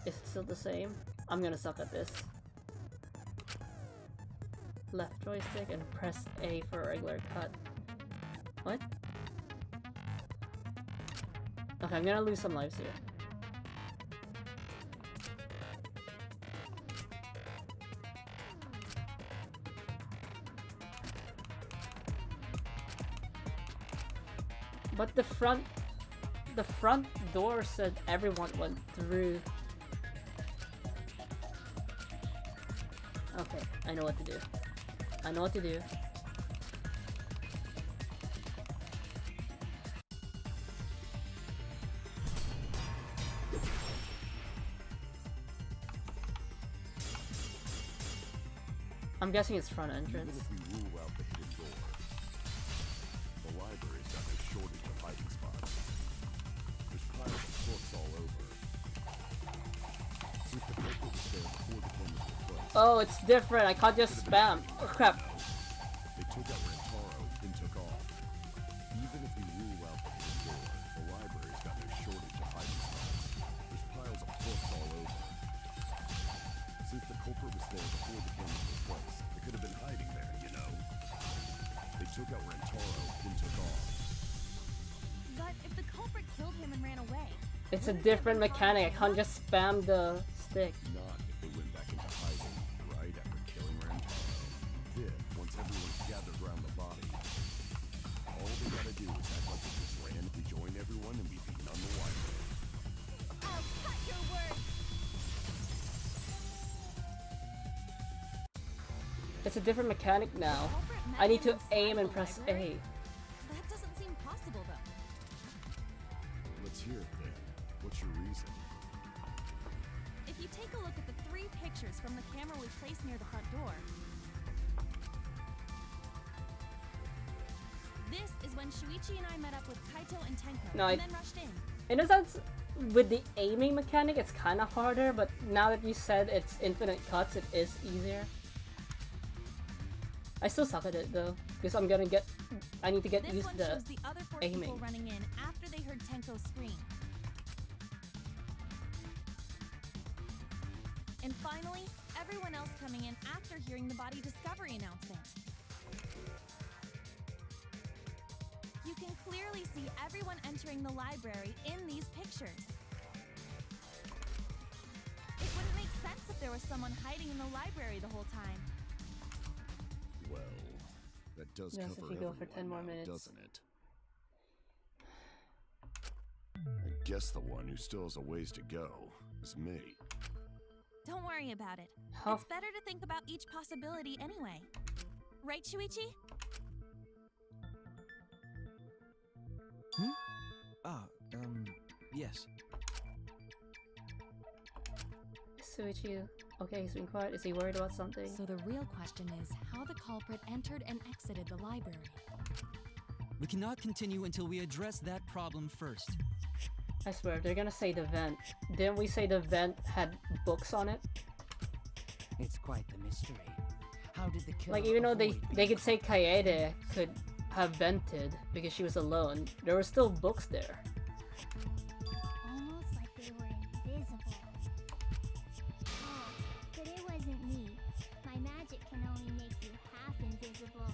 Is it still the same? I'm gonna suck at this. Left joystick and press A for a regular cut. What? Okay, I'm gonna lose some lives here. But the front door said everyone went through. Okay, I know what to do. I know what to do. I'm guessing it's front entrance. Even if we rule out the hidden door, the library's got no shortage of hiding spots. There's piles of books all over. Since the paper was there before the cameras were placed. Oh, it's different. I can't just spam. Oh crap. They took out Rantaro, then took off. Even if we rule out the hidden door, the library's got no shortage of hiding spots. There's piles of books all over. Since the culprit was there before the cameras were placed, they could have been hiding there, you know? They took out Rantaro, then took off. But if the culprit killed him and ran away... It's a different mechanic. I can't just spam the stick. Not if they went back into hiding right after killing Rantaro. Then, once everyone's gathered around the body, all they gotta do is act like they just randomly join everyone and be beaten on the library. I'll cut your words. It's a different mechanic now. I need to aim and press A. That doesn't seem possible, though. Let's hear it then. What's your reason? If you take a look at the 3 pictures from the camera we placed near the front door... This is when Shuichi and I met up with Kaito and Tenko, No, and then rushed in. In a sense, with the aiming mechanic, it's kind of harder, but now that you said it's infinite cuts, it is easier. I still suck at it though, because I need to get This used one to shows the other 4 aiming. people running in after they heard Tenko scream. And finally, everyone else coming in after hearing the body discovery announcement. You can clearly see everyone entering the library in these pictures. It wouldn't make sense if there was someone hiding in the library the whole time. Well, that does Yes, cover if you go for everyone 10 more now, minutes. doesn't it? I guess the one who still has a ways to go is me. Don't worry about it. How It's better to think about each possibility anyway. Right, Shuichi? Yes. Suichi, Okay, he's being quiet. Is he worried about something? So the real question is how the culprit entered and exited the library. We cannot continue until we address that problem first. I swear, they're gonna say the vent. Didn't we say the vent had books on it? It's quite the mystery. How did the killer Like, even though avoid they could say Kaede could have vented because she was alone, there were still books there. Almost like they were invisible. Oh, but it wasn't me. My magic can only make you half invisible.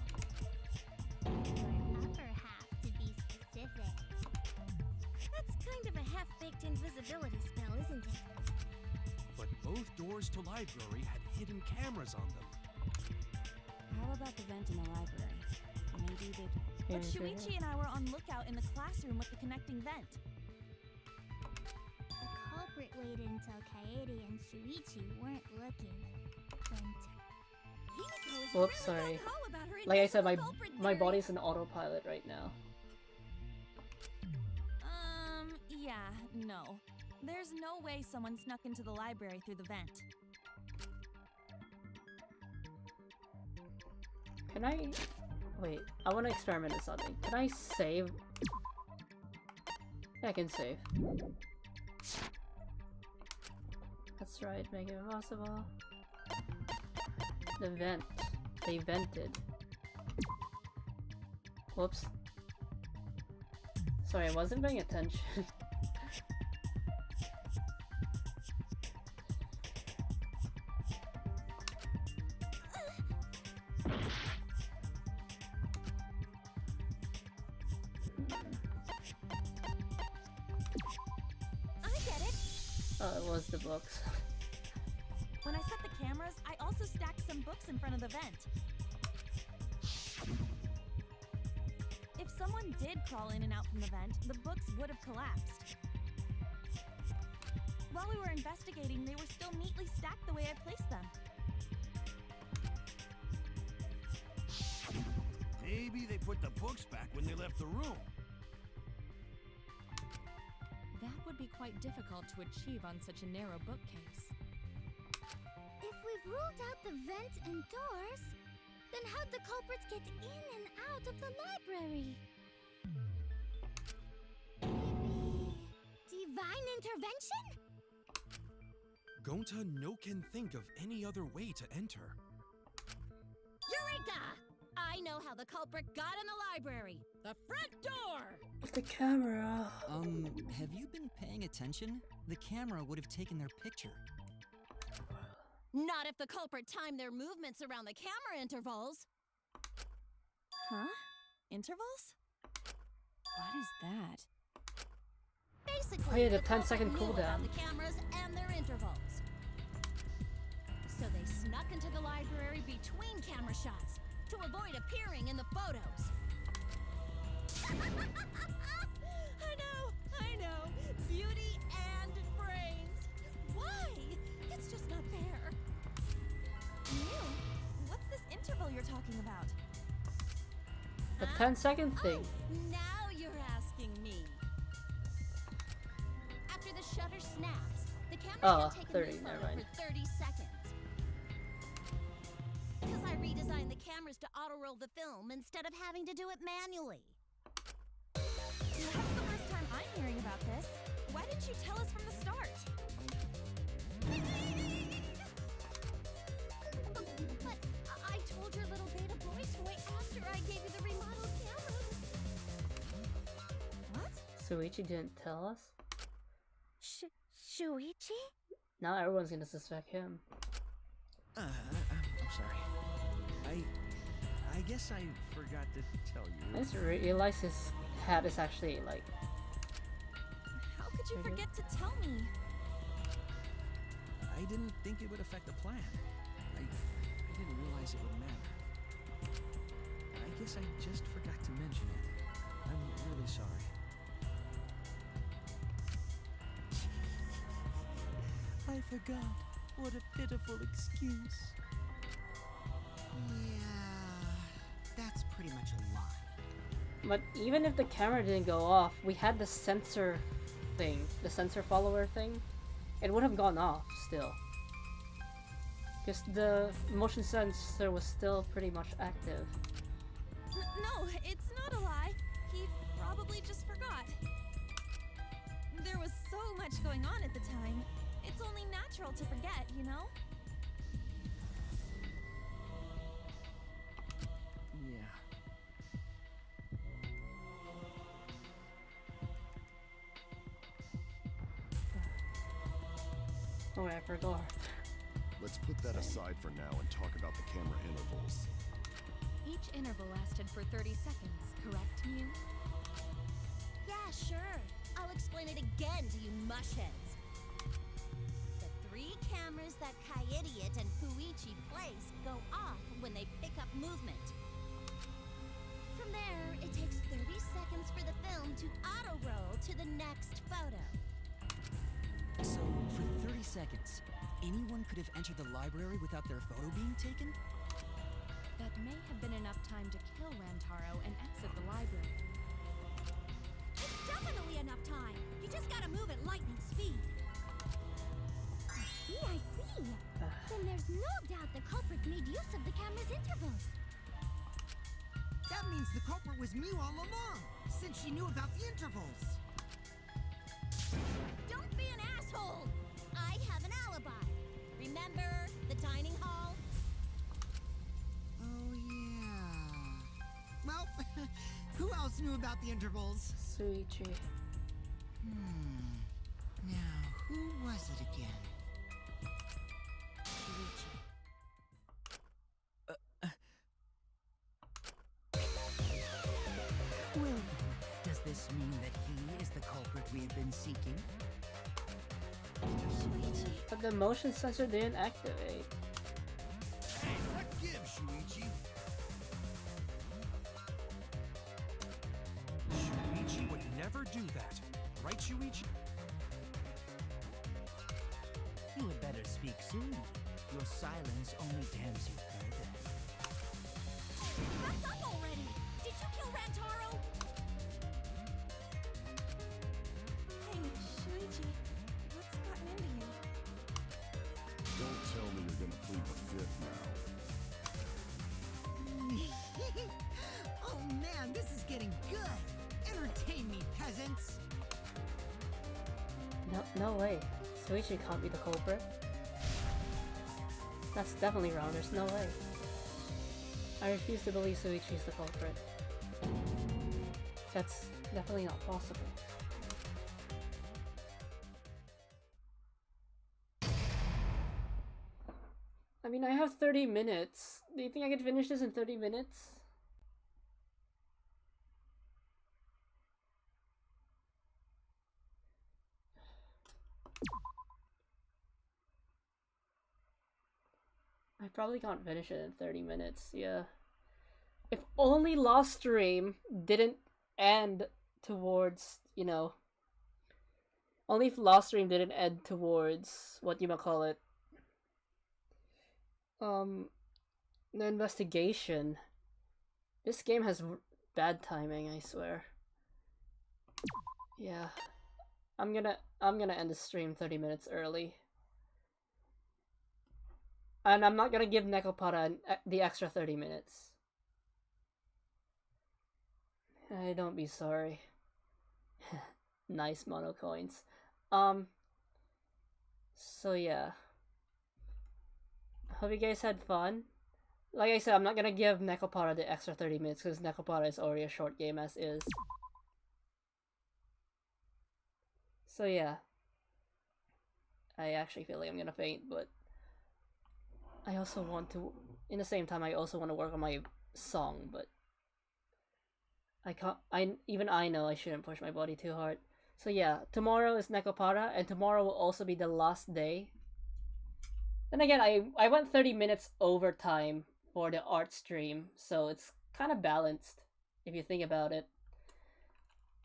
Your upper half, to be specific. That's kind of a half-baked invisibility spell, isn't it? But both doors to library had hidden cameras on them. How about the vent in the library? Maybe they'd... But Shuichi and I were on lookout in the classroom with the connecting vent. The culprit waited until Kaede and Shuichi weren't looking. Whoops, sorry. Like I said, my body's in autopilot right now. Yeah, no. There's no way someone snuck into the library through the vent. Can I... Wait, I want to experiment with something. Can I save? Yeah, I can save. That's right, make it impossible. The vent. They vented. Whoops. Sorry, I wasn't paying attention. Oh, it was the books. When I set the cameras, I also stacked some books in front of the vent. If someone did crawl in and out from the vent, the books would have collapsed. While we were investigating, they were still neatly stacked the way I placed them. Maybe they put the books back when they left the room. That would be quite difficult to achieve on such a narrow bookcase. If we've ruled out the vent and doors, then how'd the culprits get in and out of the library? Maybe... divine intervention? Gonta no can think of any other way to enter. Eureka! I know how the culprit got in the library. The front door! With the camera. Have you been paying attention? The camera would have taken their picture. Not if the culprit timed their movements around the camera intervals. Huh? Intervals? What is that? Basically, Oh yeah, the the 10-second culprit knew cooldown. about the cameras and their intervals. So they snuck into the library between camera shots to avoid appearing in the photos. I know. Beauty and brains. Why? It's just not fair. Mew, what's this interval you're talking about? The 10-second thing. Now you're asking me. After the shutter snaps, the camera can take 30, a new never photo mind. for 30 seconds. Because I redesigned the cameras to auto-roll the film instead of having to do it manually. That's the first time I'm hearing about this. Why didn't you tell us from the start? But I told your little beta voice way after I gave you the remodeled cameras. What? Shuichi didn't tell us? Shuichi? Now everyone's gonna suspect him. I'm sorry. I guess I forgot to tell you. I just realized his hat is actually like... How could you forget to tell me? I didn't think it would affect the plan. I didn't realize it would matter. I guess I just forgot to mention it. I'm really sorry. I forgot. What a pitiful excuse. Yeah, that's pretty much a lie. But even if the camera didn't go off, we had the sensor thing, the sensor follower thing. It would have gone off still. Because the motion sensor was still pretty much active. No, it's not a lie. He probably just forgot. There was so much going on at the time. It's only natural to forget, you know? Yeah. Oh, I forgot. Let's put that aside for now and talk about the camera intervals. Each interval lasted for 30 seconds, correct, Mew? Yeah, sure. I'll explain it again to you mushheads. The 3 cameras that Kaidiot and Fuichi place go off when they pick up movement. From there, it takes 30 seconds for the film to auto-roll to the next photo. So, for 30 seconds, anyone could have entered the library without their photo being taken? That may have been enough time to kill Rantaro and exit the library. It's definitely enough time. You just gotta move at lightning speed. I see. Then there's no doubt the culprit made use of the camera's intervals. That means the culprit was Mew all along, since she knew about the intervals. Don't be an asshole. I have an alibi. Remember the dining hall? Oh, yeah. Well, who else knew about the intervals? Suichi. Now, who was it again? Well, then, does this mean that he is the culprit we have been seeking? But the motion sensor didn't activate. Hey, what gives, Shuichi? Shuichi would never do that. Right, Shuichi? You had better speak soon. Your silence only damns you further. That's up already. Did you kill Rantaro? Hey, Shuichi, what's gotten into you? Don't tell me you're gonna plead the fifth now. Oh man, this is getting good! Entertain me, peasants! No way. Suichi can't be the culprit. That's definitely wrong, there's no way. I refuse to believe Suichi's the culprit. That's definitely not possible. I mean, I have 30 minutes. Do you think I could finish this in 30 minutes? I probably can't finish it in 30 minutes, yeah. If only Lost Stream didn't end towards, you know... Only if Lost Stream didn't end towards, what you might call it, the investigation. This game has bad timing, I swear. Yeah. I'm gonna end the stream 30 minutes early. And I'm not gonna give Nekopara the extra 30 minutes. Don't be sorry. Nice mono coins. So yeah. Hope you guys had fun. Like I said, I'm not gonna give Nekopara the extra 30 minutes because Nekopara is already a short game as is. So yeah. I actually feel like I'm gonna faint, but I also want to, in the same time, I also want to work on my song, but I can't, even I know I shouldn't push my body too hard. So yeah, tomorrow is Nekopara, and tomorrow will also be the last day. Then again, I went 30 minutes over time for the art stream, so it's kind of balanced, if you think about it.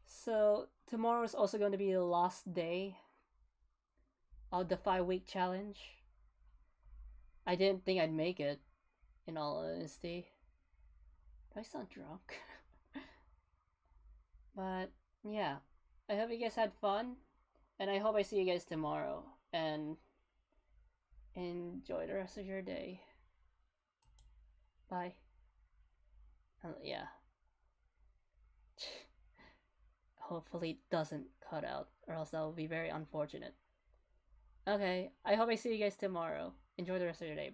So tomorrow is also going to be the last day of the 5-week challenge. I didn't think I'd make it, in all honesty. Do I sound drunk? But, yeah. I hope you guys had fun, and I hope I see you guys tomorrow. And Enjoy the rest of your day. Bye. Yeah. Hopefully it doesn't cut out, or else that will be very unfortunate. Okay, I hope I see you guys tomorrow. Enjoy the rest of your day.